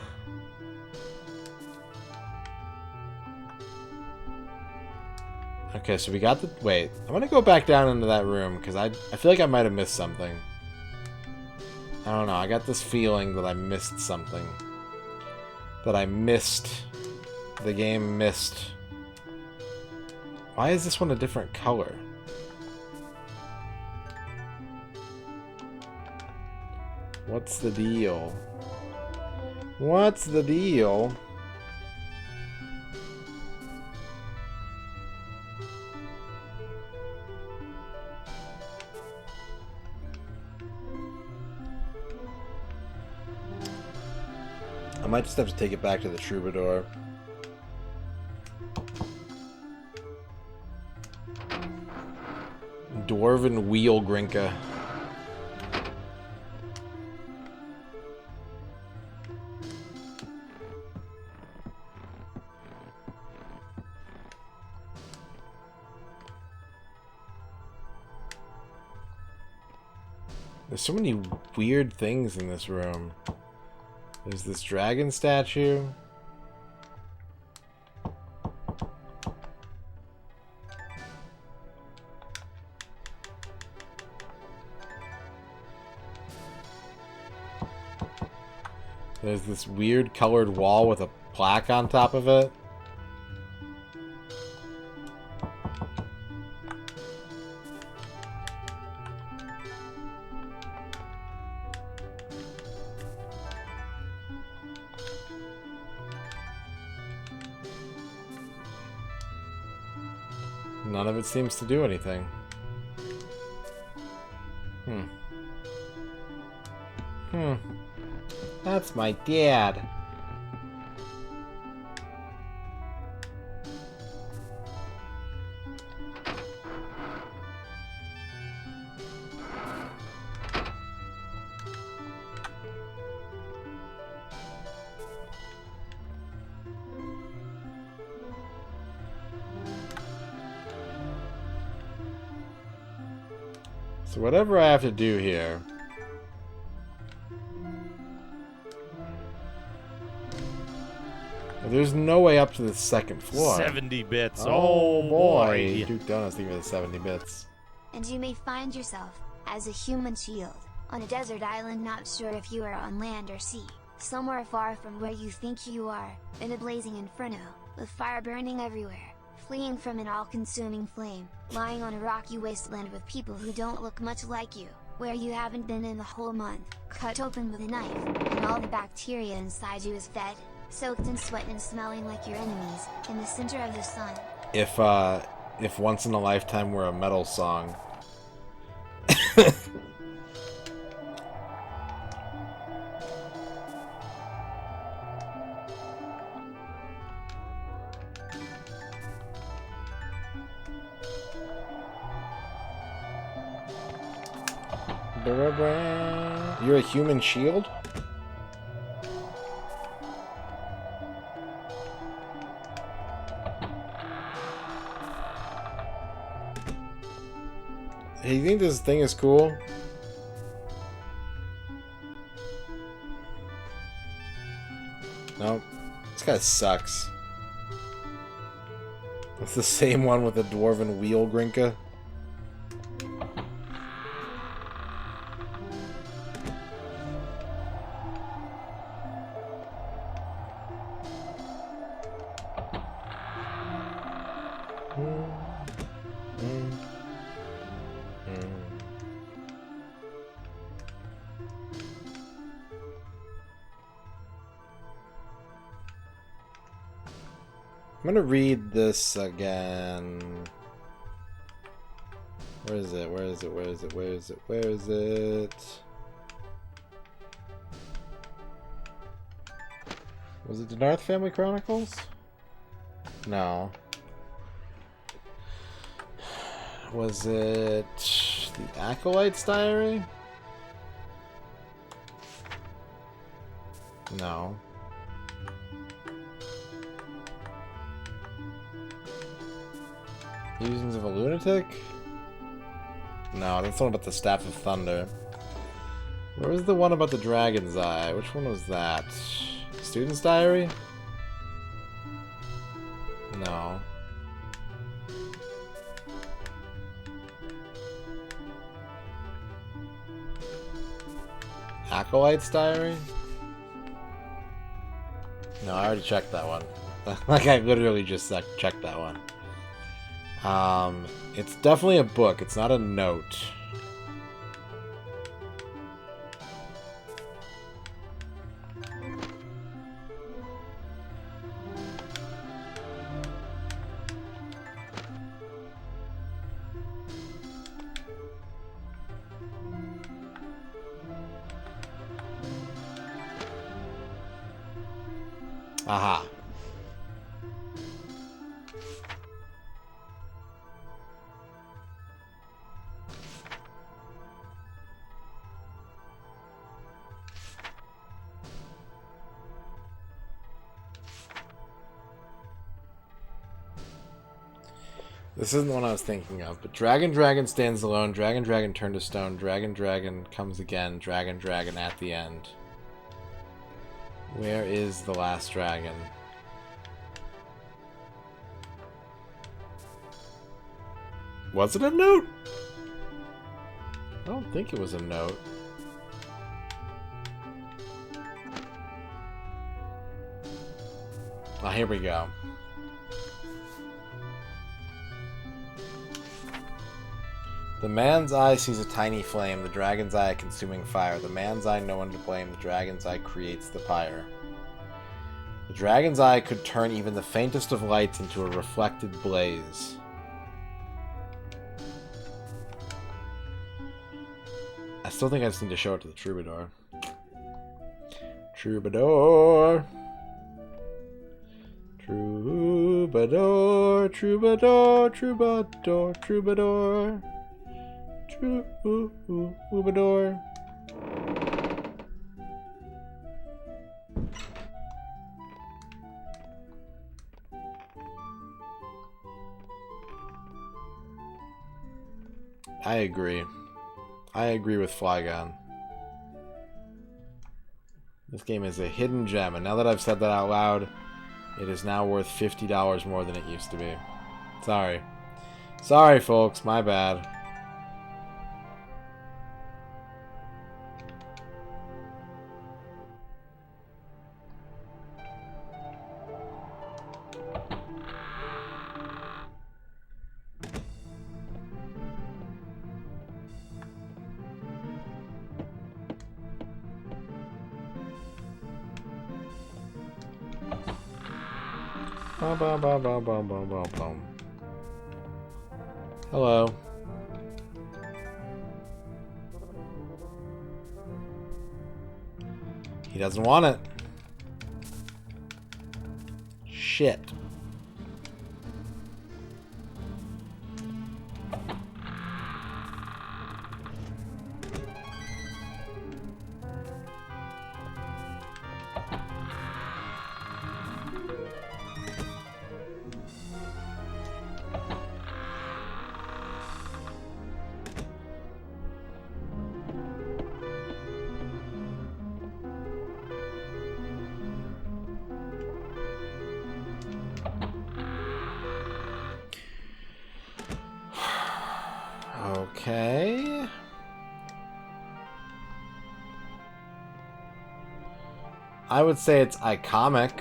Okay, so we got the... Wait, I'm gonna go back down into that room, because I feel like I might have missed something. I don't know, I got this feeling that I missed something. That I missed... The game missed... Why is this one a different color? What's the deal? What's the deal? I might just have to take it back to the Troubadour. Dwarven Wheel Grinka. There's so many weird things in this room. There's this dragon statue. There's this weird colored wall with a plaque on top of it. None of it seems to do anything. That's my dad. So whatever I have to do here... There's no way up to the second floor. 70 bits. Oh boy. boy. Duke Donuts, thank you for the 70 bits. And you may find yourself, as a human shield, on a desert island not sure if you are on land or sea, somewhere far from where you think you are, in a blazing inferno, with fire burning everywhere, fleeing from an all-consuming flame, lying on a rocky wasteland with people who don't look much like you, where you haven't been in a whole month, cut open with a knife, and all the bacteria inside you is fed, soaked in sweat and smelling like your enemies, in the center of the sun. If Once in a Lifetime were a metal song. You're a human shield? Hey, you think this thing is cool? Nope. This guy sucks. It's the same one with the Dwarven Wheel Grinka. I'm gonna read this again. Where is it? Where is it? Where is it? Where is it? Where is it? Was it the Darth Family Chronicles? No. Was it the Acolyte's Diary? No. Musings of a Lunatic? No, that's the one about the Staff of Thunder. Where was the one about the Dragon's Eye? Which one was that? Student's Diary? No. Acolyte's Diary? No, I already checked that one. Like, I literally just checked that one. It's definitely a book. It's not a note. Aha. This isn't the one I was thinking of, but Dragon Dragon stands alone, Dragon Dragon turned to stone, Dragon Dragon comes again, Dragon Dragon at the end. Where is the last dragon? Was it a note? I don't think it was a note. Oh, here we go. The man's eye sees a tiny flame, the dragon's eye a consuming fire. The man's eye no one to blame, the dragon's eye creates the pyre. The dragon's eye could turn even the faintest of lights into a reflected blaze. I still think I just need to show it to the troubadour. Troubadour. Troubadour, troubadour, troubadour, troubadour. Troubadour. I agree. I agree with Flygon. This game is a hidden gem, and now that I've said that out loud, it is now worth $50 more than it used to be. Sorry. Sorry, folks. My bad. Hello. He doesn't want it. Shit. Okay. I would say it's iconic.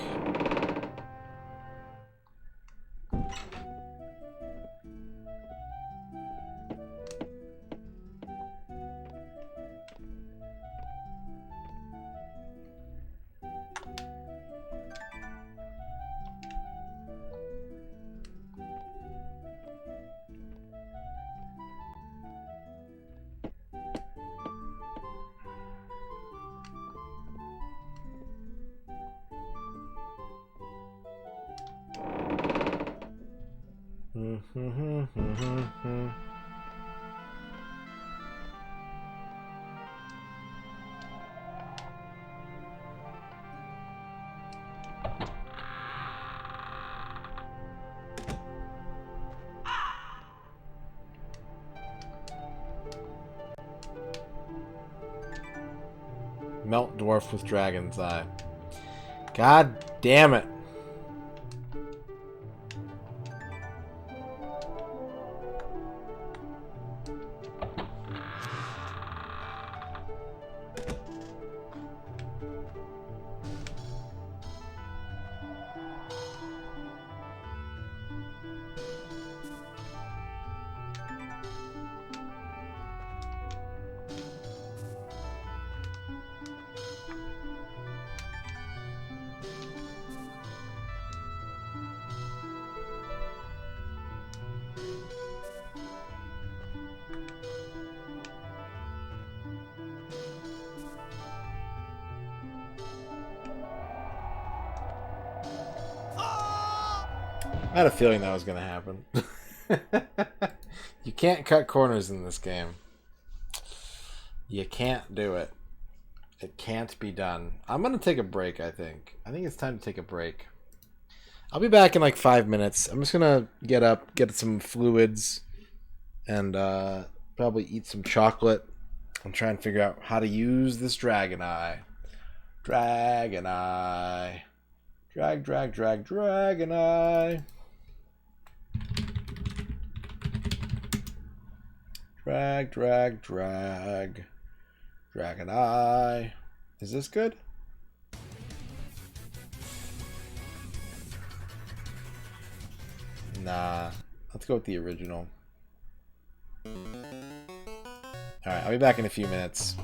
Melt dwarf with dragon's eye. God damn it. I had a feeling that was going to happen. You can't cut corners in this game. You can't do it. It can't be done. I'm going to take a break, I think. I think it's time to take a break. I'll be back in like 5 minutes. I'm just going to get up, get some fluids, and probably eat some chocolate. I'm trying to figure out how to use this dragon eye. Dragon eye. Dragon eye. Drag. Dragon eye. Is this good? Nah. Let's go with the original. Alright, I'll be back in a few minutes.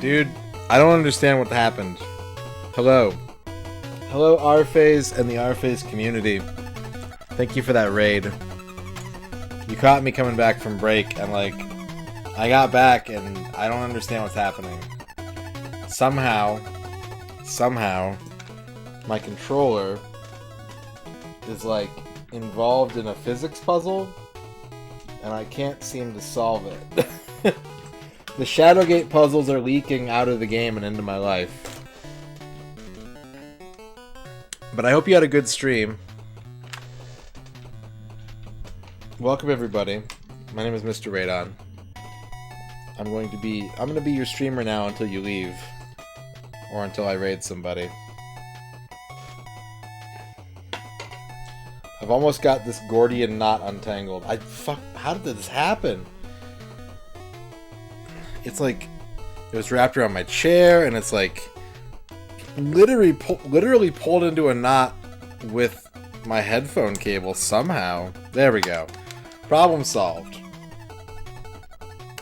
Dude, I don't understand what happened. Hello. Hello, R-Phase and the R-Phase community. Thank you for that raid. You caught me coming back from break, and like, I got back and I don't understand what's happening. Somehow, my controller is like involved in a physics puzzle, and I can't seem to solve it. The Shadowgate puzzles are leaking out of the game and into my life. But I hope you had a good stream. Welcome everybody. My name is MisterRadon. I'm gonna be your streamer now until you leave. Or until I raid somebody. I've almost got this Gordian knot untangled. How did this happen? It's like it was wrapped around my chair, and it's like literally pulled into a knot with my headphone cable somehow. There we go. Problem solved.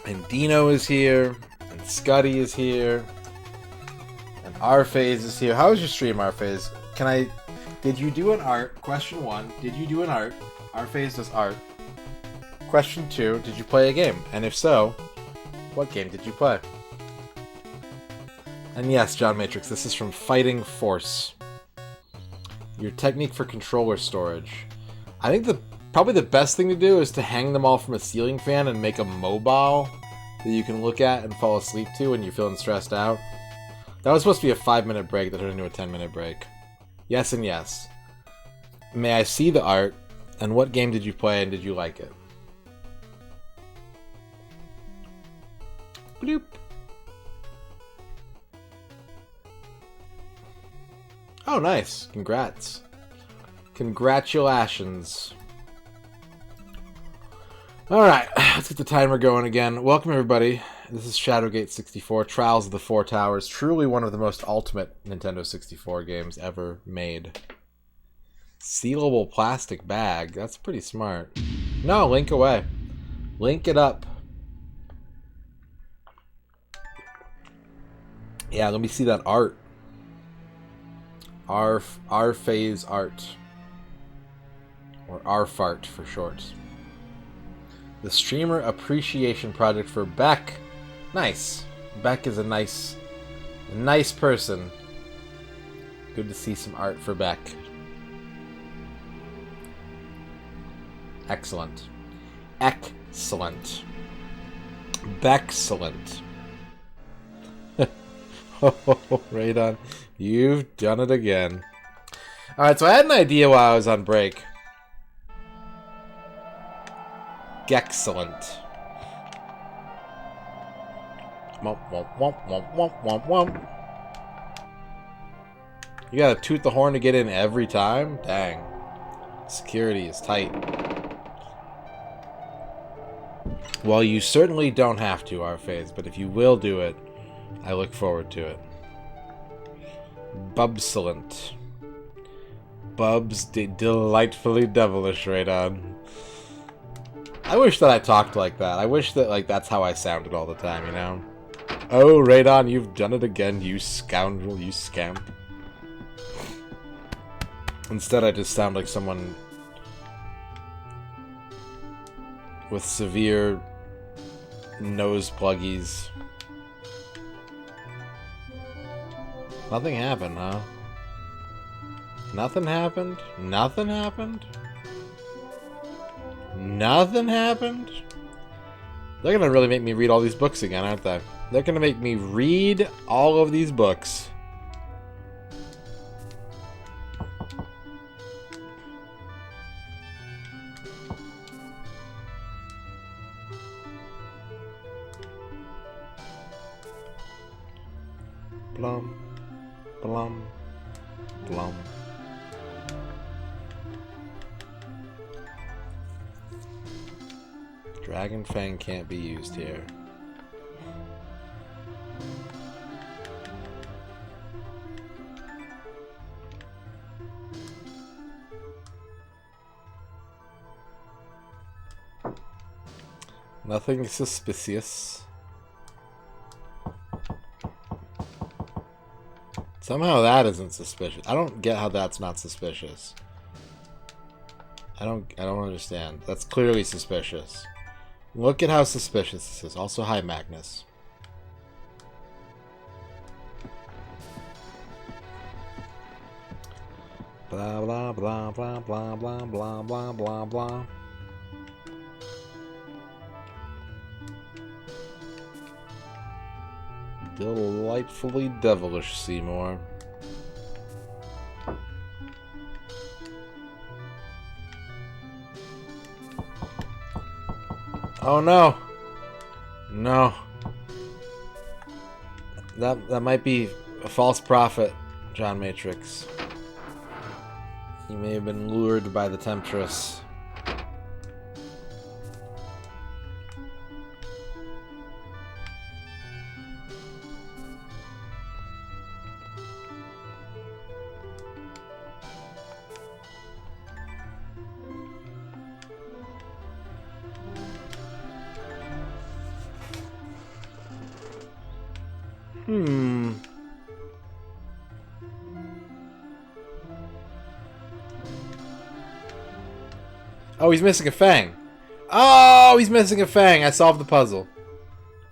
And Dino is here, and Scuddy is here, and R-Phase is here. How was your stream, R-Phase? Did you do an art? Question 1, did you do an art? R-Phase does art. Question 2, did you play a game? And if so, what game did you play? And yes, John Matrix, this is from Fighting Force. Your technique for controller storage. I think probably the best thing to do is to hang them all from a ceiling fan and make a mobile that you can look at and fall asleep to when you're feeling stressed out. That was supposed to be a 5-minute break that turned into a 10-minute break. Yes and yes. May I see the art? And what game did you play and did you like it? Bloop. Oh, nice. Congrats. Congratulations. Alright, let's get the timer going again. Welcome, everybody. This is Shadowgate 64, Trials of the Four Towers. Truly one of the most ultimate Nintendo 64 games ever made. Sealable plastic bag. That's pretty smart. No, link away. Link it up. Yeah, let me see that art. R-Phase art. Or R-Fart for short. The Streamer Appreciation Project for Beck. Nice. Beck is a nice person. Good to see some art for Beck. Excellent. Excellent. Beckcellent. Oh, Radon, you've done it again. Alright, so I had an idea while I was on break. Excellent. Womp, womp, womp, womp, womp, womp, womp. You gotta toot the horn to get in every time? Dang. Security is tight. Well, you certainly don't have to, R-Phase, but if you will do it, I look forward to it. Bubscellent. Bubs delightfully devilish, Radon. I wish that I talked like that. I wish that like that's how I sounded all the time, you know? Oh, Radon, you've done it again, you scoundrel, you scamp. Instead, I just sound like someone with severe nose pluggies. Nothing happened, huh? Nothing happened? Nothing happened? Nothing happened? They're gonna really make me read all these books again, aren't they? They're gonna make me read all of these books. Blum, blum, blum. Dragon Fang can't be used here. Nothing suspicious. Somehow that isn't suspicious. I don't get how that's not suspicious. I don't understand. That's clearly suspicious. Look at how suspicious this is. Also, hi, Magnus. Blah, blah, blah, blah, blah, blah, blah, blah, blah, blah. Delightfully devilish, Seymour. Oh no! No. That might be a false prophet, John Matrix. He may have been lured by the temptress. Oh, he's missing a fang. Oh, he's missing a fang. I solved the puzzle.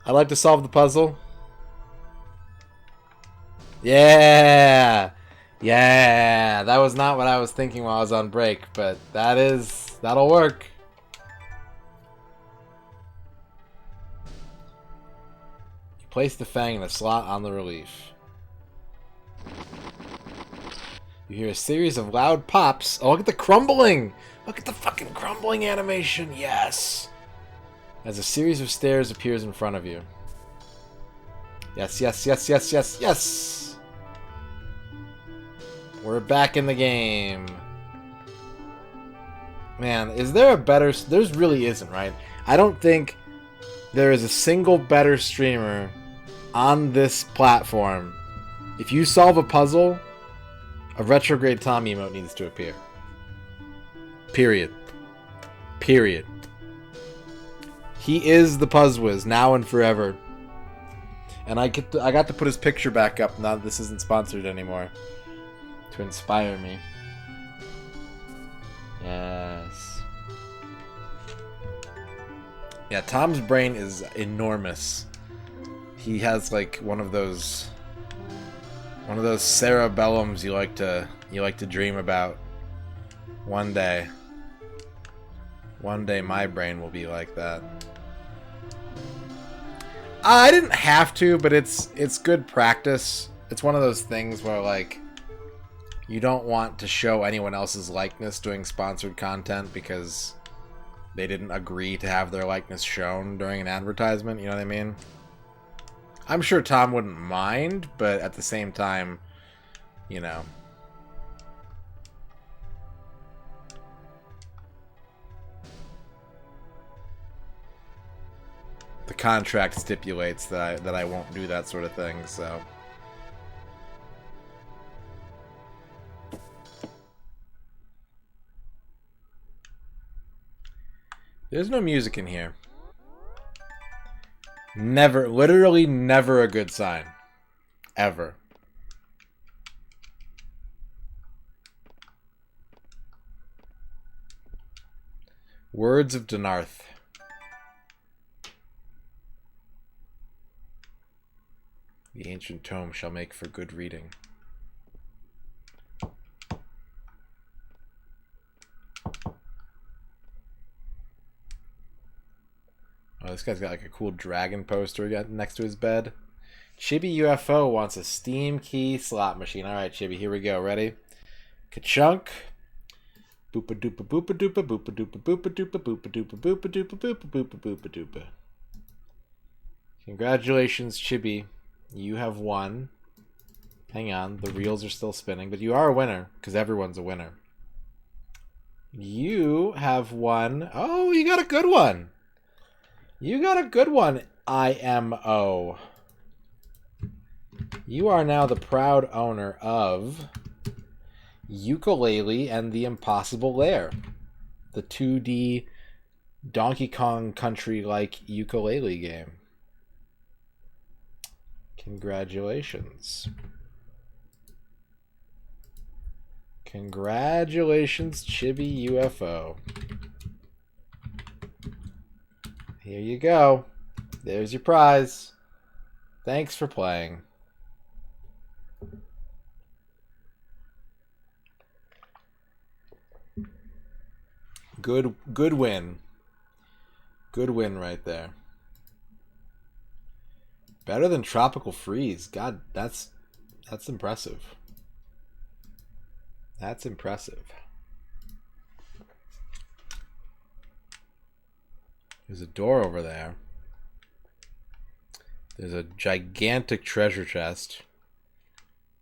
I like to solve the puzzle. Yeah. Yeah. That was not what I was thinking while I was on break, but that'll work. Place the fang in a slot on the relief. You hear a series of loud pops. Oh, look at the crumbling! Look at the fucking crumbling animation. Yes! As a series of stairs appears in front of you. Yes, yes, yes, yes, yes, yes! We're back in the game. Man, is there a better... There's really isn't, right? I don't think there is a single better streamer on this platform. If you solve a puzzle, a retrograde Tom emote needs to appear. Period. Period. He is the Puzzwiz now and forever. And I got to put his picture back up now that this isn't sponsored anymore. To inspire me. Yes. Yeah, Tom's brain is enormous. He has like one of those cerebellums you like to dream about. One day my brain will be like that. I didn't have to, but it's good practice. It's one of those things where like you don't want to show anyone else's likeness doing sponsored content because they didn't agree to have their likeness shown during an advertisement, you know what I mean? I'm sure Tom wouldn't mind, but at the same time, you know. The contract stipulates that I won't do that sort of thing, so. There's no music in here. Never, literally never a good sign. Ever. Words of Denarth. The ancient tome shall make for good reading. Oh, this guy's got like a cool dragon poster next to his bed. Chibi UFO wants a Steam key slot machine. Alright, Chibi, here we go. Ready? Ka-chunk. Boopa doopa boopa doopa boopa doopa boopa doopa boopa doopa boopa doopa boopa boopa boopa doopa. Congratulations, Chibi. You have won. Hang on, the reels are still spinning, but you are a winner, because everyone's a winner. You have won. Oh, you got a good one. You got a good one, IMO. You are now the proud owner of Yooka-Laylee and the Impossible Lair, the 2D Donkey Kong Country-like Yooka-Laylee game. Congratulations. Congratulations, Chibi UFO. Here you go. There's your prize. Thanks for playing. Good win. Good win right there. Better than Tropical Freeze. God, that's impressive. That's impressive. There's a door over there. There's a gigantic treasure chest.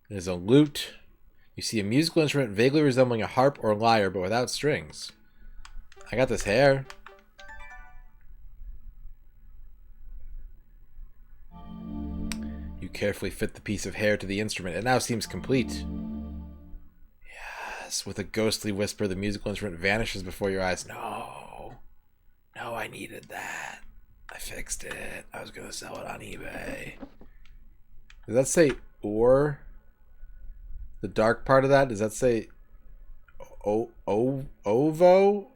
There's a lute. You see a musical instrument vaguely resembling a harp or lyre, but without strings. I got this hair. You carefully fit the piece of hair to the instrument. It now seems complete. Yes, with a ghostly whisper, the musical instrument vanishes before your eyes. No. No, I needed that. I fixed it. I was going to sell it on eBay. Does that say or? The dark part of that? Does that say ovo? Owo?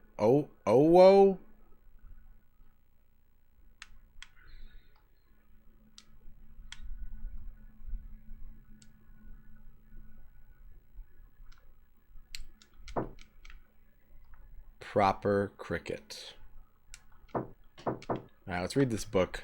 Proper cricket. Alright, let's read this book.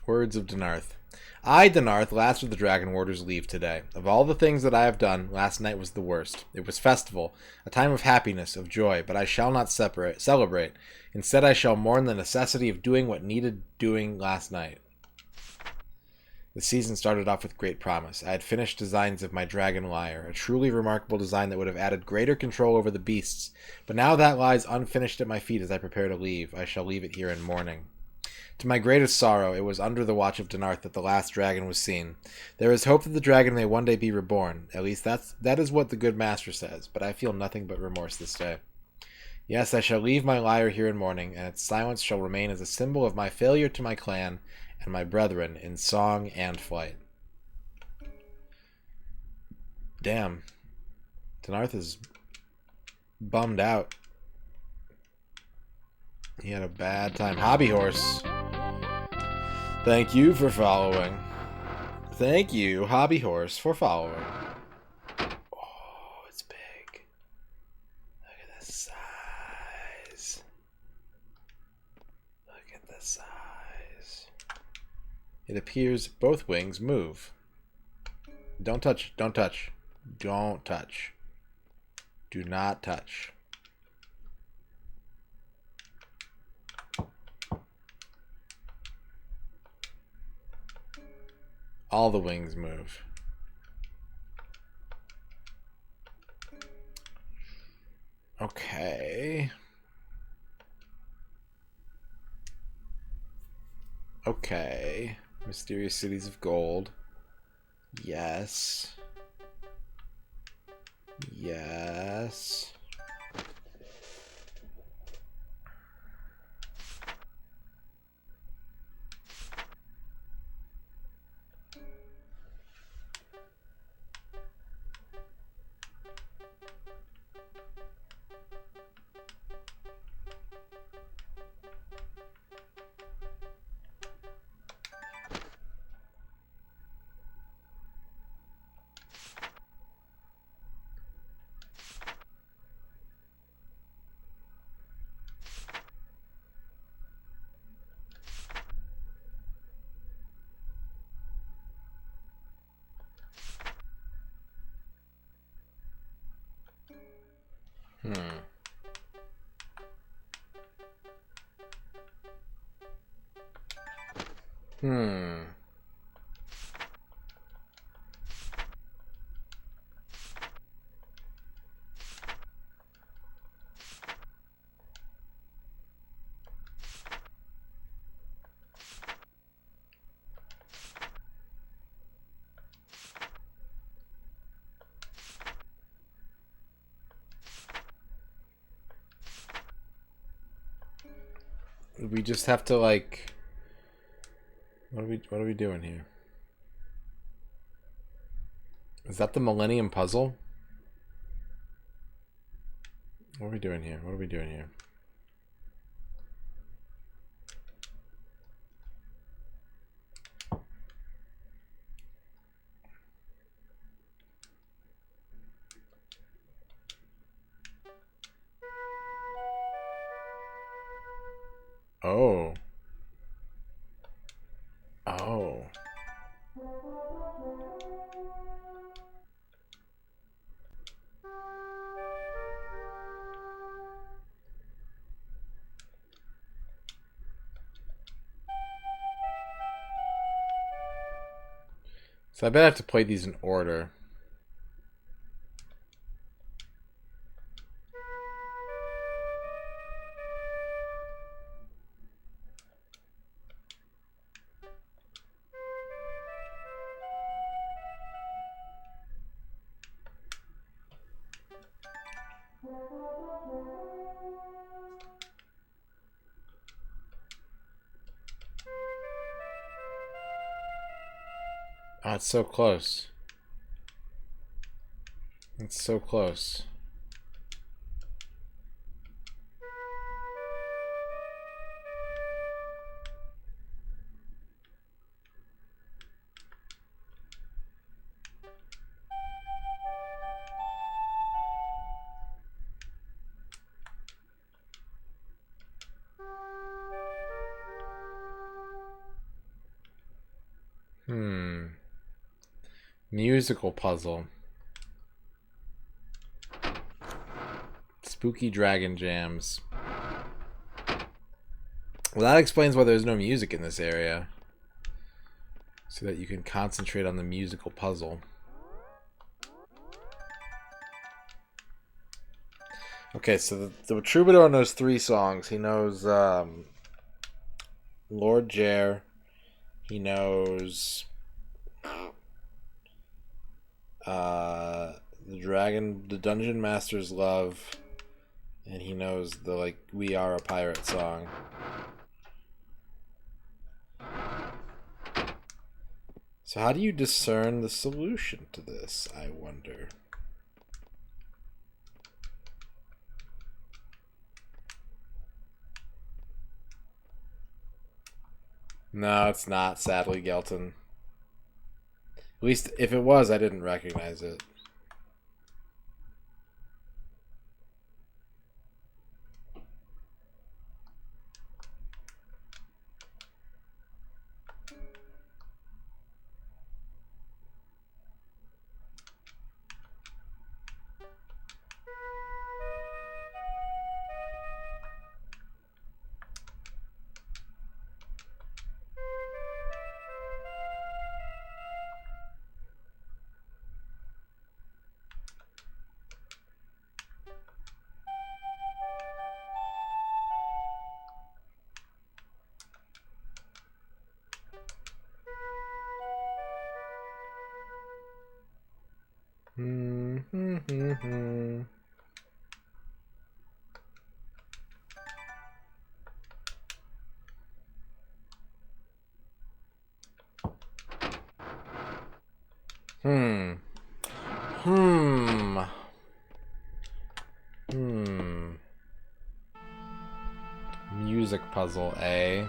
Words of Denarth. I, Denarth, last of the Dragon Warders, leave today. Of all the things that I have done, last night was the worst. It was festival, a time of happiness, of joy, but I shall not celebrate. Instead, I shall mourn the necessity of doing what needed doing last night. The season started off with great promise. I had finished designs of my dragon lyre, a truly remarkable design that would have added greater control over the beasts, but now that lies unfinished at my feet as I prepare to leave. I shall leave it here in mourning. To my greatest sorrow, it was under the watch of Denarth that the last dragon was seen. There is hope that the dragon may one day be reborn. At least that is what the good master says, but I feel nothing but remorse this day. Yes, I shall leave my lyre here in mourning, and its silence shall remain as a symbol of my failure to my clan and my brethren in song and flight. Damn. Denarth is bummed out. He had a bad time. Hobby Horse. Thank you for following. Thank you, Hobby Horse, for following. Oh, it's big. Look at the size. Look at the size. It appears both wings move. Don't touch. Don't touch. Don't touch. Do not touch. All the wings move. Okay. Okay. Mysterious cities of gold. Yes. Yes. We just have to, like, what are we doing here? Is that the Millennium Puzzle? What are we doing here? What are we doing here? Oh. Oh. So I bet I have to play these in order. Oh, it's so close. It's so close. Musical puzzle. Spooky Dragon Jams. Well, that explains why there's no music in this area. So that you can concentrate on the musical puzzle. Okay, so the Troubadour knows 3 songs. He knows Lord Jer. He knows the Dungeon Master's Love, and he knows the like We Are a Pirate song. So how do you discern the solution to this, I wonder? No, it's not, sadly, Gelton. At least if it was, I didn't recognize it. Music puzzle, eh?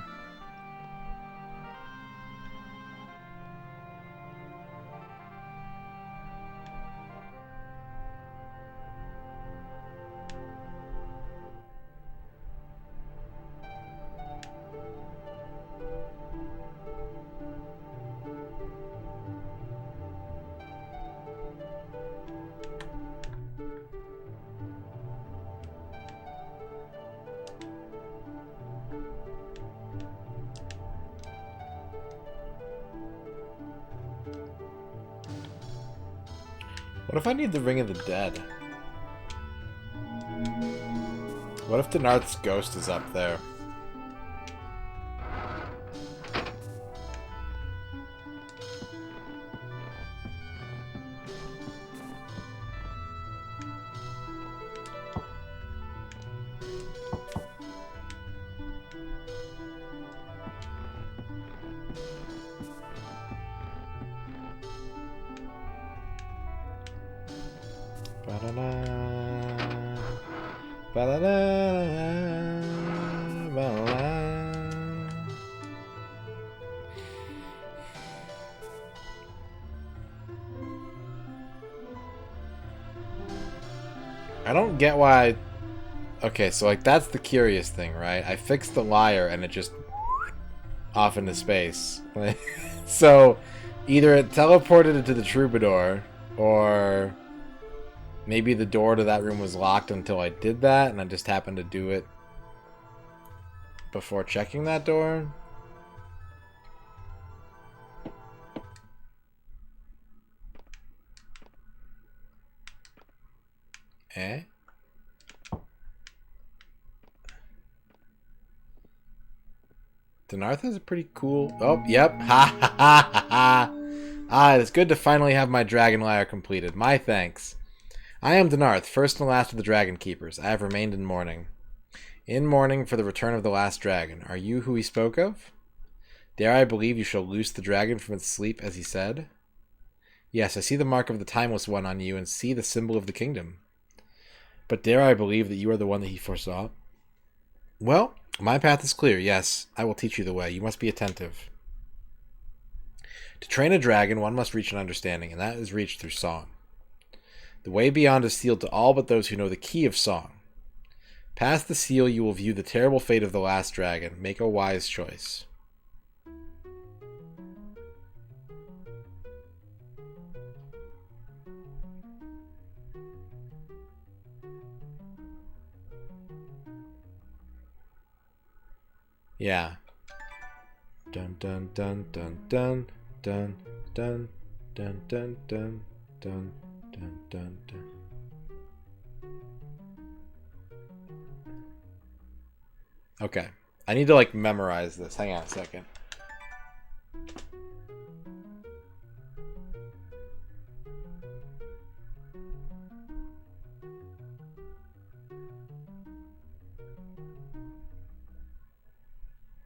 What if I need the Ring of the Dead? What if Denarth's ghost is up there? Ba-da-da. Ba-da-da. Ba-da-da. I don't get why. Okay, so like that's the curious thing, right? I fixed the lyre and it just off into space. So either it teleported into the troubadour, or maybe the door to that room was locked until I did that, and I just happened to do it before checking that door. Eh? Denarth has a pretty cool... Oh, yep. Ha ha ha ha ha. Ah, it's good to finally have my dragon lyre completed. My thanks. I am Denarth, first and last of the Dragon Keepers. I have remained in mourning. In mourning for the return of the last dragon. Are you who he spoke of? Dare I believe you shall loose the dragon from its sleep, as he said? Yes, I see the mark of the Timeless One on you, and see the symbol of the kingdom. But dare I believe that you are the one that he foresaw? Well, my path is clear, yes. I will teach you the way. You must be attentive. To train a dragon, one must reach an understanding, and that is reached through song. The way beyond is sealed to all but those who know the key of song. Past the seal, you will view the terrible fate of the last dragon. Make a wise choice. Yeah. Dun dun dun dun dun dun dun dun dun dun dun dun dun dun. Okay. I need to like memorize this. Hang on a second.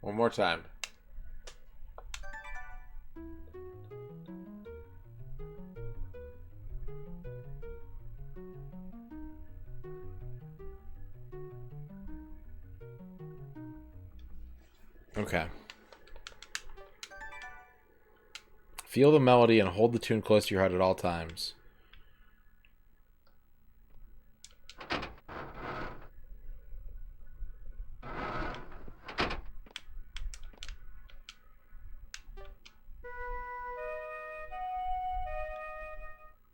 One more time. Okay. Feel the melody and hold the tune close to your heart at all times.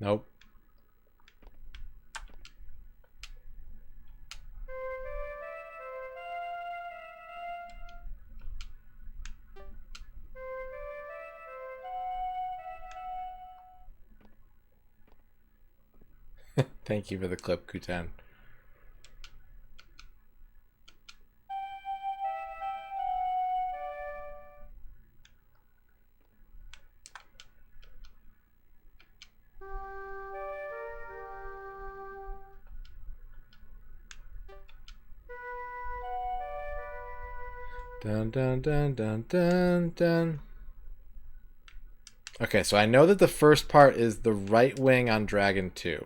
Nope. Thank you for the clip, Kutan. Dun dun dun dun dun dun. Okay, so I know that the first part is the right wing on Dragon 2.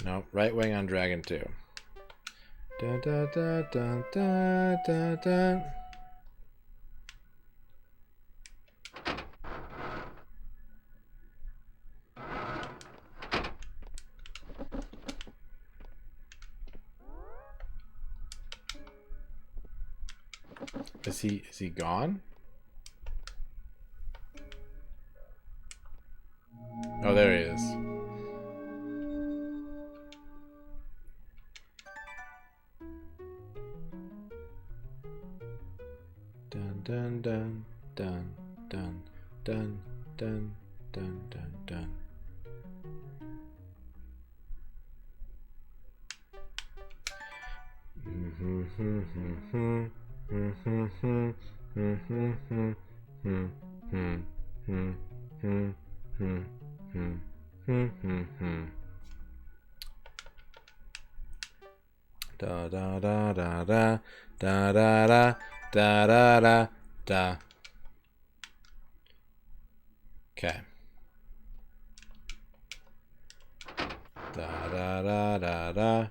No, right wing on Dragon 2. Dun dun dun dun dun dun dun. Is he gone? Oh, there he is. Dun dun dun dun dun dun dun dun dun dun. Da da da da da da da da da da da. Okay. Da da da da da.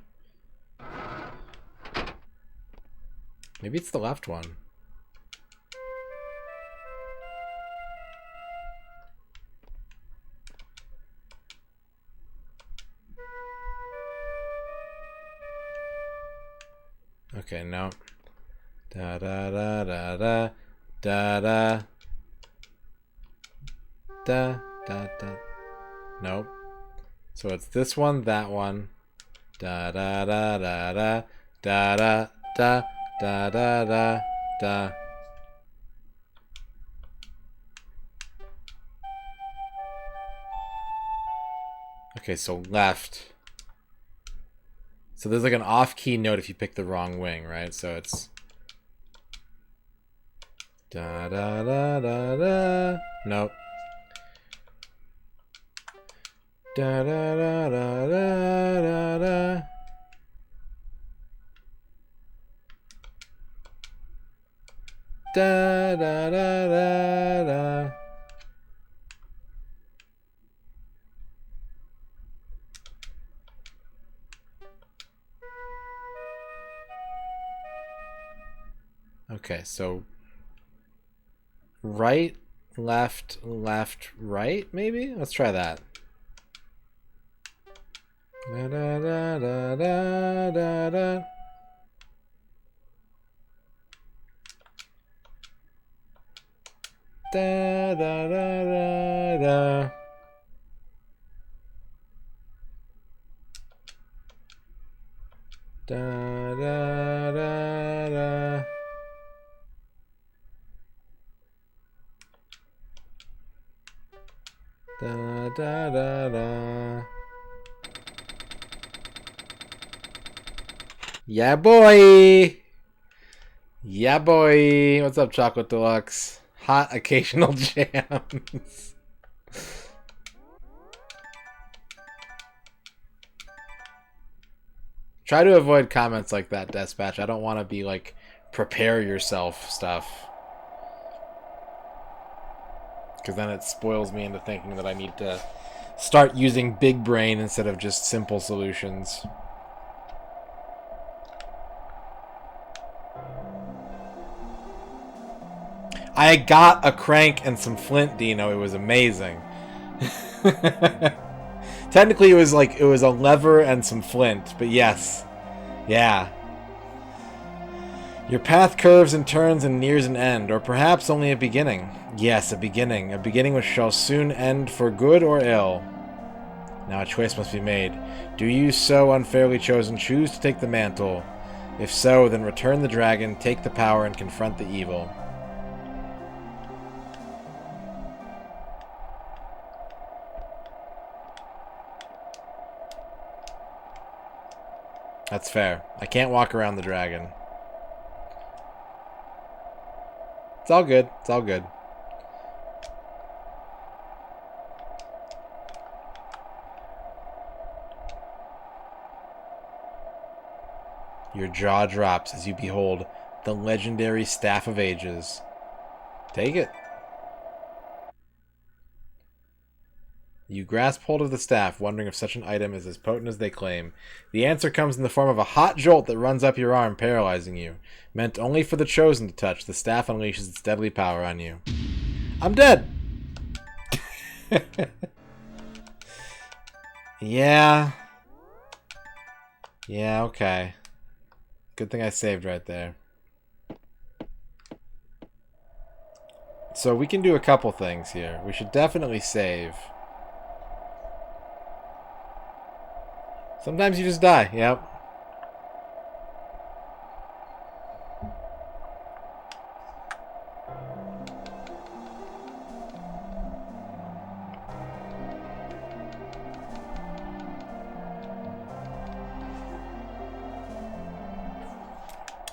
Maybe it's the left one. Okay, no. Da da da da da da da da da da. Nope. So it's this one, that one. Da da da da da da da da da da da da. Okay, so left. So there's like an off-key note if you pick the wrong wing, right? So it's da da da da da. Nope. Da da da da da da da. Da da da da da. Okay, so right, left, left, right, maybe? Let's try that. Da da da da da da da. Da da da da da. Da da da da. Da da da da. Yeah, boy. Yeah, boy. What's up, Chocolate Deluxe? Hot occasional jams. Try to avoid comments like that, Dispatch. I don't want to be like, prepare yourself stuff. Because then it spoils me into thinking that I need to start using big brain instead of just simple solutions. I got a crank and some flint, Dino. It was amazing. Technically, it was a lever and some flint, but yes. Yeah. Your path curves and turns and nears an end, or perhaps only a beginning. Yes, a beginning which shall soon end for good or ill. Now a choice must be made. Do you, so unfairly chosen, choose to take the mantle? If so, then return the dragon, take the power, and confront the evil. That's fair. I can't walk around the dragon. It's all good. It's all good. Your jaw drops as you behold the legendary Staff of Ages. Take it. You grasp hold of the staff, wondering if such an item is as potent as they claim. The answer comes in the form of a hot jolt that runs up your arm, paralyzing you. Meant only for the chosen to touch, the staff unleashes its deadly power on you. I'm dead! Yeah. Yeah, okay. Good thing I saved right there. So we can do a couple things here. We should definitely save. Sometimes you just die, yep.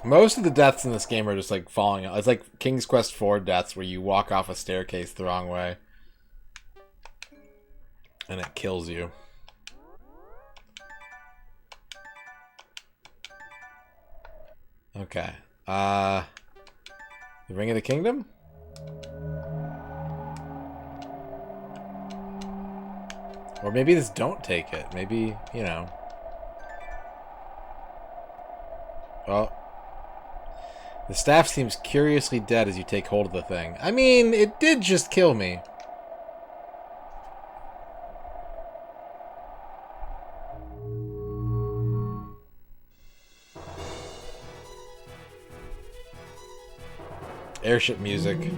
Most of the deaths in this game are just like falling out. It's like King's Quest IV deaths where you walk off a staircase the wrong way. And it kills you. Okay. The Ring of the Kingdom? Or maybe this don't take it. Maybe, you know. Oh. The staff seems curiously dead as you take hold of the thing. I mean, it did just kill me. Airship music.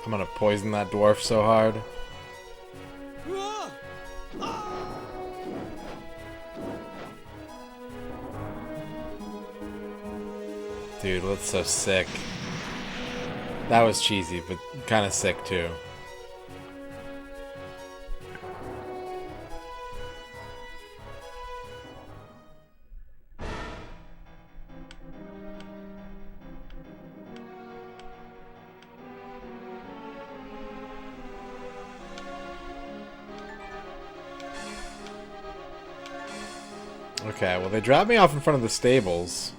I'm gonna poison that dwarf so hard. Dude, that's so sick. That was cheesy, but kind of sick too. Okay, well they dropped me off in front of the stables.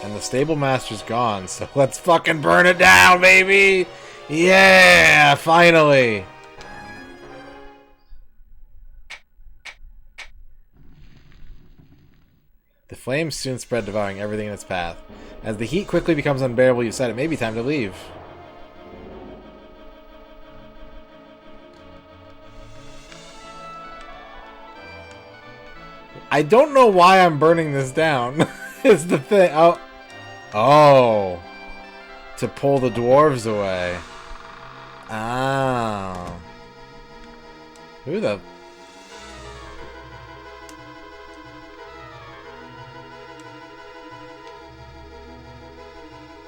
And the stable master's gone, so let's fucking burn it down, baby! Yeah, finally! The flames soon spread, devouring everything in its path. As the heat quickly becomes unbearable, you said it may be time to leave. I don't know why I'm burning this down. Is the thing. Oh. Oh. To pull the dwarves away. Oh. Who the...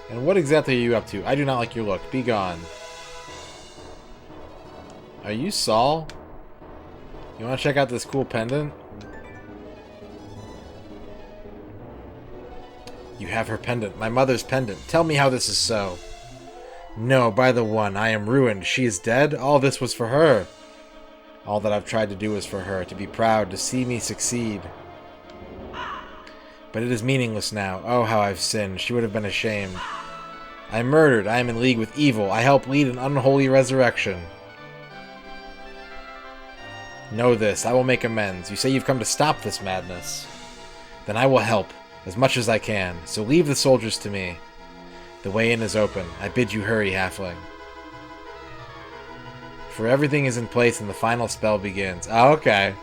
And what exactly are you up to? I do not like your look. Be gone. Are you Saul? You want to check out this cool pendant? You have her pendant, my mother's pendant. Tell me how this is so. No, by the one, I am ruined. She is dead? All this was for her. All that I've tried to do is for her, to be proud, to see me succeed. But it is meaningless now. Oh, how I've sinned. She would have been ashamed. I murdered. I am in league with evil. I help lead an unholy resurrection. Know this. I will make amends. You say you've come to stop this madness. Then I will help. As much as I can, so leave the soldiers to me. The way in is open. I bid you hurry, halfling. For everything is in place and the final spell begins. Oh, okay.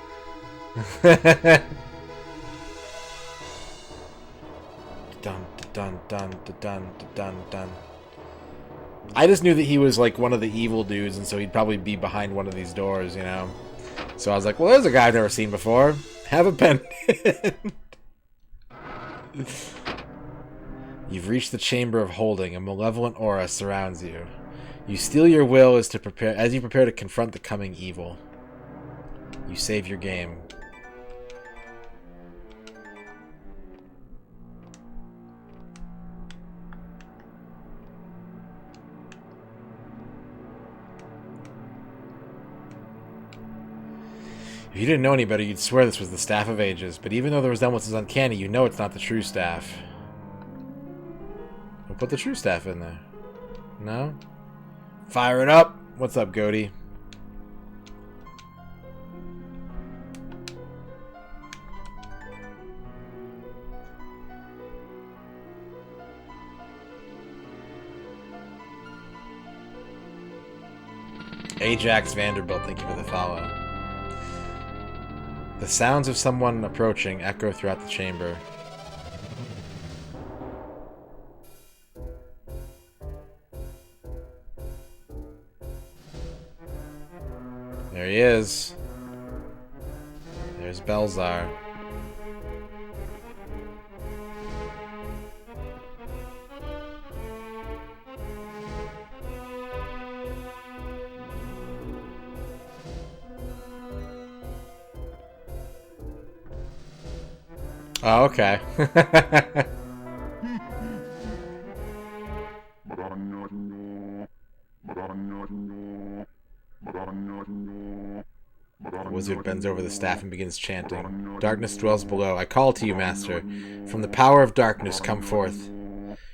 Dun dun dun dun dun dun. I just knew that he was like one of the evil dudes, and so he'd probably be behind one of these doors, you know. So I was like, well, there's a guy I've never seen before. Have a pendant. You've reached the chamber of holding. A malevolent aura surrounds you. You steel your will as you prepare to confront the coming evil. You save your game. If you didn't know any better, you'd swear this was the Staff of Ages, but even though the resemblance is uncanny, you know it's not the true staff. We'll put the true staff in there. No? Fire it up! What's up, Goaty? Ajax Vanderbilt, thank you for the follow. The sounds of someone approaching echo throughout the chamber. There he is. There's Belzar. Oh, okay. The wizard bends over the staff and begins chanting. Darkness dwells below. I call to you, master. From the power of darkness, come forth.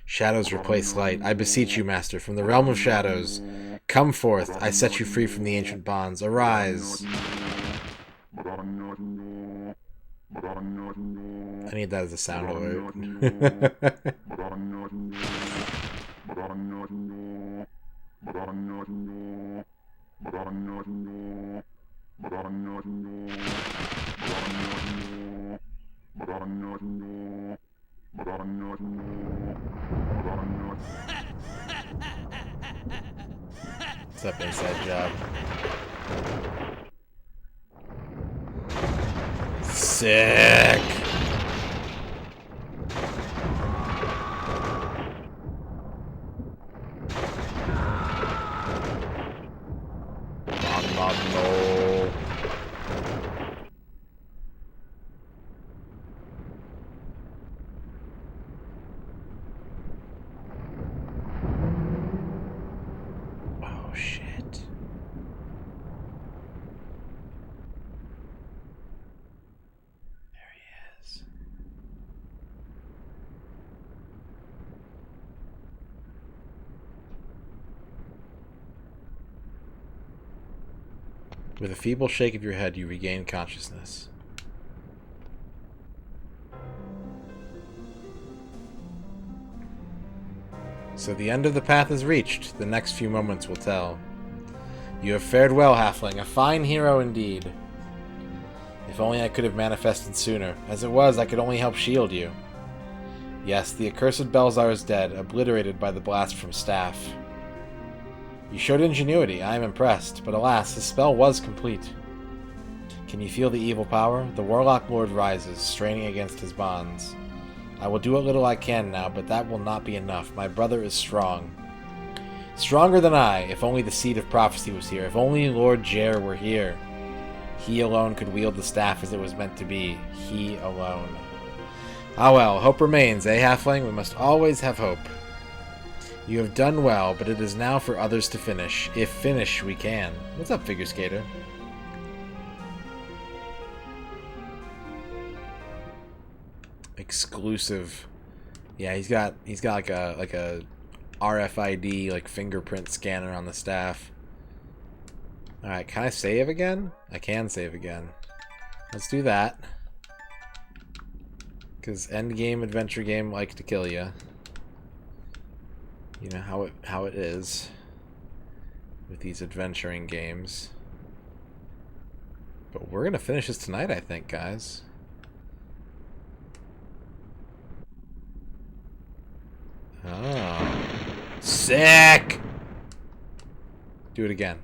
Shadows replace light. I beseech you, master, from the realm of shadows. Come forth. I set you free from the ancient bonds. Arise. I need that as a sound alert. What's up, inside job? Sick! No. Oh, shit. There he is. With a feeble shake of your head, you regain consciousness. So the end of the path is reached. The next few moments will tell. You have fared well, halfling. A fine hero indeed. If only I could have manifested sooner. As it was, I could only help shield you. Yes, the accursed Belzar is dead, obliterated by the blast from staff. You showed ingenuity. I am impressed. But alas, his spell was complete. Can you feel the evil power? The Warlock Lord rises, straining against his bonds. I will do what little I can now, but that will not be enough. My brother is strong. Stronger than I, if only the Seed of Prophecy was here. If only Lord Jer were here. He alone could wield the staff as it was meant to be. He alone. Ah well, hope remains, eh, halfling? We must always have hope. You have done well, but it is now for others to finish. If finish we can. What's up, figure skater? Exclusive. Yeah, he's got like a RFID like fingerprint scanner on the staff. Alright, can I save again? I can save again. Let's do that. Because endgame adventure game like to kill you. You know how it is with these adventuring games. But we're gonna finish this tonight, I think, guys. Oh. Sick! Do it again.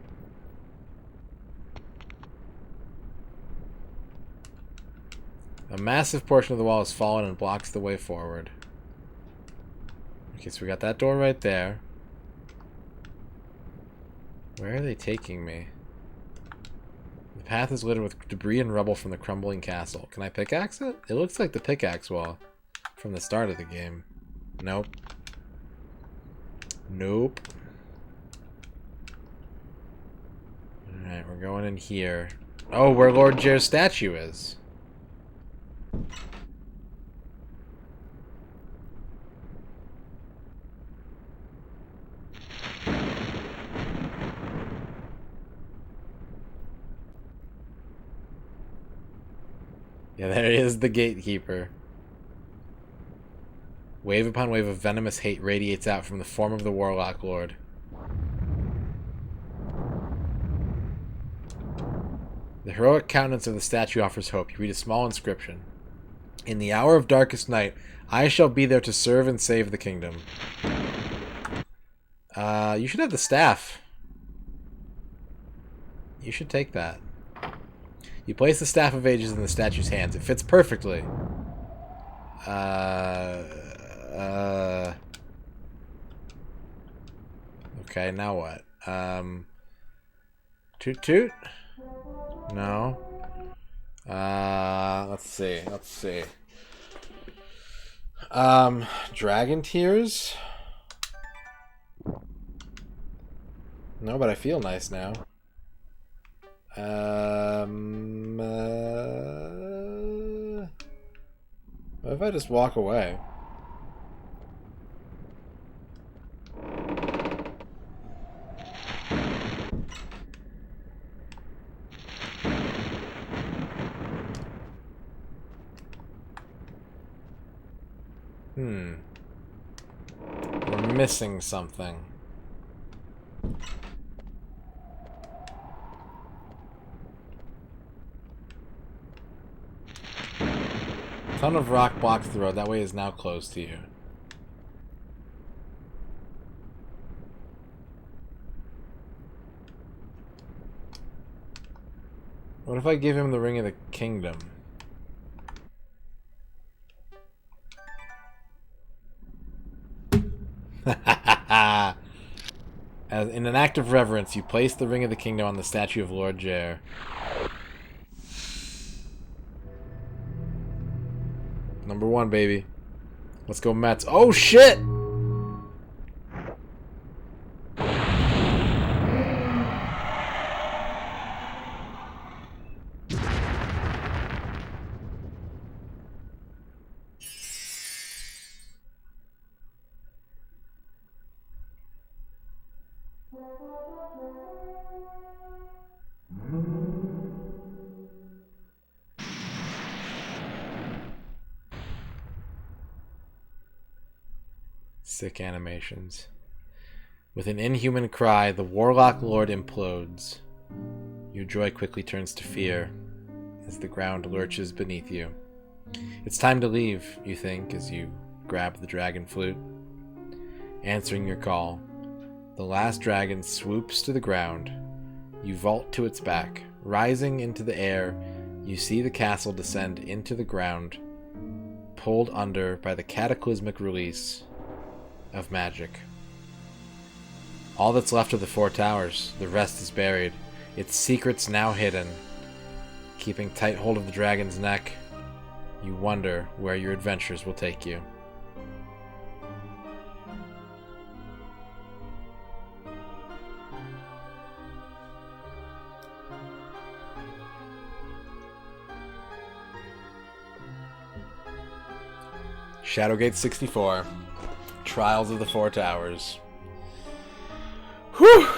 A massive portion of the wall has fallen and blocks the way forward. Okay, so we got that door right there. Where are they taking me? The path is littered with debris and rubble from the crumbling castle. Can I pickaxe it? It looks like the pickaxe wall from the start of the game. Nope. Nope. Alright, we're going in here. Oh, where Lord Jer's statue is. Yeah, there is the gatekeeper. Wave upon wave of venomous hate radiates out from the form of the Warlock Lord. The heroic countenance of the statue offers hope. You read a small inscription. In the hour of darkest night, I shall be there to serve and save the kingdom. You should have the staff. You should take that. You place the Staff of Ages in the statue's hands. It fits perfectly. Okay, now what? Toot toot? No. Let's see. Let's see. Dragon Tears? No, but I feel nice now. What if I just walk away? We're missing something. Ton of rock blocks the road. That way is now closed to you. What if I give him the Ring of the Kingdom? As in an act of reverence, you place the Ring of the Kingdom on the statue of Lord Jair. Number 1, baby. Let's go Mets. Oh, shit! Sick animations. With an inhuman cry, the Warlock Lord implodes. Your joy quickly turns to fear as the ground lurches beneath you. It's time to leave, you think, as you grab the dragon flute. Answering your call, the last dragon swoops to the ground. You vault to its back. Rising into the air, you see the castle descend into the ground, pulled under by the cataclysmic release of magic. All that's left of the 4 towers, the rest is buried, its secrets now hidden. Keeping tight hold of the dragon's neck, you wonder where your adventures will take you. Shadowgate 64. Trials of the 4 Towers. Whew!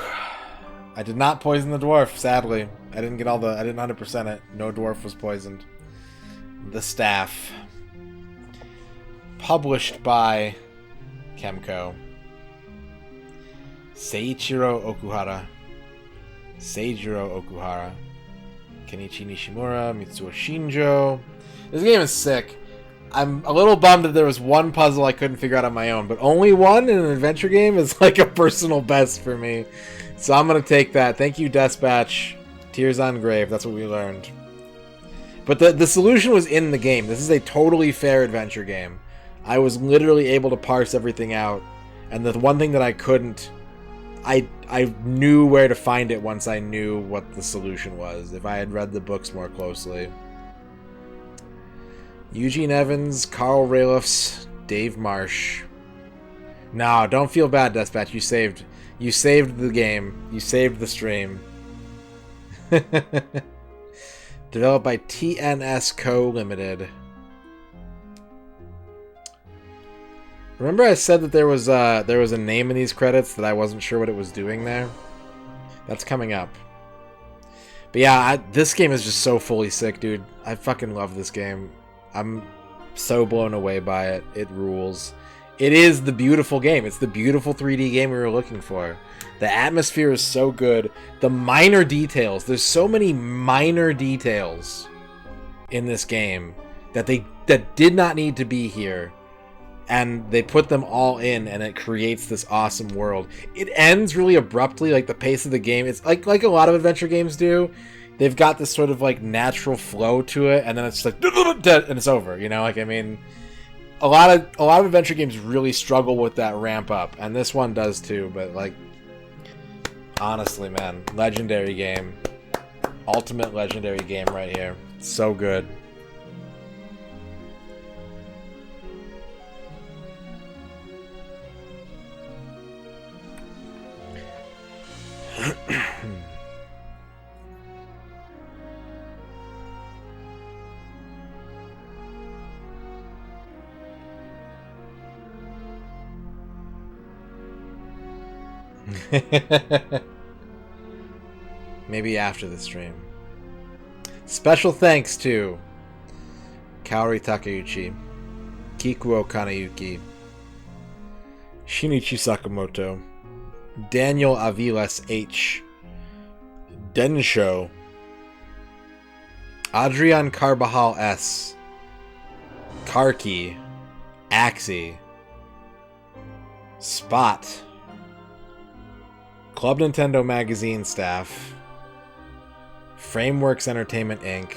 I did not poison the dwarf, sadly. I didn't 100% it. No dwarf was poisoned. The Staff. Published by Kemco. Seijiro Okuhara. Kenichi Nishimura. Mitsuo Shinjo. This game is sick. I'm a little bummed that there was one puzzle I couldn't figure out on my own, but only one in an adventure game is like a personal best for me. So I'm going to take that. Thank you, Dispatch. Tears on Grave. That's what we learned. But the solution was in the game. This is a totally fair adventure game. I was literally able to parse everything out. And the one thing that I couldn't, I knew where to find it once I knew what the solution was, if I had read the books more closely. Eugene Evans, Carl Ralifs, Dave Marsh. No, don't feel bad, Dispatch. You saved the game. You saved the stream. Developed by TNS Co. Limited. Remember I said that there was a name in these credits that I wasn't sure what it was doing there? That's coming up. But yeah, this game is just so fully sick, dude. I fucking love this game. I'm so blown away by it. It rules. It is the beautiful game. It's the beautiful 3D game we were looking for. The atmosphere is so good. The minor details. There's so many minor details in this game that did not need to be here. And they put them all in, and it creates this awesome world. It ends really abruptly, like the pace of the game. It's like a lot of adventure games do. They've got this sort of like natural flow to it, and then it's like and it's over. You know, like I mean, a lot of adventure games really struggle with that ramp up, and this one does too. But like, honestly, man, legendary game, ultimate legendary game right here. So good. Maybe after the stream. Special thanks to Kaori Takeuchi, Kikuo Kanayuki, Shinichi Sakamoto, Daniel Aviles H, Densho, Adrian Carbajal S, Karki, Axie, Spot, Club Nintendo Magazine staff, Frameworks Entertainment Inc.,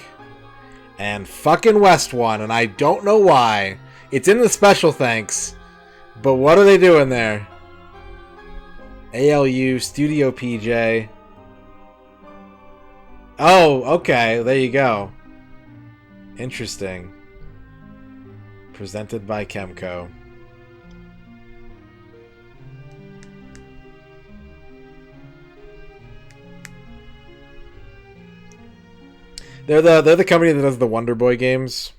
and fucking West One, and I don't know why. It's in the special thanks, but what are they doing there? ALU, Studio PJ. Oh, okay, there you go. Interesting. Presented by Kemco. They're the company that does the Wonder Boy games.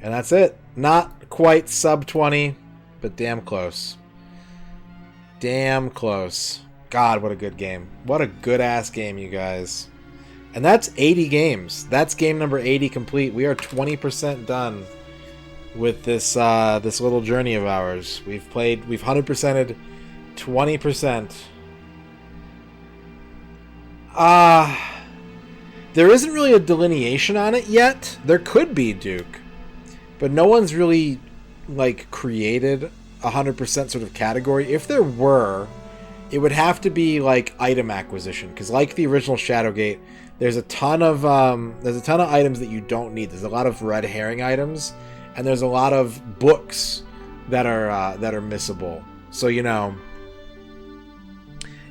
And that's it. Not quite sub 20, but damn close. Damn close. God, what a good game. What a good-ass game, you guys. And that's 80 games. That's game number 80 complete. We are 20% done with this this little journey of ours. We've 100%ed 20%. There isn't really a delineation on it yet. There could be, Duke. But no one's really, like, created a 100% sort of category. If there were, it would have to be, like, item acquisition. Because like the original Shadowgate, there's a ton of items that you don't need. There's a lot of red herring items. And there's a lot of books that are missable. So, you know,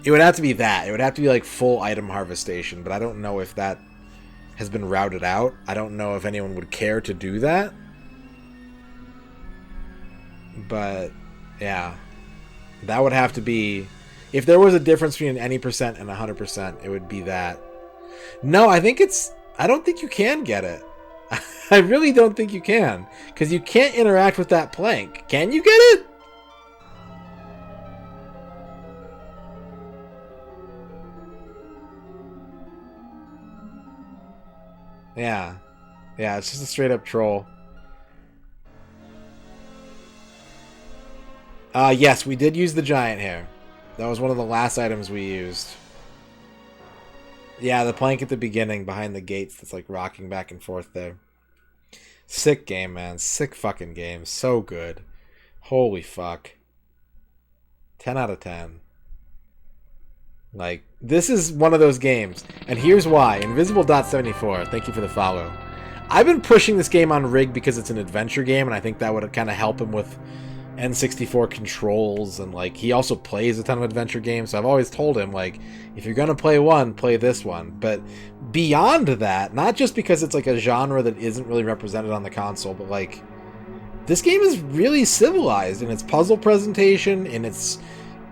it would have to be that. It would have to be, like, full item harvestation. But I don't know if that has been routed out. I don't know if anyone would care to do that. But, yeah. That would have to be... If there was a difference between any percent and 100%, it would be that. No, I don't think you can get it. I really don't think you can. Because you can't interact with that plank. Can you get it? Yeah. Yeah, it's just a straight up troll. Yes, we did use the giant hair. That was one of the last items we used. Yeah, the plank at the beginning behind the gates that's like rocking back and forth there. Sick game, man. Sick fucking game. So good. Holy fuck. 10 out of 10. Like, this is one of those games. And here's why. Invisible.74, thank you for the follow. I've been pushing this game on Rig because it's an adventure game, and I think that would kind of help him with N64 controls, and like he also plays a ton of adventure games, so I've always told him, like, if you're gonna play one, play this one. But beyond that, not just because it's like a genre that isn't really represented on the console, but like this game is really civilized in its puzzle presentation, in its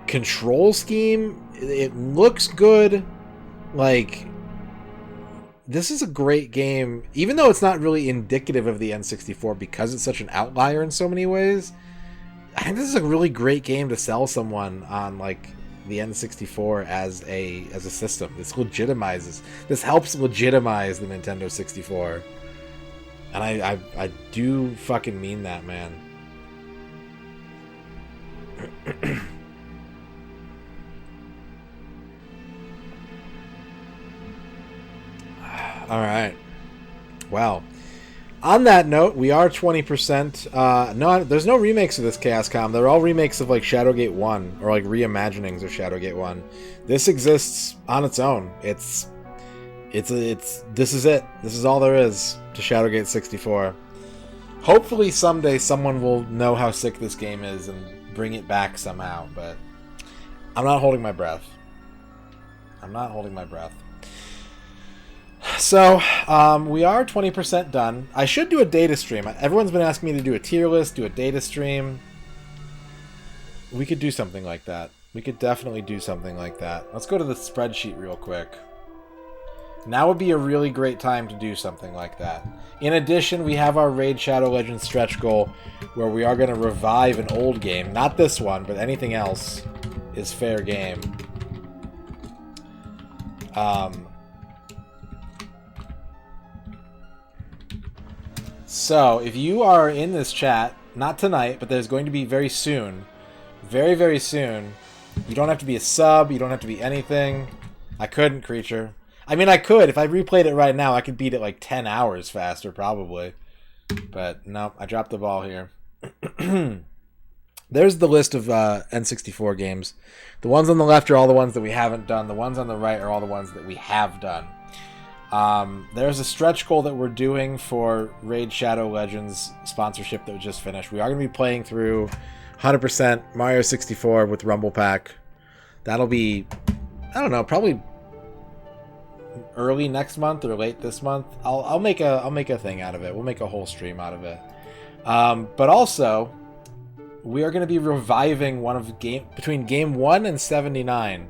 control scheme. It looks good. Like, this is a great game, even though it's not really indicative of the N64 because it's such an outlier in so many ways. I think this is a really great game to sell someone on, like, the N64 as a system. This helps legitimize the Nintendo 64. And I do fucking mean that, man. All right. Well, on that note, we are 20%. No, there's no remakes of this Chaos.com. They're all remakes of like Shadowgate 1 or like reimaginings of Shadowgate 1. This exists on its own. This is it. This is all there is to Shadowgate 64. Hopefully someday someone will know how sick this game is and bring it back somehow, but I'm not holding my breath. So, we are 20% done. I should do a data stream. Everyone's been asking me to do a tier list, do a data stream. We could do something like that. We could definitely do something like that. Let's go to the spreadsheet real quick. Now would be a really great time to do something like that. In addition, we have our Raid Shadow Legends stretch goal, where we are going to revive an old game. Not this one, but anything else is fair game. So, if you are in this chat, not tonight, but there's going to be very soon, very, very soon, you don't have to be a sub, you don't have to be anything. I couldn't, Creature. I mean, I could. If I replayed it right now, I could beat it like 10 hours faster, probably. But, no, I dropped the ball here. There's the list of N64 games. The ones on the left are all the ones that we haven't done. The ones on the right are all the ones that we have done. There's a stretch goal that we're doing for Raid Shadow Legends sponsorship that we just finished. We are going to be playing through 100% Mario 64 with Rumble Pack. That'll be, I don't know, probably early next month or late this month. I'll make a thing out of it. We'll make a whole stream out of it. But also, we are going to be reviving one of between game 1 and 79.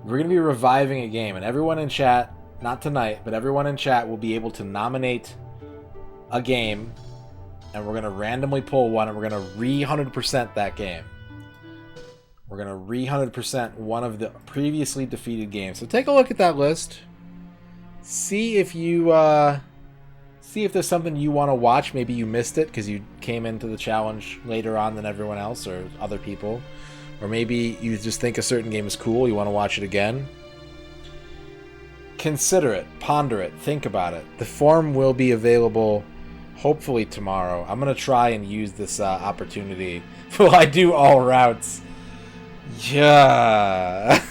We're going to be reviving a game, and everyone in chat, not tonight, but everyone in chat will be able to nominate a game, and we're going to randomly pull one, and we're going to re-100% that game. We're going to re-100% one of the previously defeated games. So take a look at that list. See if you, see if there's something you want to watch. Maybe you missed it because you came into the challenge later on than everyone else or other people. Or maybe you just think a certain game is cool, you want to watch it again. Consider it, ponder it, think about it. The form will be available hopefully tomorrow. I'm going to try and use this opportunity while I do all routes. Yeah.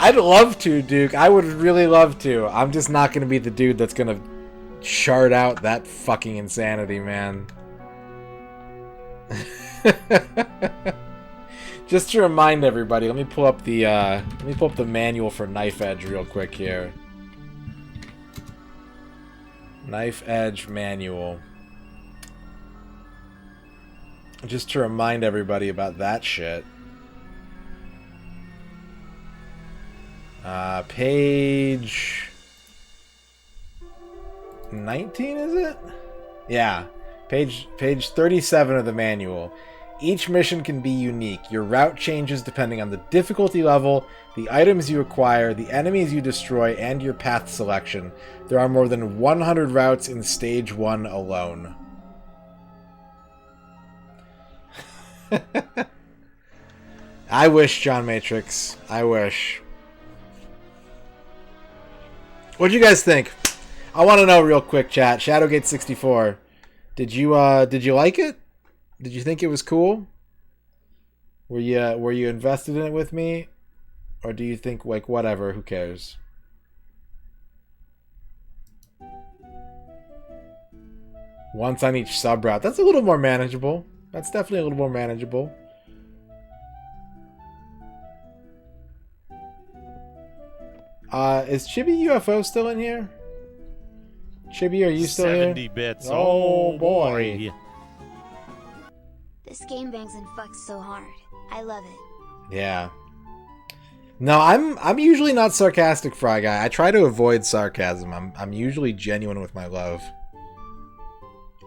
I'd love to, Duke. I would really love to. I'm just not going to be the dude that's going to chart out that fucking insanity, man. Just to remind everybody, let me pull up the manual for Knife Edge real quick here. Knife Edge manual. Just to remind everybody about that shit. Page 19, is it? Yeah. Page 37 of the manual. Each mission can be unique. Your route changes depending on the difficulty level, the items you acquire, the enemies you destroy, and your path selection. There are more than 100 routes in Stage 1 alone. I wish, John Matrix. I wish. What'd you guys think? I want to know real quick, chat. Shadowgate 64. Did you like it? Did you think it was cool? Were you invested in it with me? Or do you think, like, whatever, who cares? Once on each sub route. That's a little more manageable. That's definitely a little more manageable. Is Chibi UFO still in here? Chibi, are you still 70 here? bits. Oh, boy. This game bangs and fucks so hard. I love it. Yeah. No, I'm usually not sarcastic, Fry Guy. I try to avoid sarcasm. I'm usually genuine with my love.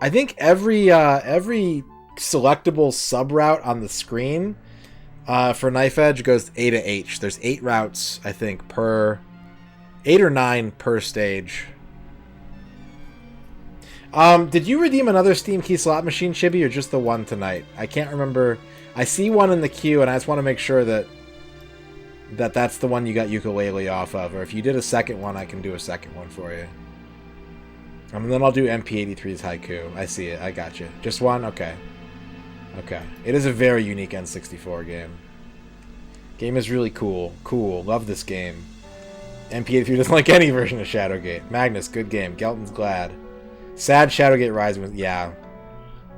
I think every selectable sub route on the screen for Knife Edge goes A to H. There's 8 routes, I think, per 8 or 9 per stage. Did you redeem another Steam Key slot machine, Chibi, or just the one tonight? I can't remember. I see one in the queue, and I just want to make sure that's the one you got ukulele off of. Or if you did a second one, I can do a second one for you. And then I'll do MP83's Haiku. I see it. I got you. Just one? Okay. Okay. It is a very unique N64 game. Game is really cool. Cool. Love this game. MP83 doesn't like any version of Shadowgate. Magnus, good game. Gelton's glad. Sad Shadowgate Rise was... Yeah.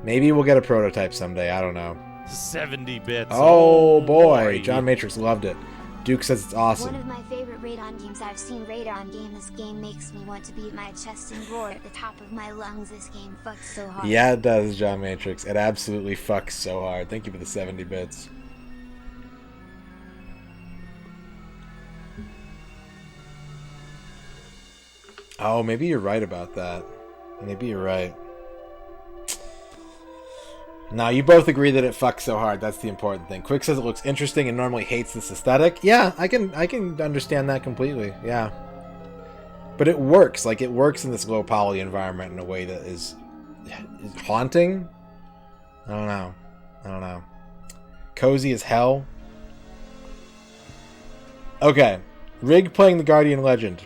Maybe we'll get a prototype someday. I don't know. 70 bits. Oh, boy. John Matrix loved it. Duke says it's awesome. One of my favorite Radon games I've seen. Radon game. This game makes me want to beat my chest and roar at the top of my lungs. This game fucks so hard. Yeah, it does, John Matrix. It absolutely fucks so hard. Thank you for the 70 bits. Oh, maybe you're right about that. Maybe you're right. Now, you both agree that it fucks so hard. That's the important thing. Quick says it looks interesting and normally hates this aesthetic. Yeah, I can understand that completely. Yeah. But it works. Like, it works in this low poly environment in a way that is haunting. I don't know. Cozy as hell. Okay. Rig playing the Guardian Legend.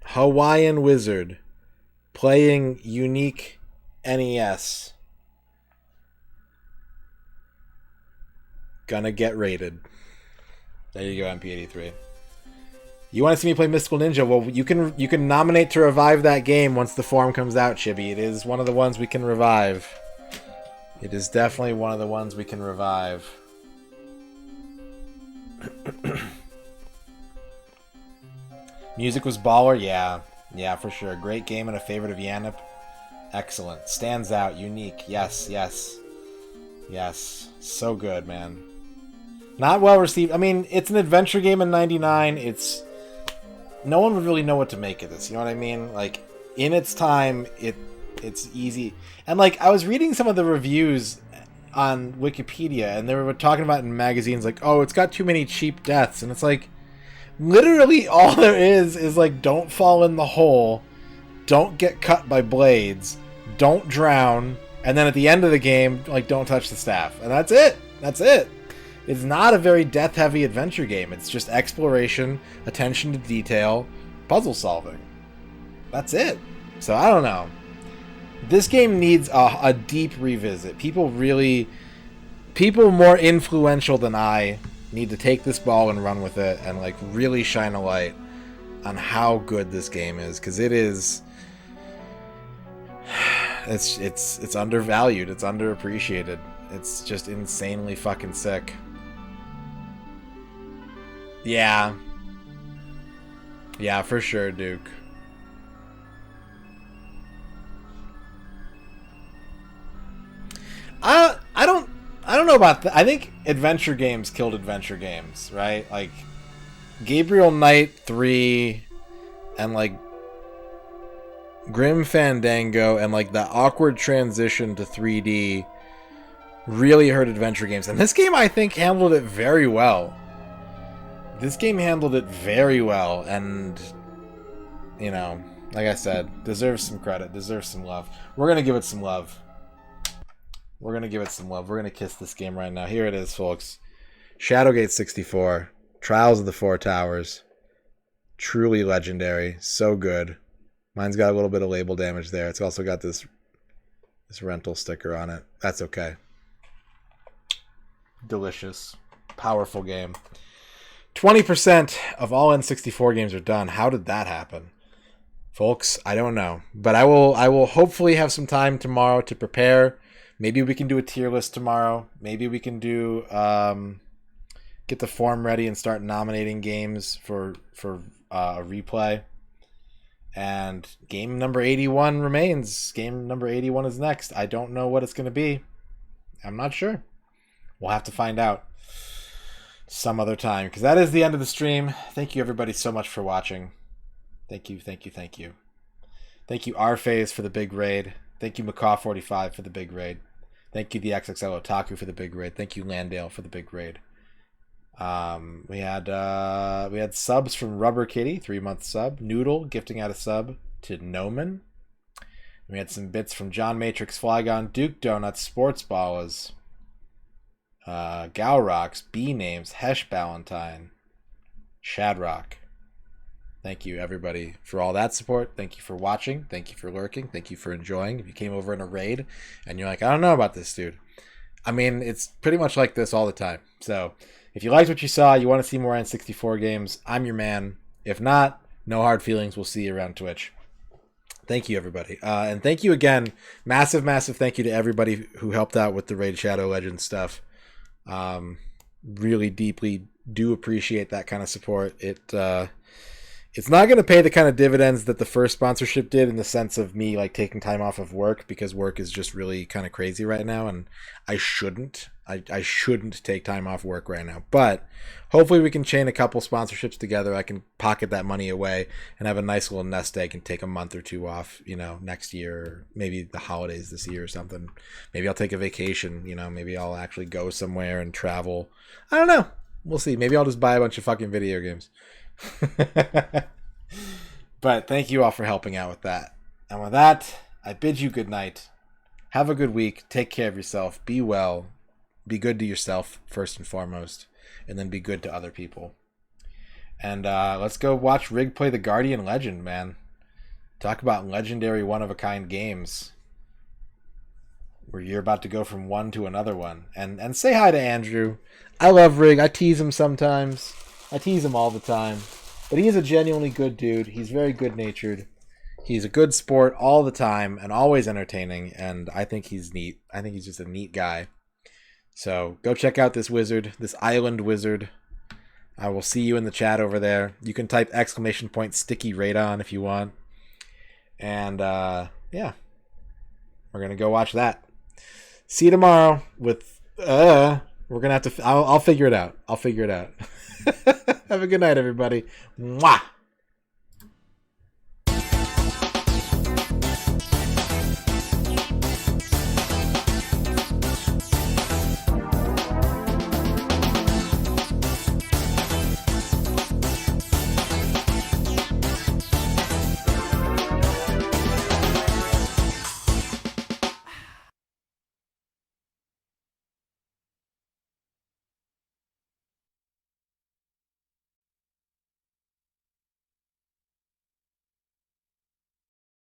Hawaiian Wizard playing unique NES. Gonna get rated. There you go, MP83. You want to see me play Mystical Ninja? Well, you can nominate to revive that game once the form comes out, Chibi. It is one of the ones we can revive. It is definitely one of the ones we can revive. Music was baller, yeah. Yeah, for sure. Great game and a favorite of Yanip. Excellent. Stands out, unique. Yes, yes. Yes. So good, man. Not well received. I mean, it's an adventure game in 99. It's... No one would really know what to make of this, you know what I mean? Like, in its time, it's easy. And, like, I was reading some of the reviews on Wikipedia, and they were talking about in magazines, like, oh, it's got too many cheap deaths. And it's like, literally all there is like, don't fall in the hole, don't get cut by blades, don't drown, and then at the end of the game, like, don't touch the staff. And that's it. That's it. It's not a very death-heavy adventure game. It's just exploration, attention to detail, puzzle solving. That's it. So, I don't know. This game needs a deep revisit. People more influential than I need to take this ball and run with it and, like, really shine a light on how good this game is. Because it is... It's undervalued. It's underappreciated. It's just insanely fucking sick. Yeah. Yeah, for sure, Duke. I don't know about that. I think adventure games killed adventure games, right? Like, Gabriel Knight 3 and, like, Grim Fandango and, like, the awkward transition to 3D really hurt adventure games. And this game, I think, handled it very well. This game handled it very well, and, you know, like I said, deserves some credit, deserves some love. We're going to give it some love. We're going to give it some love. We're going to kiss this game right now. Here it is, folks. Shadowgate 64. Trials of the Four Towers. Truly legendary. So good. Mine's got a little bit of label damage there. It's also got this rental sticker on it. That's okay. Delicious. Powerful game. 20% of all N64 games are done. How did that happen? Folks, I don't know. But I will hopefully have some time tomorrow to prepare. Maybe we can do a tier list tomorrow. Maybe we can do get the form ready and start nominating games for a replay. And game number 81 remains. Game number 81 is next. I don't know what it's going to be. I'm not sure. We'll have to find out some other time, because that is the end of the stream. Thank you, everybody, so much for watching. Thank you, thank you, thank you. Thank you, Rphase, for the big raid. Thank you, Macaw45 for the big raid. Thank you, the XXL Otaku, for the big raid. Thank you, Landale, for the big raid. We had subs from Rubber Kitty, 3-month sub. Noodle gifting out a sub to Noman. We had some bits from John Matrix, Flygon, Duke Donuts, Sports Ballers, Galrox, B Names, Hesh Ballantyne, Shadrock. Thank you, everybody, for all that support. Thank you for watching. Thank you for lurking. Thank you for enjoying. If you came over in a raid and you're like, I don't know about this dude. I mean, it's pretty much like this all the time. So if you liked what you saw, you want to see more N64 games, I'm your man. If not, no hard feelings. We'll see you around Twitch. Thank you, everybody. And thank you again. Massive, massive thank you to everybody who helped out with the Raid Shadow Legends stuff. Really deeply do appreciate that kind of support. It's not going to pay the kind of dividends that the first sponsorship did, in the sense of me like taking time off of work, because work is just really kind of crazy right now, and I shouldn't I shouldn't take time off work right now. But hopefully we can chain a couple sponsorships together. I can pocket that money away and have a nice little nest egg and take a month or two off, next year, or maybe the holidays this year or something. Maybe I'll take a vacation, maybe I'll actually go somewhere and travel. I don't know. We'll see. Maybe I'll just buy a bunch of fucking video games. But thank you all for helping out with that. And with that, I bid you good night. Have a good week. Take care of yourself. Be well. Be good to yourself first and foremost, and then be good to other people. And let's go watch Rig play the Guardian Legend, man. Talk about legendary one-of-a-kind games where you're about to go from one to another one. And say hi to Andrew. I love Rig. I tease him sometimes. I tease him all the time. But he is a genuinely good dude. He's very good-natured. He's a good sport all the time and always entertaining, and I think he's neat. I think he's just a neat guy. So go check out this wizard, this island wizard. I will see you in the chat over there. You can type !sticky radon if you want. And yeah, we're gonna go watch that. See you tomorrow with we're gonna have to. I'll figure it out. Have a good night, everybody. Mwah.